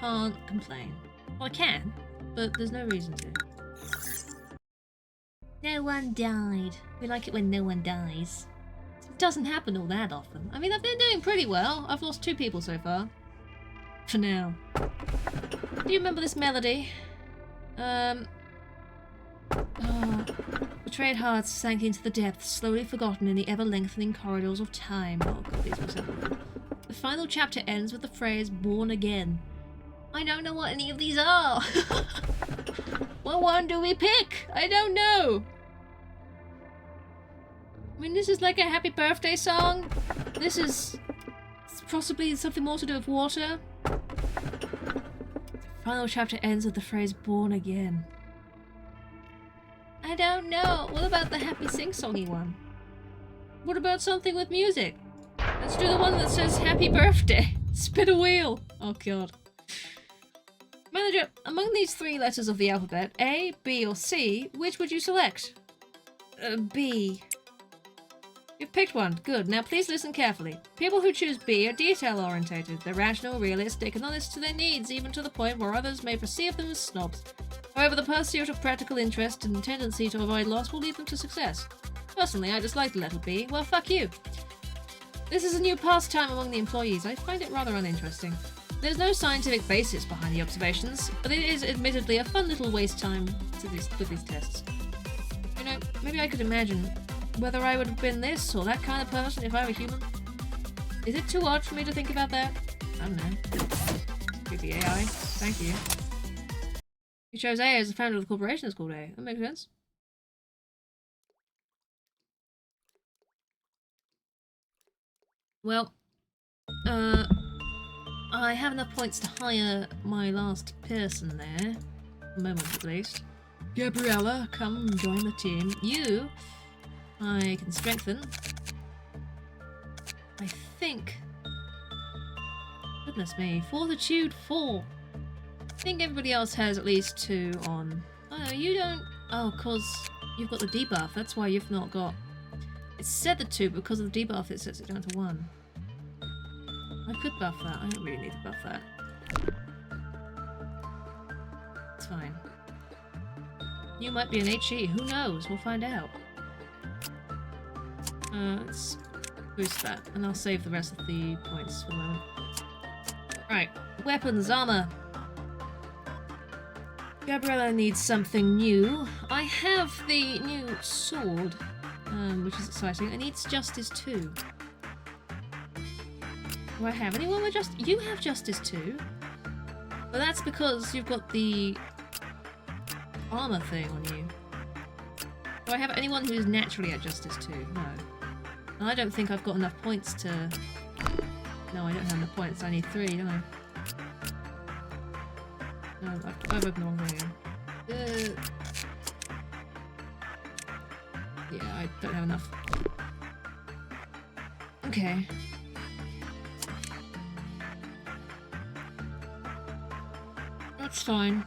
Can't complain. Well, I can, but there's no reason to. No one died. We like it when no one dies. It doesn't happen all that often. I mean, I've been doing pretty well. I've lost 2 people so far. For now. Do you remember this melody? Betrayed hearts sank into the depths, slowly forgotten in the ever-lengthening corridors of time. Oh god, these were simple. The final chapter ends with the phrase, "born again." I don't know what any of these are! What one do we pick? I don't know! I mean, this is like a happy birthday song. This is possibly something more to do with water. The final chapter ends with the phrase, "born again." I don't know. What about the happy sing-songy one? What about something with music? Let's do the one that says happy birthday. Spin a wheel. Oh god. Manager, among these 3 letters of the alphabet, A, B, or C, which would you select? B. You've picked one. Good. Now please listen carefully. People who choose B are detail-orientated. They're rational, realistic, and honest to their needs, even to the point where others may perceive them as snobs. However, the pursuit of practical interest and tendency to avoid loss will lead them to success. Personally, I dislike the letter B. Well, fuck you. This is a new pastime among the employees. I find it rather uninteresting. There's no scientific basis behind the observations, but it is admittedly a fun little waste time with these tests. You know, maybe I could imagine whether I would have been this or that kind of person if I were human. Is it too odd for me to think about that? I don't know. Creepy AI. Thank you. You chose A as the founder of the corporation is called A. That makes sense. Well, I have enough points to hire my last person there. At the moment, at least. Gabriella, come join the team. You, I can strengthen. I think... Goodness me. Fortitude 4. I think everybody else has at least 2 on... Oh, no, you don't... Oh, because you've got the debuff. That's why you've not got... It said the 2, but because of the debuff it sets it down to 1. I could buff that. I don't really need to buff that. It's fine. You might be an HE. Who knows? We'll find out. Let's boost that, and I'll save the rest of the points for the moment. Right. Weapons, armor. Gabriella needs something new. I have the new sword, which is exciting. It needs Justice 2. Do I have anyone with Justice? You have Justice 2? But that's because you've got the armor thing on you. Do I have anyone who is naturally at Justice 2? No. And I don't think I've got enough points to... No, I don't have enough points. I need 3, don't I? No, I've opened the wrong thing again. Yeah, I don't have enough. Okay. That's fine.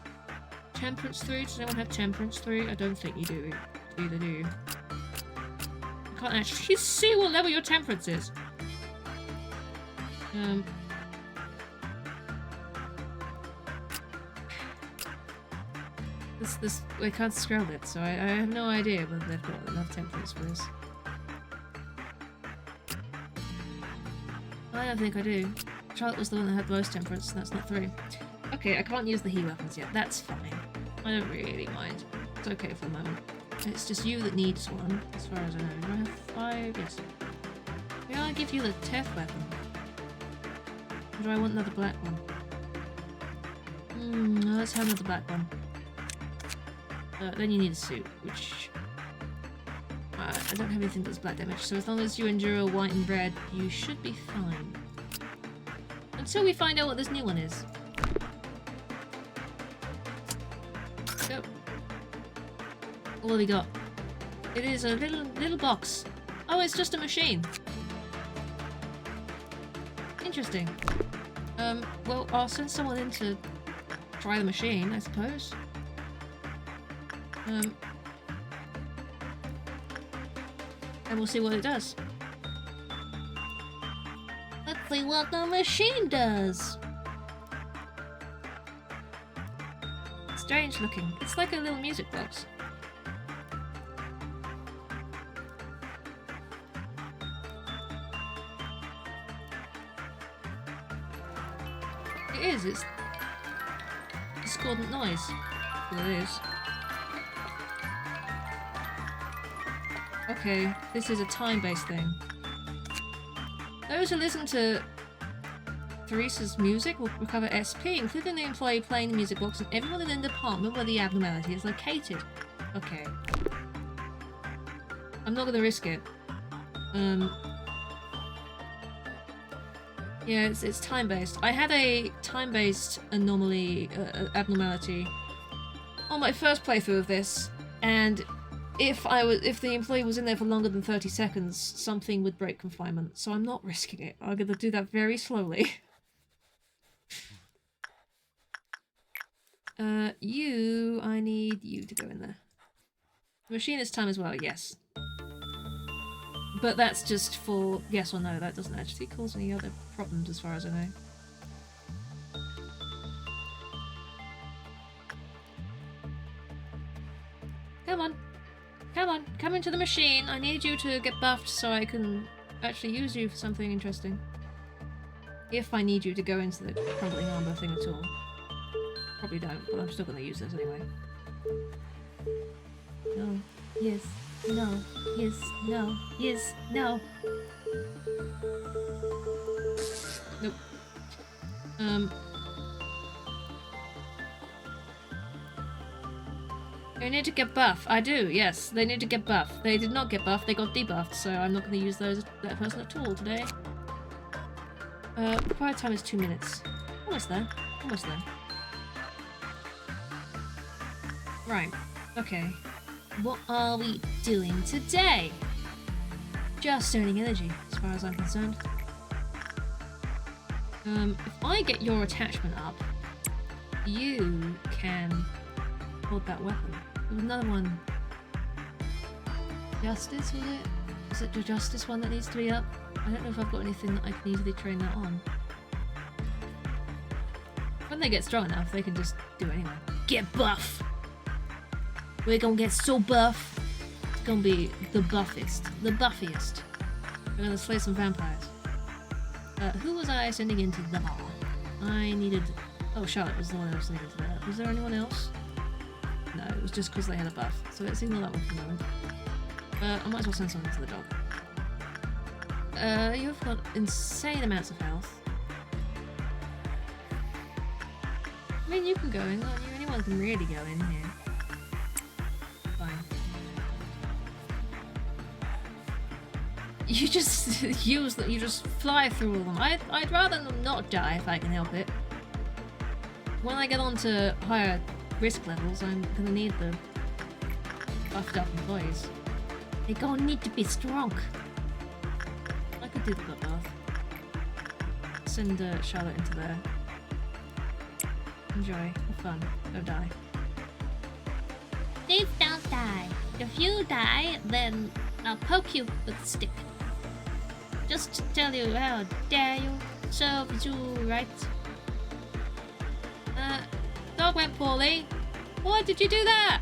Temperance 3? Does anyone have Temperance 3? I don't think you do. Either do you? I can't actually see what level your Temperance is. I can't scroll it, so I have no idea whether they've got enough Temperance for this. I don't think I do. Charlotte was the one that had the most Temperance, and that's not 3. Okay, I can't use the heat weapons yet. That's fine. I don't really mind. It's okay for the moment. It's just you that needs one, as far as I know. Do I have 5? Yes. May I give you the Teth weapon? Or do I want another black one? No, let's have another black one. Then you need a suit, which... I don't have anything that's black damage, so as long as you endure white and red, you should be fine. Until we find out what this new one is. Go. What have we got? It is a little box. Oh, it's just a machine. Interesting. Well, I'll send someone in to try the machine, I suppose. And we'll see what it does. Let's see what the machine does. Strange looking. It's like a little music box. It is. It's discordant noise. Well, it is. Okay, this is a time-based thing. Those who listen to Theresa's music will recover SP, including the employee playing the music box and everyone in the department where the abnormality is located. Okay. I'm not gonna risk it. Yeah, it's time-based. I had a time-based anomaly, abnormality on my first playthrough of this, and if the employee was in there for longer than 30 seconds, something would break confinement. So I'm not risking it. I'm gonna do that very slowly. I need you to go in there. The machine is time as well, yes. But that's just for yes or no. That doesn't actually cause any other problems as far as I know. Come on. Come on, come into the machine. I need you to get buffed so I can actually use you for something interesting. If I need you to go into the crumbling armor thing at all. Probably don't, but I'm still going to use this anyway. No. Yes. No. Yes. No. Yes. No. Nope. They need to get buff. I do, yes. They need to get buff. They did not get buffed, they got debuffed, so I'm not going to use that person at all today. Required time is 2 minutes. Almost there. Almost there. Right. Okay. What are we doing today? Just earning energy, as far as I'm concerned. If I get your attachment up, you can hold that weapon. There was another one. Justice, was it? Is it the Justice one that needs to be up? I don't know if I've got anything that I can easily train that on. When they get strong enough, they can just do it anyway. Get buff! We're gonna get so buff. It's gonna be the buffest. The buffiest. We're gonna slay some vampires. Who was I sending into the bar? I needed... Oh, Charlotte was the one I was sending into there. Was there anyone else? No, it was just because they had a buff. So let's ignore that one for the moment. I might as well send someone to the dog. You've got insane amounts of health. I mean, you can go in, can't you? Anyone can really go in here. Fine. You just use them, you just fly through all of them. I'd rather them not die if I can help it. When I get on to higher risk levels, I'm gonna need the buffed up employees. They're gonna need to be strong. I could do the bloodbath. Send Charlotte into there. Enjoy. Have fun. Don't die. Please don't die. If you die, then I'll poke you with a stick. Just to tell you how dare you. Serves you right. Dog went poorly. Why did you do that?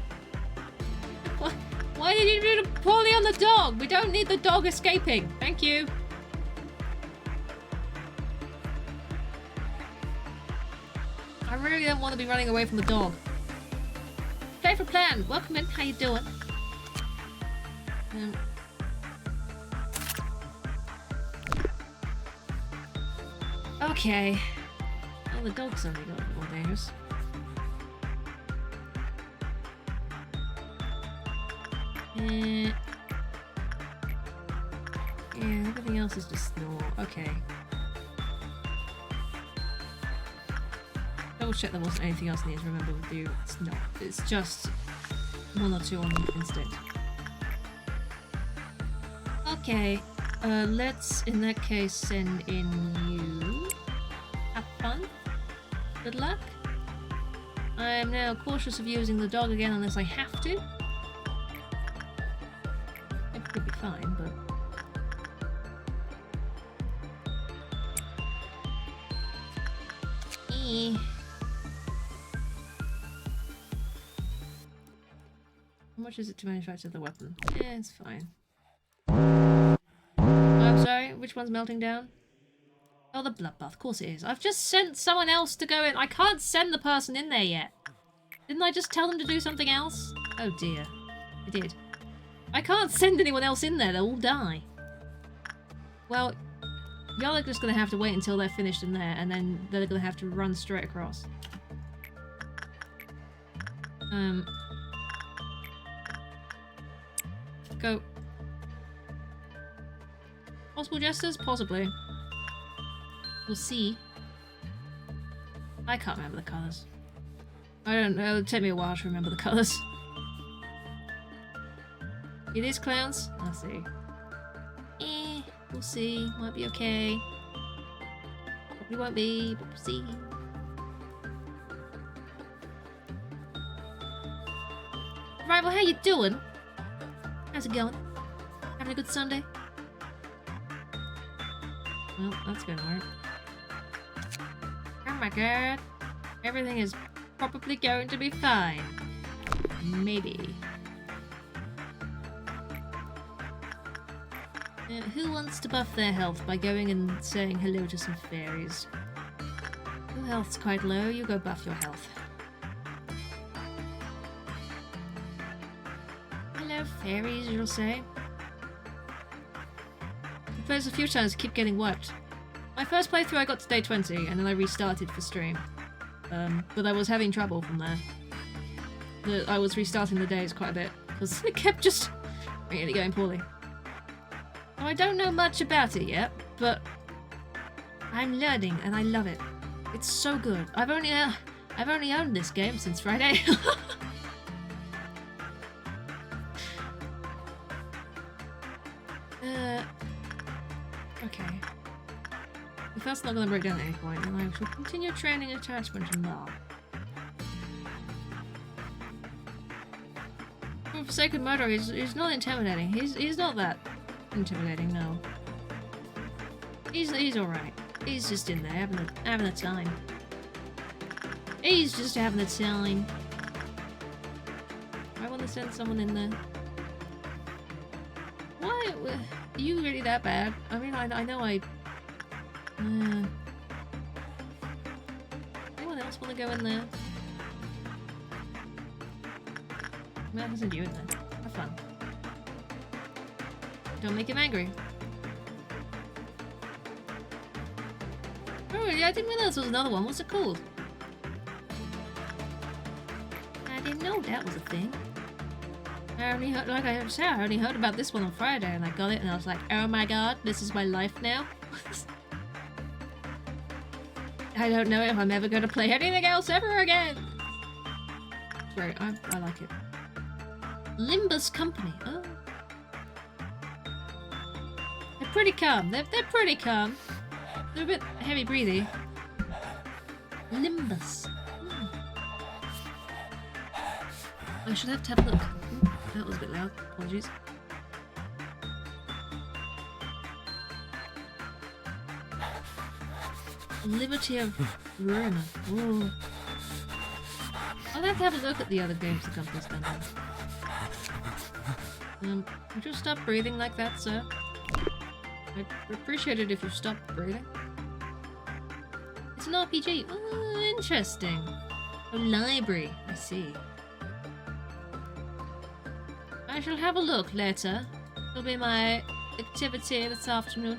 Why did you do poorly on the dog? We don't need the dog escaping. Thank you. I really don't want to be running away from the dog. Favorite plan. Welcome in. How you doing? Okay. Oh, the dog's only got a bit more dangerous. Yeah, everything else is just snore. Okay. Double check there wasn't anything else I need to remember with you. It's not. It's just one or two on instinct. Okay. Let's in that case send in you. Have fun. Good luck. I am now cautious of using the dog again unless I have to. It could be fine, but... How much is it to manufacture the weapon? Yeah, it's fine. I'm sorry, which one's melting down? Oh, the bloodbath, of course it is. I've just sent someone else to go in. I can't send the person in there yet. Didn't I just tell them to do something else? Oh dear. I did. I can't send anyone else in there, they'll all die. Well, y'all are just gonna have to wait until they're finished in there, and then they're gonna have to run straight across. Go. Possible jesters? Possibly. We'll see. I can't remember the colours. I don't know, it'll take me a while to remember the colours. It is clowns? I'll see. We'll see. Might be okay. Probably won't be, but we'll see. Right, well, how you doing? How's it going? Having a good Sunday? Well, that's gonna work. Oh my god. Everything is probably going to be fine. Maybe. Who wants to buff their health by going and saying hello to some fairies? Your health's quite low, you go buff your health. Hello fairies, you'll say. I played a few times, keep getting wiped. My first playthrough I got to day 20 and then I restarted for stream. But I was having trouble from there. I was restarting the days quite a bit because it kept just really going poorly. Now, I don't know much about it yet, but I'm learning and I love it. It's so good. I've only owned this game since Friday. Okay. If that's not going to break down at any point, then I shall continue training attachment and love. For Forsaken Murder, he's not intimidating. He's not that intimidating, no. He's alright. He's just in there having a time. He's just having a time. I want to send someone in there. Why? Are you really that bad? I mean, I know I... anyone else want to go in there? I can send you in there. Have fun. Don't make him angry. Oh, yeah, I didn't realize there was another one. What's it called? I didn't know that was a thing. I only heard, like I said, I only heard about this one on Friday, and I got it, and I was like, oh my god, this is my life now. I don't know if I'm ever going to play anything else ever again. It's great. I like it. Limbus Company. Oh. They're pretty calm. They're pretty calm. They're a bit heavy breathy. Limbus. I should have to have a look. That was a bit loud. Apologies. Liberty of Verona. Ooh. I'll have to have a look at the other games the company's done. Would you stop breathing like that, sir? I'd appreciate it if you stopped breathing. It's an RPG. Oh, interesting. A library. I see. I shall have a look later. It'll be my activity this afternoon.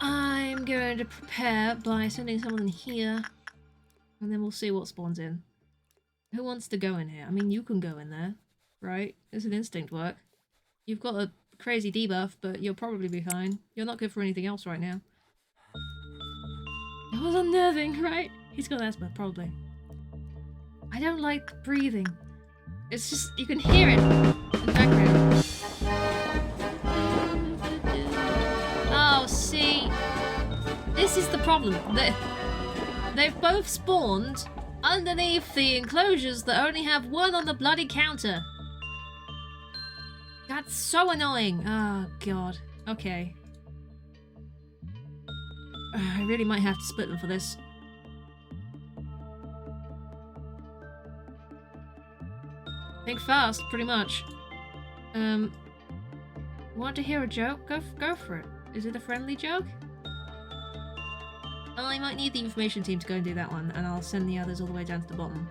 I'm going to prepare by sending someone in here. And then we'll see what spawns in. Who wants to go in here? I mean, you can go in there, right? It's an instinct work. You've got a crazy debuff, but you'll probably be fine. You're not good for anything else right now. It was unnerving, right? He's got asthma, probably. I don't like breathing. It's just, you can hear it in the background. Oh, see? This is the problem. They've both spawned underneath the enclosures that only have one on the bloody counter. That's so annoying. Oh, God. Okay. I really might have to split them for this. Think fast, pretty much. Want to hear a joke? Go for it. Is it a friendly joke? I might need the information team to go and do that one, and I'll send the others all the way down to the bottom.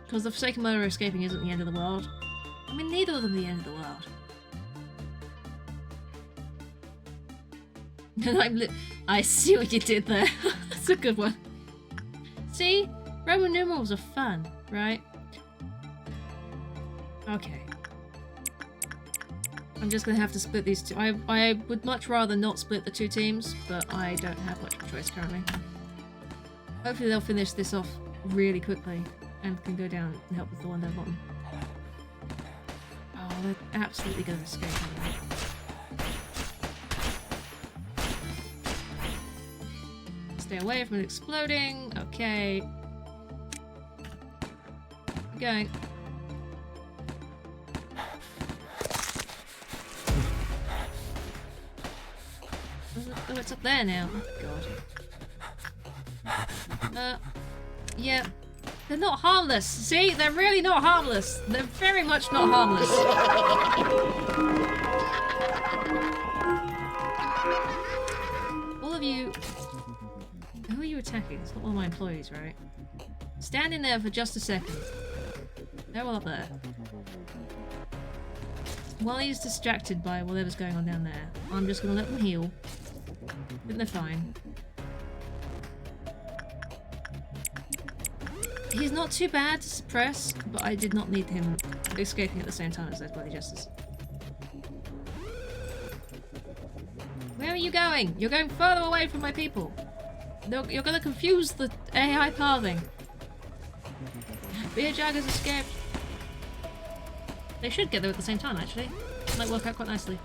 Because the Forsaken Murderer escaping isn't the end of the world. I mean, neither of them are the end of the world. I see what you did there. That's a good one. See? Roman numerals are fun, right? Okay. I'm just gonna have to split these two. I would much rather not split the two teams, but I don't have much of a choice currently. Hopefully they'll finish this off really quickly and can go down and help with the one down the bottom. Oh, they're absolutely gonna escape anyway. Stay away from it exploding. Okay. Keep going. Oh, it's up there now. Oh, God. Yeah. They're not harmless. See? They're really not harmless. They're very much not harmless. All of you... Who are you attacking? It's not one of my employees, right? Stand in there for just a second. They're all up there. While he's distracted by whatever's going on down there, I'm just gonna let them heal. I think they're fine. He's not too bad to suppress, but I did not need him escaping at the same time as those bloody jesters. Where are you going? You're going further away from my people. You're gonna confuse the AI pathing. Beer Jaggers escaped. They should get there at the same time, actually. Might work out quite nicely.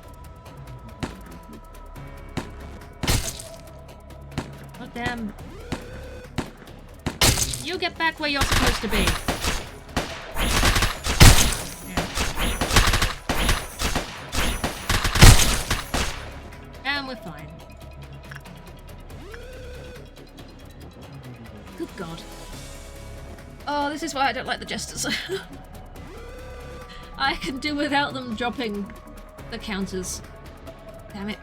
Damn. You get back where you're supposed to be. And we're fine. Good God. Oh, this is why I don't like the jesters. I can do without them dropping the counters. Damn it.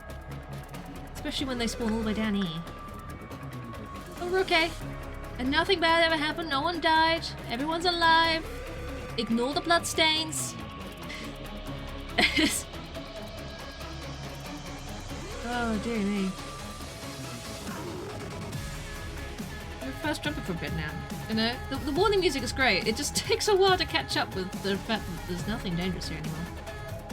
Especially when they spawn all the way down here. But we're okay. And nothing bad ever happened. No one died. Everyone's alive. Ignore the bloodstains. Oh, dear me. We're fast jumping for a bit now. You know, the warning music is great. It just takes a while to catch up with the fact that there's nothing dangerous here anymore.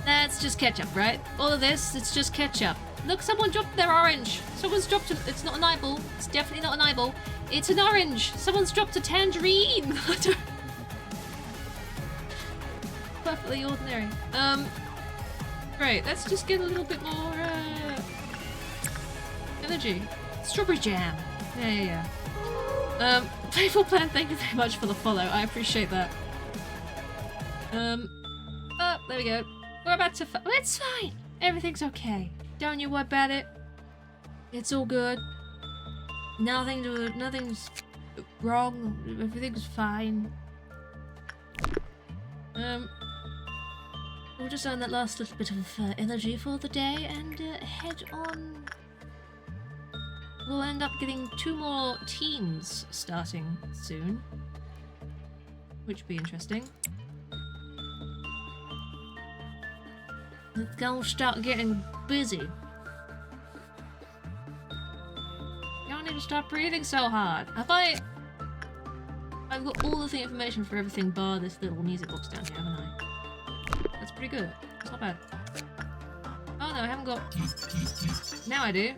That's just catch up, right? All of this, it's just catch up. Look, someone dropped their orange. Someone's dropped a... It's not an eyeball. It's definitely not an eyeball. It's an orange. Someone's dropped a tangerine. Perfectly ordinary. Great. Let's just get a little bit more, energy. Strawberry jam. Yeah. Playful Plan, thank you very much for the follow. I appreciate that. Oh, there we go. We're about to... It's fine. Everything's okay. Don't you worry about it. It's all good. Nothing's wrong. Everything's fine. We'll just earn that last little bit of energy for the day and head on. We'll end up getting 2 more teams starting soon, which will be interesting. It's gonna start getting busy. Y'all need to stop breathing so hard. I've got all of the information for everything bar this little music box down here, haven't I? That's pretty good. It's not bad. Oh no, I haven't got... Now I do.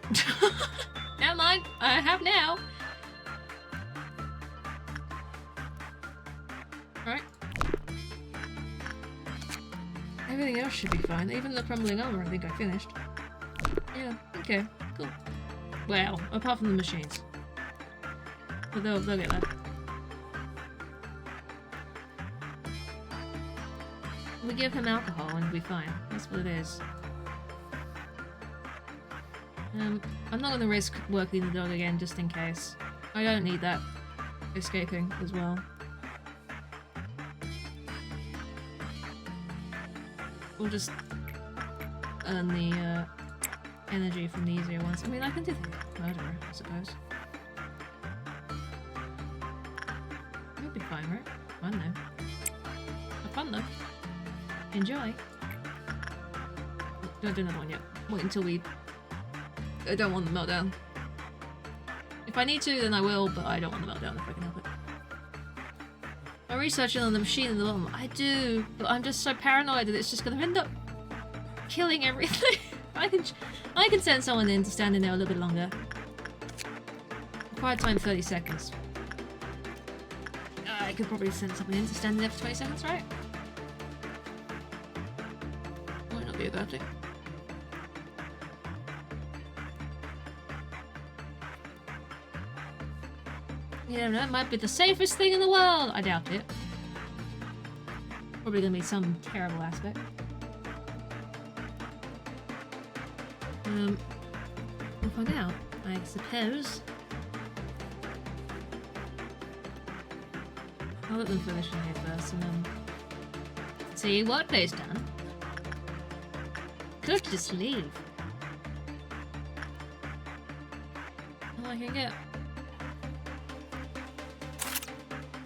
Never mind, I have now. Alright. Everything else should be fine. Even the crumbling armor, I think I finished. Yeah, okay, cool. Well, apart from the machines. But they'll get that. We give him alcohol and we'll be fine. That's what it is. I'm not gonna risk working the dog again just in case. I don't need that escaping as well. We'll just earn the energy from the easier ones. I mean, I can do the murderer, I suppose. You'll be fine, right? I don't know. Have fun though. Enjoy. Don't do another one yet. Wait until we... I don't want the meltdown. If I need to, then I will, but I don't want the meltdown if I can help it. I'm researching on the machine in the bottom. I do, but I'm just so paranoid that it's just gonna end up killing everything. I can send someone in to stand in there a little bit longer. Required time 30 seconds. I could probably send someone in to stand in there for 20 seconds, right? Might not be a bad thing. You never know, it might be the safest thing in the world! I doubt it. Probably gonna be some terrible aspect. We'll find out, I suppose. I'll let them finish in here first and then... See what they've done. Could just leave. All I can get.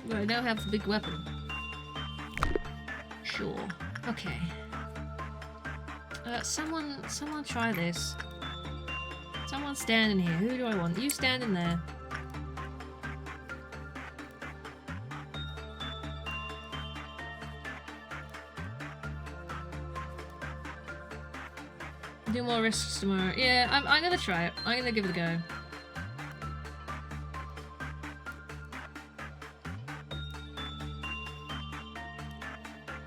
Well, I now have the big weapon. Sure. Okay. Someone try this. Someone stand in here. Who do I want? You stand in there. Do more risks tomorrow. Yeah, I'm gonna try it. I'm gonna give it a go.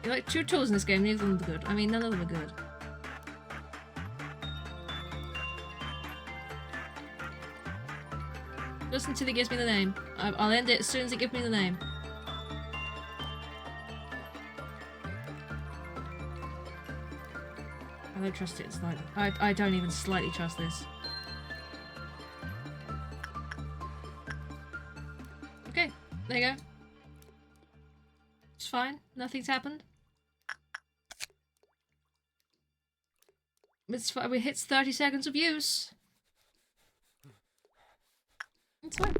You like 2 tools in this game, neither of them are good. I mean, none of them are good. just until it gives me the name. I'll end it as soon as it gives me the name. I don't trust it slightly. I don't even slightly trust this. Okay, there you go. It's fine. Nothing's happened. It's fine. We hit 30 seconds of use. It's fine.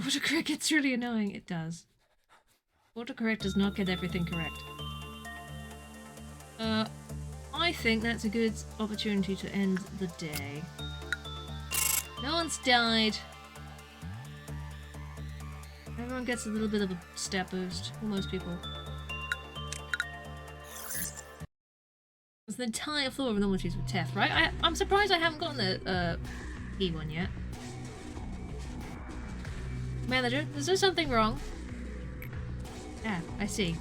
Autocorrect gets really annoying. It does. Autocorrect does not get everything correct. I think that's a good opportunity to end the day. No one's died. Everyone gets a little bit of a stat boost. Well, most people. There's the entire floor of anomalies with Tef, right? I'm surprised I haven't gotten a E one yet. Manager, is there something wrong? Ah, I see.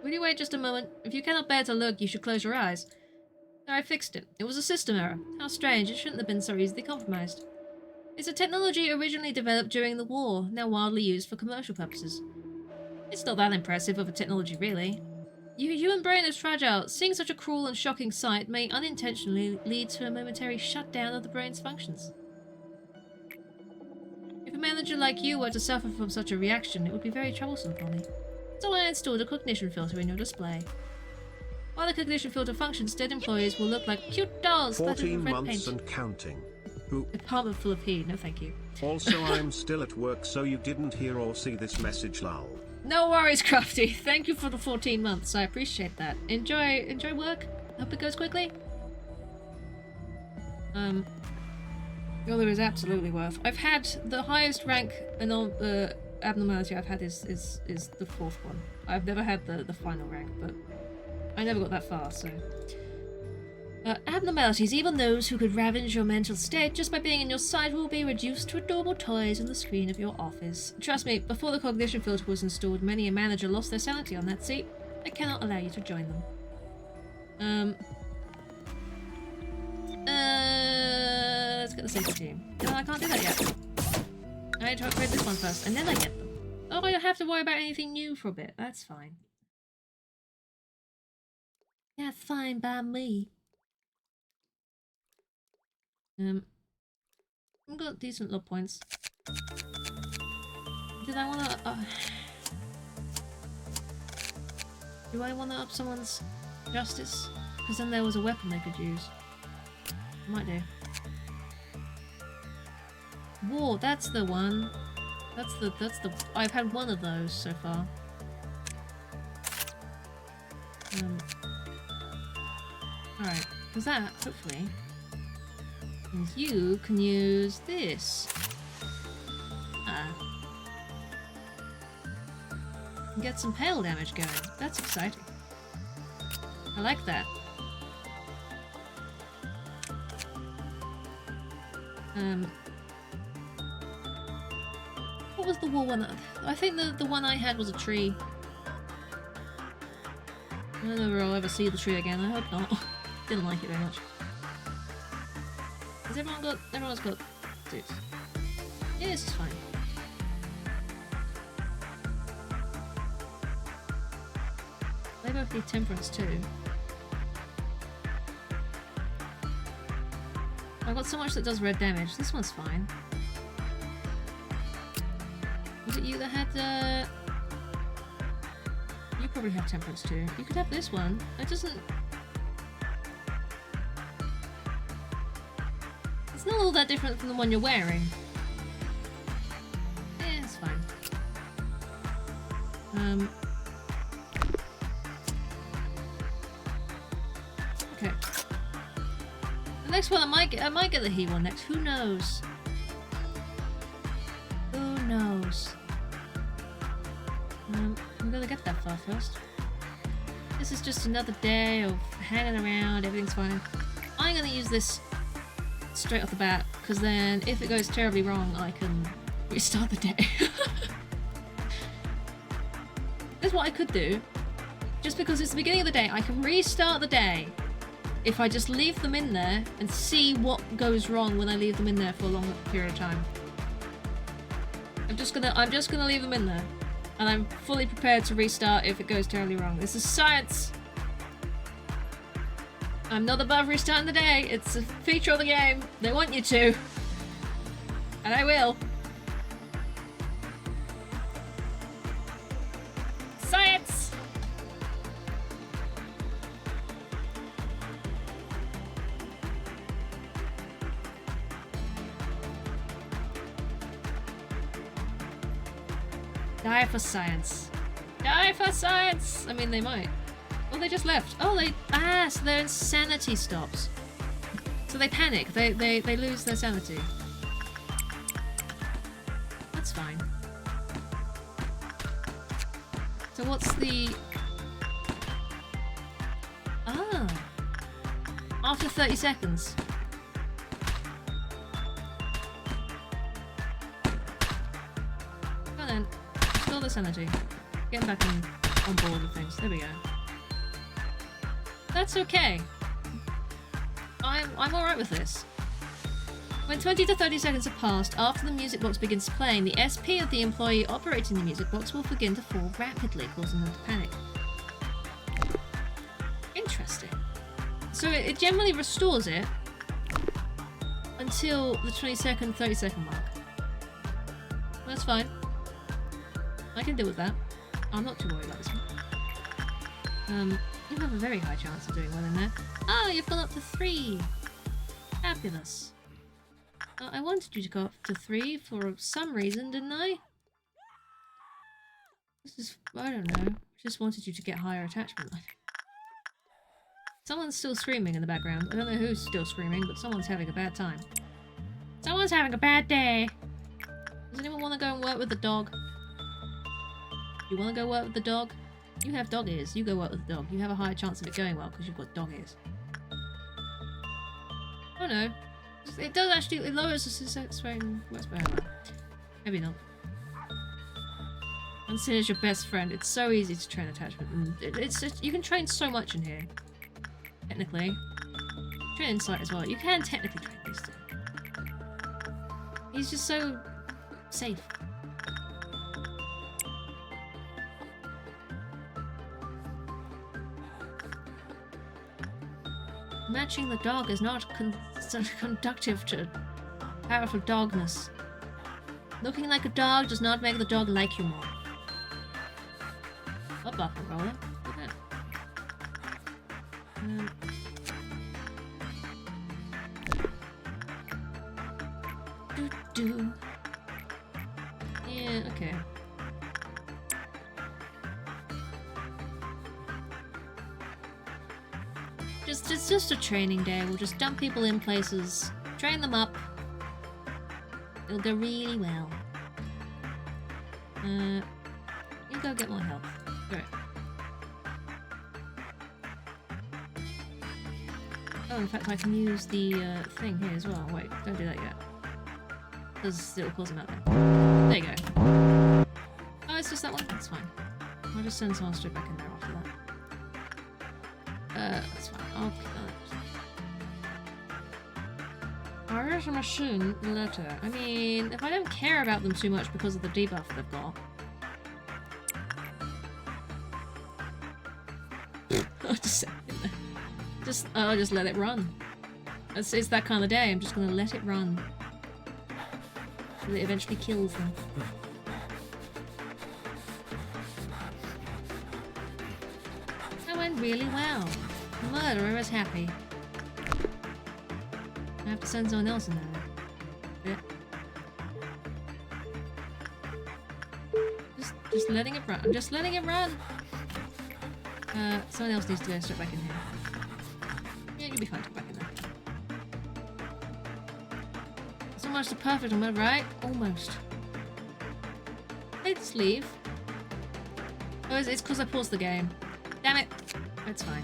Will you wait just a moment? If you cannot bear to look, you should close your eyes. No, I fixed it. It was a system error. How strange, it shouldn't have been so easily compromised. It's a technology originally developed during the war, now widely used for commercial purposes. It's not that impressive of a technology, really. Your human brain is fragile. Seeing such a cruel and shocking sight may unintentionally lead to a momentary shutdown of the brain's functions. If a manager like you were to suffer from such a reaction, it would be very troublesome for me. So I installed a cognition filter in your display. While the cognition filter functions, dead employees will look like cute dolls splattered 14 with red months paint. and counting. Who? Apartment full of pee. No, thank you. Also, I'm still at work, so you didn't hear or see this message, lol. No worries, Crafty. Thank you for the 14 months. I appreciate that. Enjoy work. Hope it goes quickly. Well, there is absolutely worth. I've had the highest rank abnormality I've had is the 4th one. I've never had the final rank, but I never got that far, so... abnormalities, even those who could ravage your mental state just by being in your sight, will be reduced to adorable toys on the screen of your office. Trust me, before the cognition filter was installed, many a manager lost their sanity on that seat. I cannot allow you to join them. Let's get the safety team. No, I can't do that yet. I need to upgrade this one first, and then I get them. Oh, I don't have to worry about anything new for a bit. That's fine. Yeah, fine by me. I've got decent luck points. Did I wanna do I wanna up someone's justice? Because then there was a weapon they could use. I might do. War, that's the one. That's the I've had one of those so far. Alright, because that, hopefully, means you can use this. And get some pale damage going. That's exciting. I like that. What was the war one? I think the one I had was a tree. I don't know whether I'll ever see the tree again. I hope not. Didn't like it very much. Has everyone's got suits? Yeah, this is fine. They both need temperance too. I've got so much that does red damage. This one's fine. Was it you that had you probably have temperance too. You could have this one. It doesn't... It's not all that different from the one you're wearing. Yeah, it's fine. Okay. The next one I might get the he one next. Who knows? Who knows? I'm gonna get that far first. This is just another day of hanging around, everything's fine. I'm gonna use this straight off the bat, because then if it goes terribly wrong, I can restart the day. That's what I could do. Just because it's the beginning of the day, I can restart the day. if I just leave them in there and see what goes wrong when I leave them in there for a long period of time. I'm just gonna leave them in there. And I'm fully prepared to restart if it goes terribly wrong. This is science! I'm not above restarting the day. It's a feature of the game. They want you to. And I will. Science! Die for science. Die for science! I mean, they might. Oh, they just left. Oh, so their insanity stops. So they panic. They lose their sanity. That's fine. So what's the... Ah. After 30 seconds. Well then, restore the sanity. Get back on board with things. There we go. That's okay. I'm alright with this. When 20 to 30 seconds have passed after the music box begins playing, the SP of the employee operating the music box will begin to fall rapidly, causing them to panic. Interesting. So it generally restores it until the 20-second, 30-second mark. That's fine. I can deal with that. I'm not too worried about this one. You have a very high chance of doing well in there. Ah, you've gone up to 3! Fabulous. I wanted you to go up to 3 for some reason, didn't I? This is... I don't know. Just wanted you to get higher attachment. Someone's still screaming in the background. I don't know who's still screaming, but someone's having a bad time. Someone's having a bad day! Does anyone want to go and work with the dog? You want to go work with the dog? You have dog ears. You go work with the dog. You have a higher chance of it going well because you've got dog ears. Oh no. It does actually, it lowers the success rate and works better. Maybe not. Unseen is your best friend. It's so easy to train attachment. And it's just, you can train so much in here. Technically. Train insight as well. You can technically train these two. He's just so safe. Matching the dog is not conductive to powerful dogness. Looking like a dog does not make the dog like you more. Up, rock and roller. Look at that. Do. Yeah, okay. It's just a training day. We'll just dump people in places, train them up. It'll go really well. You go get more help. Alright. Oh, in fact, I can use the thing here as well. Wait, don't do that yet. Because it'll cause a meltdown. There you go. Oh, it's just that one? That's fine. I'll just send someone straight back in there after that. That's fine. I'll keep that. Irish machine letter. I mean, if I don't care about them too much because of the debuff they've got. I'll just let it run. It's that kind of day. I'm just gonna let it run. Till it eventually kills them. That went really well. The murderer is happy. I have to send someone else in there. Yeah. Just letting it run. I'm just letting it run. Someone else needs to go straight back in here. Yeah, you'll be fine to go back in there. It's almost a perfect, am I right? Almost. Let's leave. Oh, it's because I paused the game. Damn it! It's fine.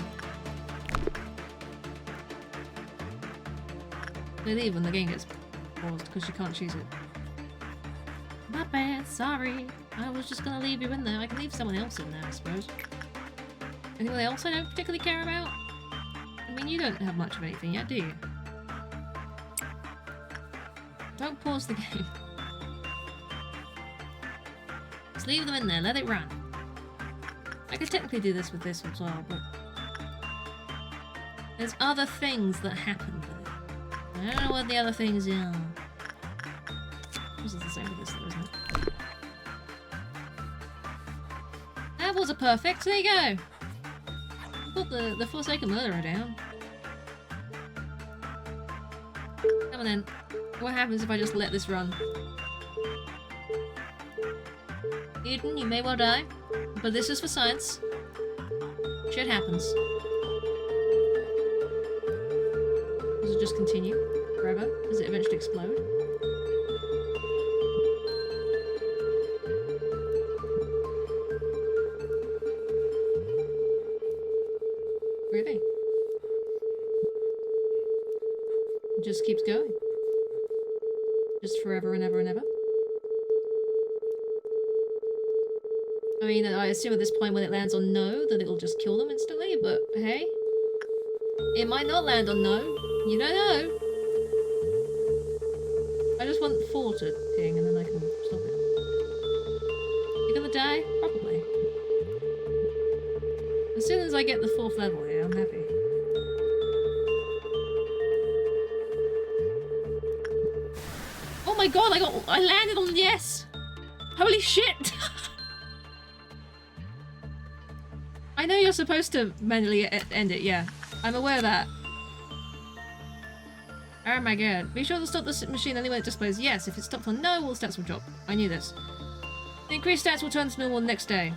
They leave when the game gets paused because you can't choose it. My bad, sorry. I was just gonna leave you in there. I can leave someone else in there, I suppose. Anyone else I don't particularly care about? I mean, you don't have much of anything yet, do you? Don't pause the game. Just leave them in there, let it run. I could technically do this with this as well, but there's other things that happen with it. I don't know what the other things are. This is the same with this though, isn't it? Apples are perfect, there you go! Put the Forsaken Murderer down. Come on then. What happens if I just let this run? Eden, you may well die, but this is for science. Shit happens. Does it just continue forever? Does it eventually explode? Really? It just keeps going. Just forever and ever and ever. I mean, I assume at this point when it lands on no, that it'll just kill them instantly, but hey. It might not land on no. You don't know. I just want 4 to ping and then I can stop it. You're gonna die? Probably. As soon as I get the 4th level here, I'm happy. Oh my god, I landed on yes! Holy shit! I know you're supposed to manually end it, yeah. I'm aware of that. Oh my god. Be sure to stop the machine anyway it displays yes. If it's stopped on no, all stats will drop. I knew this. The increased stats will turn to normal the next day.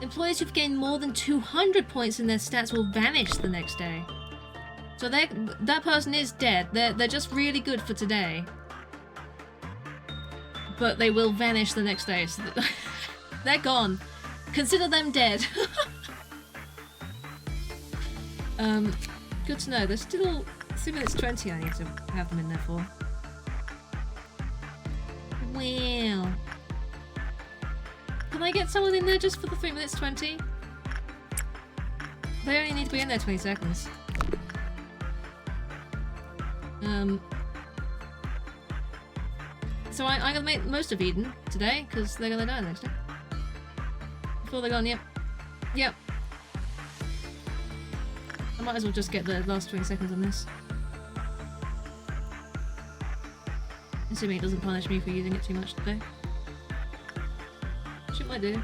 Employees who've gained more than 200 points in their stats will vanish the next day. So that person is dead. They're just really good for today. But they will vanish the next day. So they're gone. Consider them dead. Good to know. There's still 3 minutes 20 I need to have them in there for. Wow. Can I get someone in there just for the 3 minutes 20? They only need to be in there 20 seconds. So I'm gonna make most of Eden today, because they're gonna die the next day. Before they're gone, yep. Yep. I might as well just get the last 20 seconds on this. Assuming it doesn't punish me for using it too much today. Which it might do.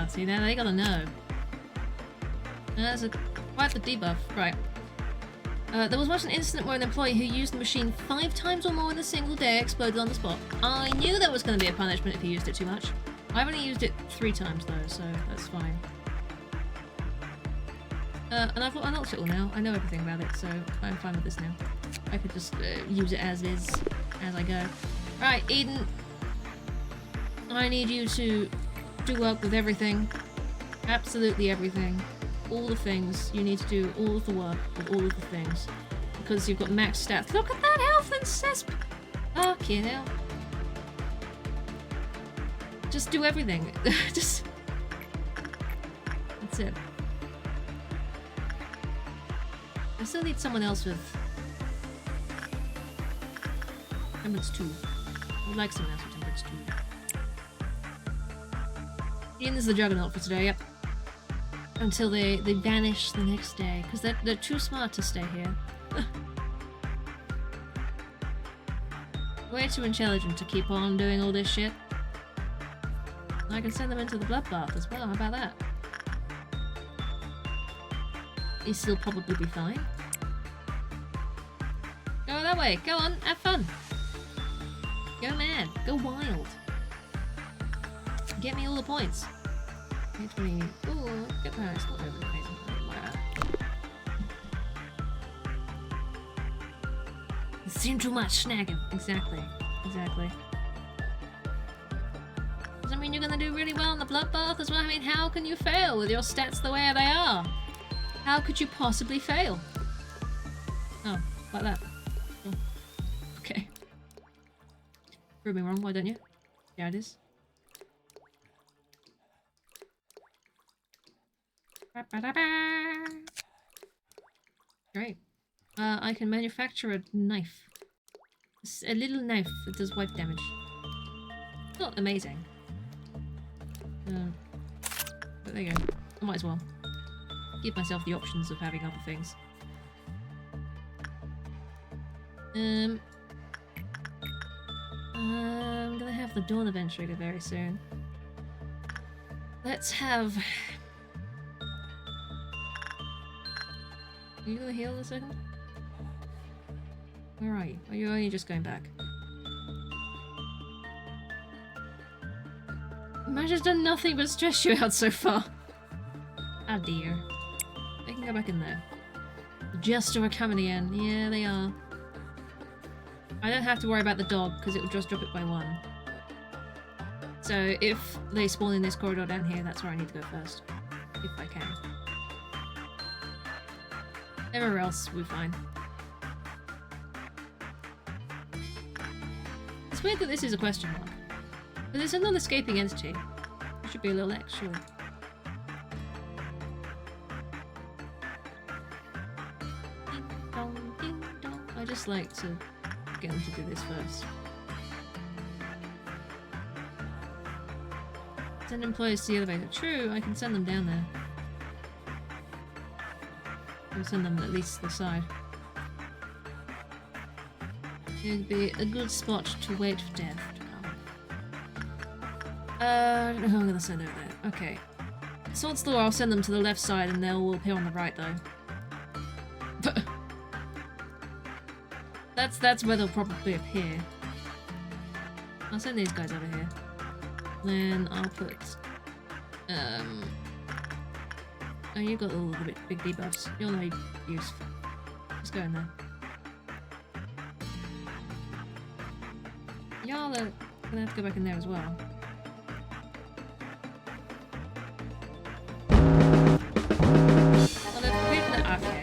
See, now they gotta know. That's quite the debuff. Right. There was once an incident where an employee who used the machine 5 times or more in a single day exploded on the spot. I knew there was going to be a punishment if he used it too much. I've only used it 3 times though, so that's fine. And I've unlocked it all now. I know everything about it, so I'm fine with this now. I could just use it as is, as I go. Right, Eden. I need you to do work with everything. Absolutely everything. All the things. You need to do all of the work with all of the things. Because you've got max stats. Look at that health and cesp! Fucking hell. Just do everything. Just... That's it. I still need someone else with... Temperance 2. I would like someone else with Temperance 2. Ian is the Juggernaut for today, yep. Until they vanish the next day. Because they're too smart to stay here. Way too intelligent to keep on doing all this shit. I can send them into the bloodbath as well, how about that? He'll probably be fine. Go that way, go on, have fun! Go mad, go wild! Get me all the points! H20, ooh, get that, it's not over the place. It's seen too much snagging. Exactly, exactly. mean, you're gonna do really well in the bloodbath as well. I mean, how can you fail with your stats the way they are? How could you possibly fail? Oh, like that. Oh. Okay. Prove me wrong, why don't you? Yeah, it is. Great. I can manufacture a knife. A little knife that does wipe damage. Not amazing. But there you go. I might as well. Give myself the options of having other things. I'm gonna have the dawn event trigger very soon. Let's have... Are you gonna heal in a second? Where are you? Are you only just going back? Imagine done nothing but stress you out so far. Ah dear. They can go back in there. The Jester are coming again. Yeah, they are. I don't have to worry about the dog because it will just drop it by 1. So if they spawn in this corridor down here, that's where I need to go first. If I can. Everywhere else, we're fine. It's weird that this is a question mark. But it's a non-escaping entity. It should be a little X, surely. Ding dong, ding dong. I just like to get them to do this first. Send employees to the elevator. True, I can send them down there. I'll send them at least to the side. It'd be a good spot to wait for death to come. No, I'm gonna send over there. Okay. Sword's Law, I'll send them to the left side and they'll appear on the right though. That's where they'll probably appear. I'll send these guys over here. Then I'll put oh, you've got all the big debuffs. You're no use. Just go in there. Y'all are gonna have to go back in there as well. Well, they've moved the... Okay.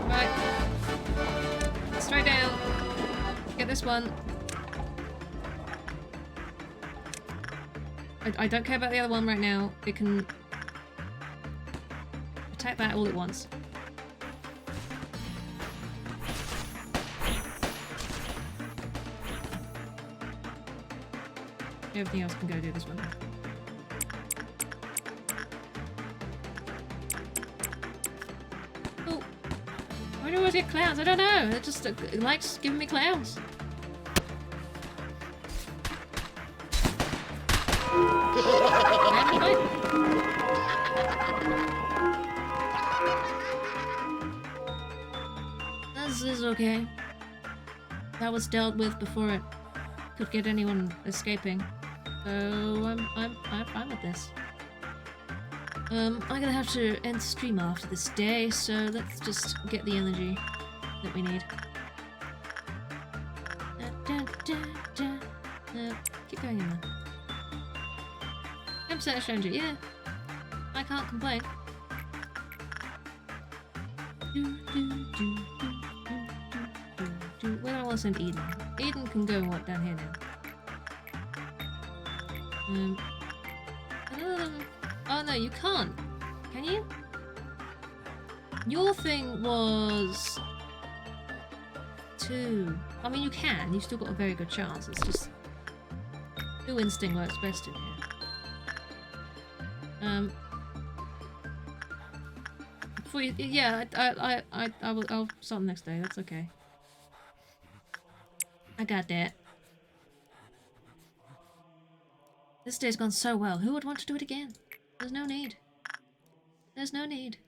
Right. Straight down. Get this one. I don't care about the other one right now. It can attack that all at once. Everything else can go do this one. Oh, why do I always get clowns? I don't know. It just it likes giving me clowns. This is okay. That was dealt with before it could get anyone escaping. So I'm fine with this. I'm gonna have to end stream after this day, so let's just get the energy that we need. Keep going in there. 10% stranger, yeah. I can't complain. Where do I want to send Eden? Eden can go down here now. Oh no, you can't. Can you? Your thing was 2. I mean, you can. You've still got a very good chance. It's just 2 instinct works best in here. Before you, yeah, I'll start the next day. That's okay. I got that. This day's gone so well. Who would want to do it again? There's no need. There's no need.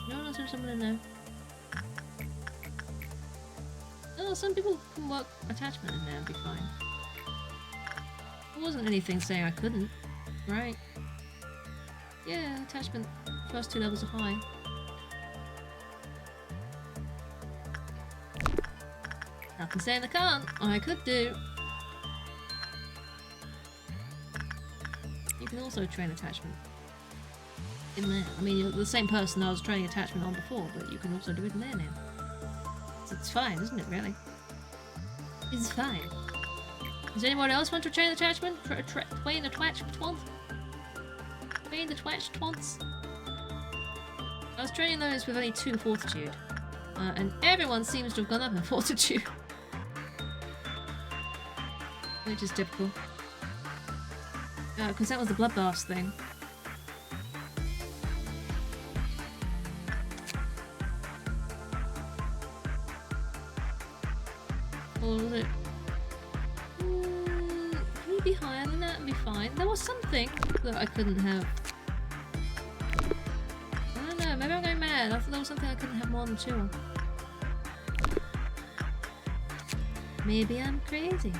No, unless there's someone in there. Oh, some people can work attachment in there and be fine. There wasn't anything saying I couldn't, right? Yeah, attachment. First 2 levels are high. Nothing saying I can't. I could do. You can also train attachment in there. I mean, you're the same person I was training attachment on before, but you can also do it in there now. So it's fine, isn't it, really? It's fine. Does anyone else want to train attachment? Train the twatch twonce? Train the twatch twonce? I was training those with only 2 fortitude. And everyone seems to have gone up in fortitude. Which is typical. Because that was the bloodbath thing. Or was it? Can you be higher than that and be fine? There was something that I couldn't have. I don't know, maybe I'm going mad. I thought there was something I couldn't have more than 2 on. Maybe I'm crazy.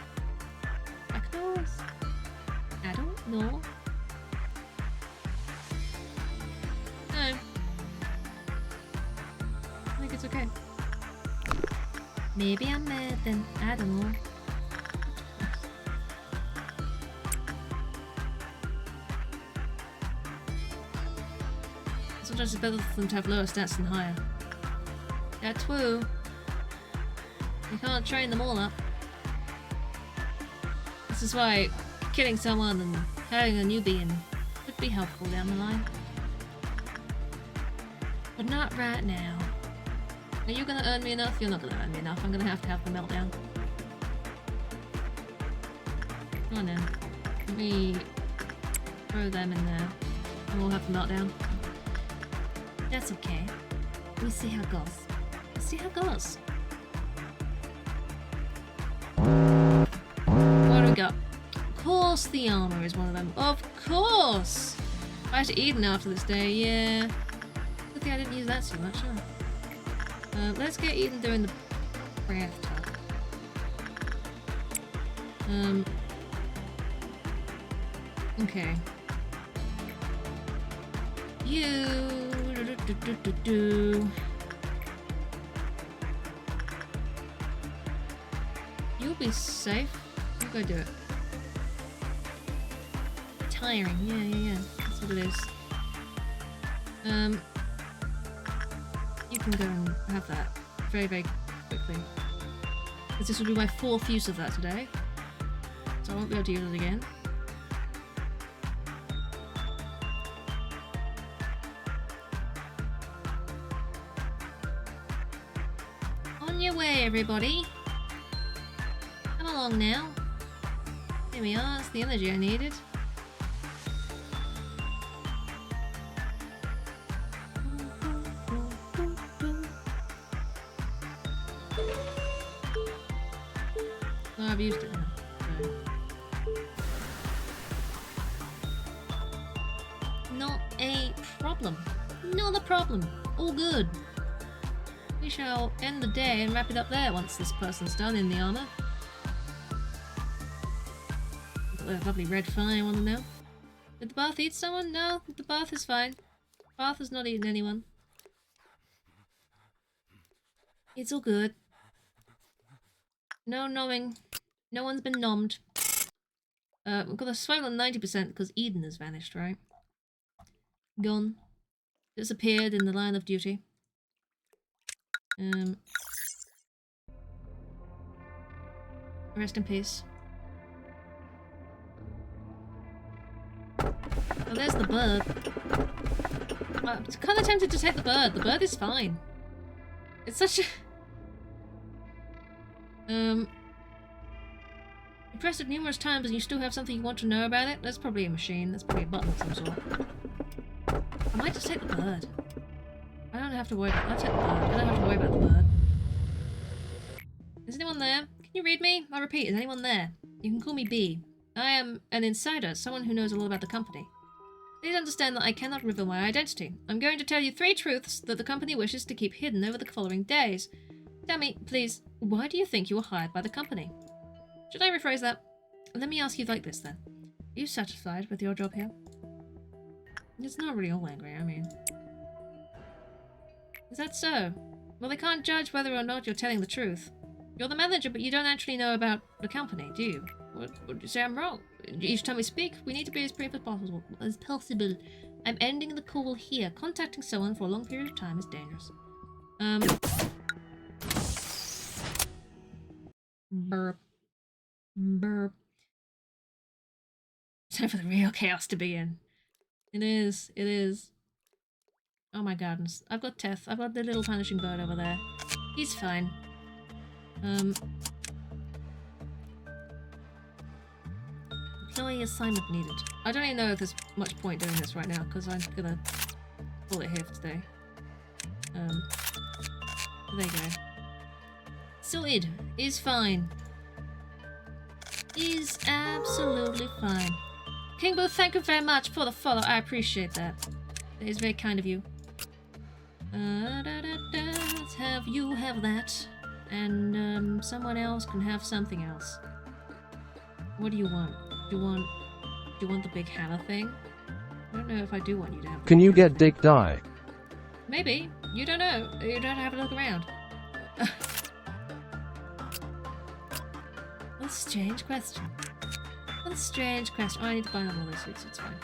I don't know. No. I think it's okay. Maybe I'm mad then. I don't know. Sometimes it's better for them to have lower stats than higher. That's true. You can't train them all up. This is why killing someone and having a newbie in could be helpful down the line. But not right now. Are you gonna earn me enough? You're not gonna earn me enough. I'm gonna have the meltdown. Oh no. Let me throw them in there. And we'll have the meltdown. That's okay. We'll see how it goes. We'll see how it goes. What do we got? Of course the armor is one of them. Of course! I had to Eden after this day, yeah. Good thing I didn't use that too much, huh? Let's get Eden doing the craft talk. Okay. You'll be safe. You go do it. Tiring, yeah. That's what it is. You can go and have that very, very quickly. Because this will be my 4th use of that today. So I won't be able to use it again. On your way, everybody. Come along now. Here we are, that's the energy I needed. Oh, I've used it now. So. Not a problem. Not a problem. All good. We shall end the day and wrap it up there once this person's done in the armor. Got a lovely red fire, I want to know. Did the bath eat someone? No, the bath is fine. The bath has not eaten anyone. It's all good. No nomming. No one's been nommed. We've got a swollen 90% because Eden has vanished, right? Gone. Disappeared in the line of duty. Rest in peace. Oh, there's the bird. I'm kind of tempted to take the bird. The bird is fine. It's such a... You pressed it numerous times and you still have something you want to know about it? That's probably a machine. That's probably a button of some sort. I might just take the bird. I don't have to worry about... I'll take the bird. I don't have to worry about the bird. Is anyone there? Can you read me? I repeat, is anyone there? You can call me B. I am an insider, someone who knows a lot about the company. Please understand that I cannot reveal my identity. I'm going to tell you 3 truths that the company wishes to keep hidden over the following days. Tell me, please, why do you think you were hired by the company? Should I rephrase that? Let me ask you like this then. Are you satisfied with your job here? It's not really all angry, I mean. Is that so? Well, they can't judge whether or not you're telling the truth. You're the manager, but you don't actually know about the company, do you? What do you say I'm wrong? Each time we speak, we need to be as brief as possible. I'm ending the call here. Contacting someone for a long period of time is dangerous. Burp. Burp. Time for the real chaos to begin. It is. It is. Oh my goodness. I've got Teth. I've got the little punishing bird over there. He's fine. Employee assignment needed. I don't even know if there's much point doing this right now, because I'm gonna call it here for today. There you go. Sorted. Is fine. Is absolutely fine. King Boo, thank you very much for the follow. I appreciate that. That is very kind of you. Let's have you have that. And someone else can have something else. What do you want? Do you want the big hammer thing? I don't know if I do want you to have. Can you get Dick Die? Maybe. You don't know. You don't have a look around. What a strange question. What a strange question. Oh, I need to buy all those suits. It's fine.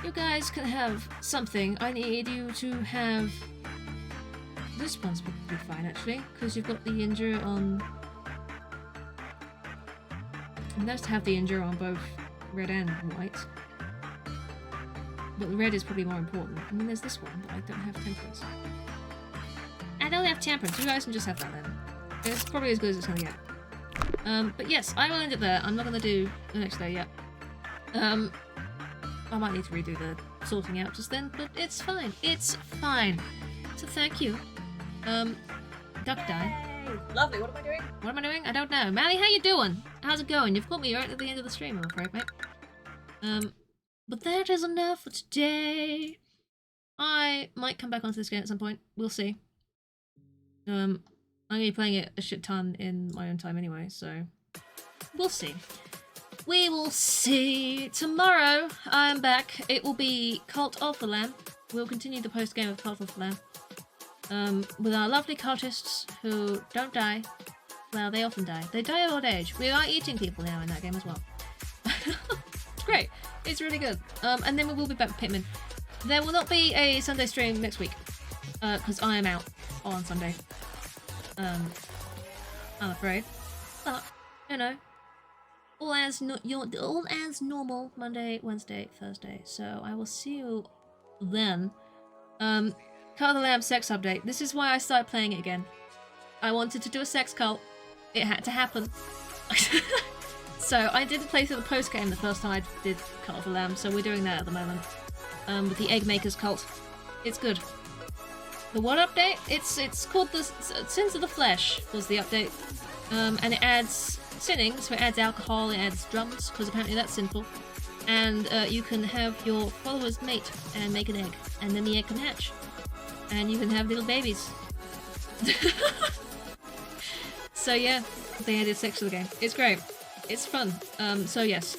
You guys can have something. I need you to have. This one's probably fine actually, because you've got the injure on. It's nice to have the injure on both red and white. But the red is probably more important. I mean, there's this one, but I don't have temperance. I don't have temperance. You guys can just have that then. It's probably as good as it's gonna get. But yes, I will end it there. I'm not gonna do the next day yet. I might need to redo the sorting out just then, but it's fine. It's fine. So thank you. Duck Die. Lovely. What am I doing? What am I doing? I don't know. Mally, how you doing? How's it going? You've caught me right at the end of the stream, I'm afraid, mate. But that is enough for today. I might come back onto this game at some point. We'll see. I'm gonna be playing it a shit ton in my own time anyway, so we'll see. We will see. Tomorrow I am back. It will be Cult of the Lamb. We'll continue the post game of Cult of the Lamb. With our lovely cultists who don't die. Well, they often die. They die of old age. We are eating people now in that game as well. It's great. It's really good. And then we will be back with Pitman. There will not be a Sunday stream next week. Because I am out on Sunday. I'm afraid. But, you know. All as normal. Monday, Wednesday, Thursday. So I will see you then. Cult of the Lamb sex update. This is why I started playing it again. I wanted to do a sex cult. It had to happen. So I didn't play through the post game the first time I did Cult of the Lamb, so we're doing that at the moment. With the Egg Makers cult. It's good. The what update? It's called the Sins of the Flesh was the update. And it adds sinning, so it adds alcohol, it adds drums, because apparently that's sinful. And you can have your followers mate and make an egg, and then the egg can hatch. And you can have little babies. So yeah, they added sex to the game. It's great. It's fun. So yes,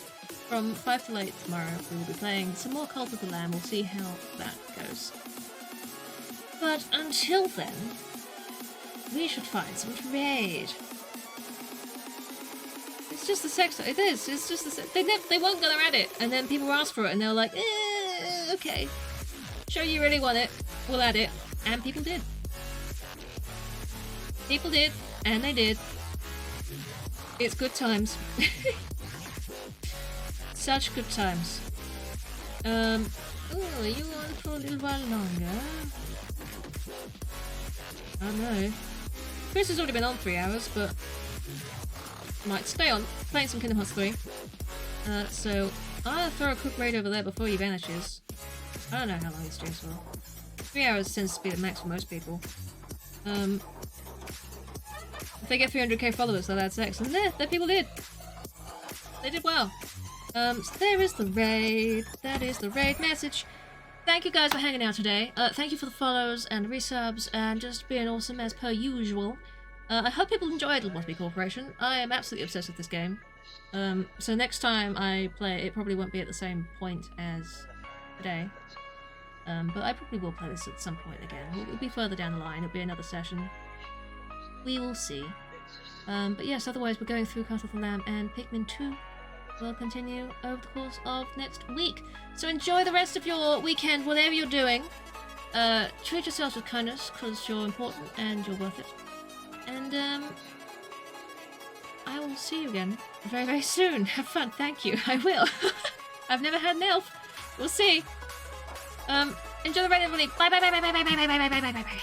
from 5 to 8 tomorrow we will be playing some more Cult of the Lamb. We'll see how that goes. But until then, we should find some trade. It's just the sex. It is. It's just the sex. They won't go at it, and then people ask for it, and they're like, okay, sure you really want it. We'll add it, and people did. People did, and they did. It's good times. Such good times. Oh, you on for a little while longer? I don't know. Chris has already been on 3 hours, but might stay on, playing some Kingdom Hearts 3. So I'll throw a quick raid over there before he vanishes. I don't know how long he streams for. 3 hours tends to be the max for most people. If they get 300k followers, they'll add sex, and there people did. They did well. So there is the raid. That is the raid message. Thank you guys for hanging out today. Thank you for the follows and resubs and just being awesome as per usual. I hope people enjoyed Lobotomy Corporation. I am absolutely obsessed with this game. So next time I play it, probably won't be at the same point as today. But I probably will play this at some point again. It'll be further down the line. It'll be another session. We will see. But yes, otherwise we're going through Castle of the Lamb, and Pikmin 2 will continue over the course of next week. So enjoy the rest of your weekend, whatever you're doing. Treat yourselves with kindness, because you're important and you're worth it. And I will see you again very, very soon. Have fun. Thank you. I will. I've never had an elf. We'll see. Enjoy the rain, everybody. Bye, bye, bye, bye, bye, bye, bye, bye, bye, bye, bye, bye, bye.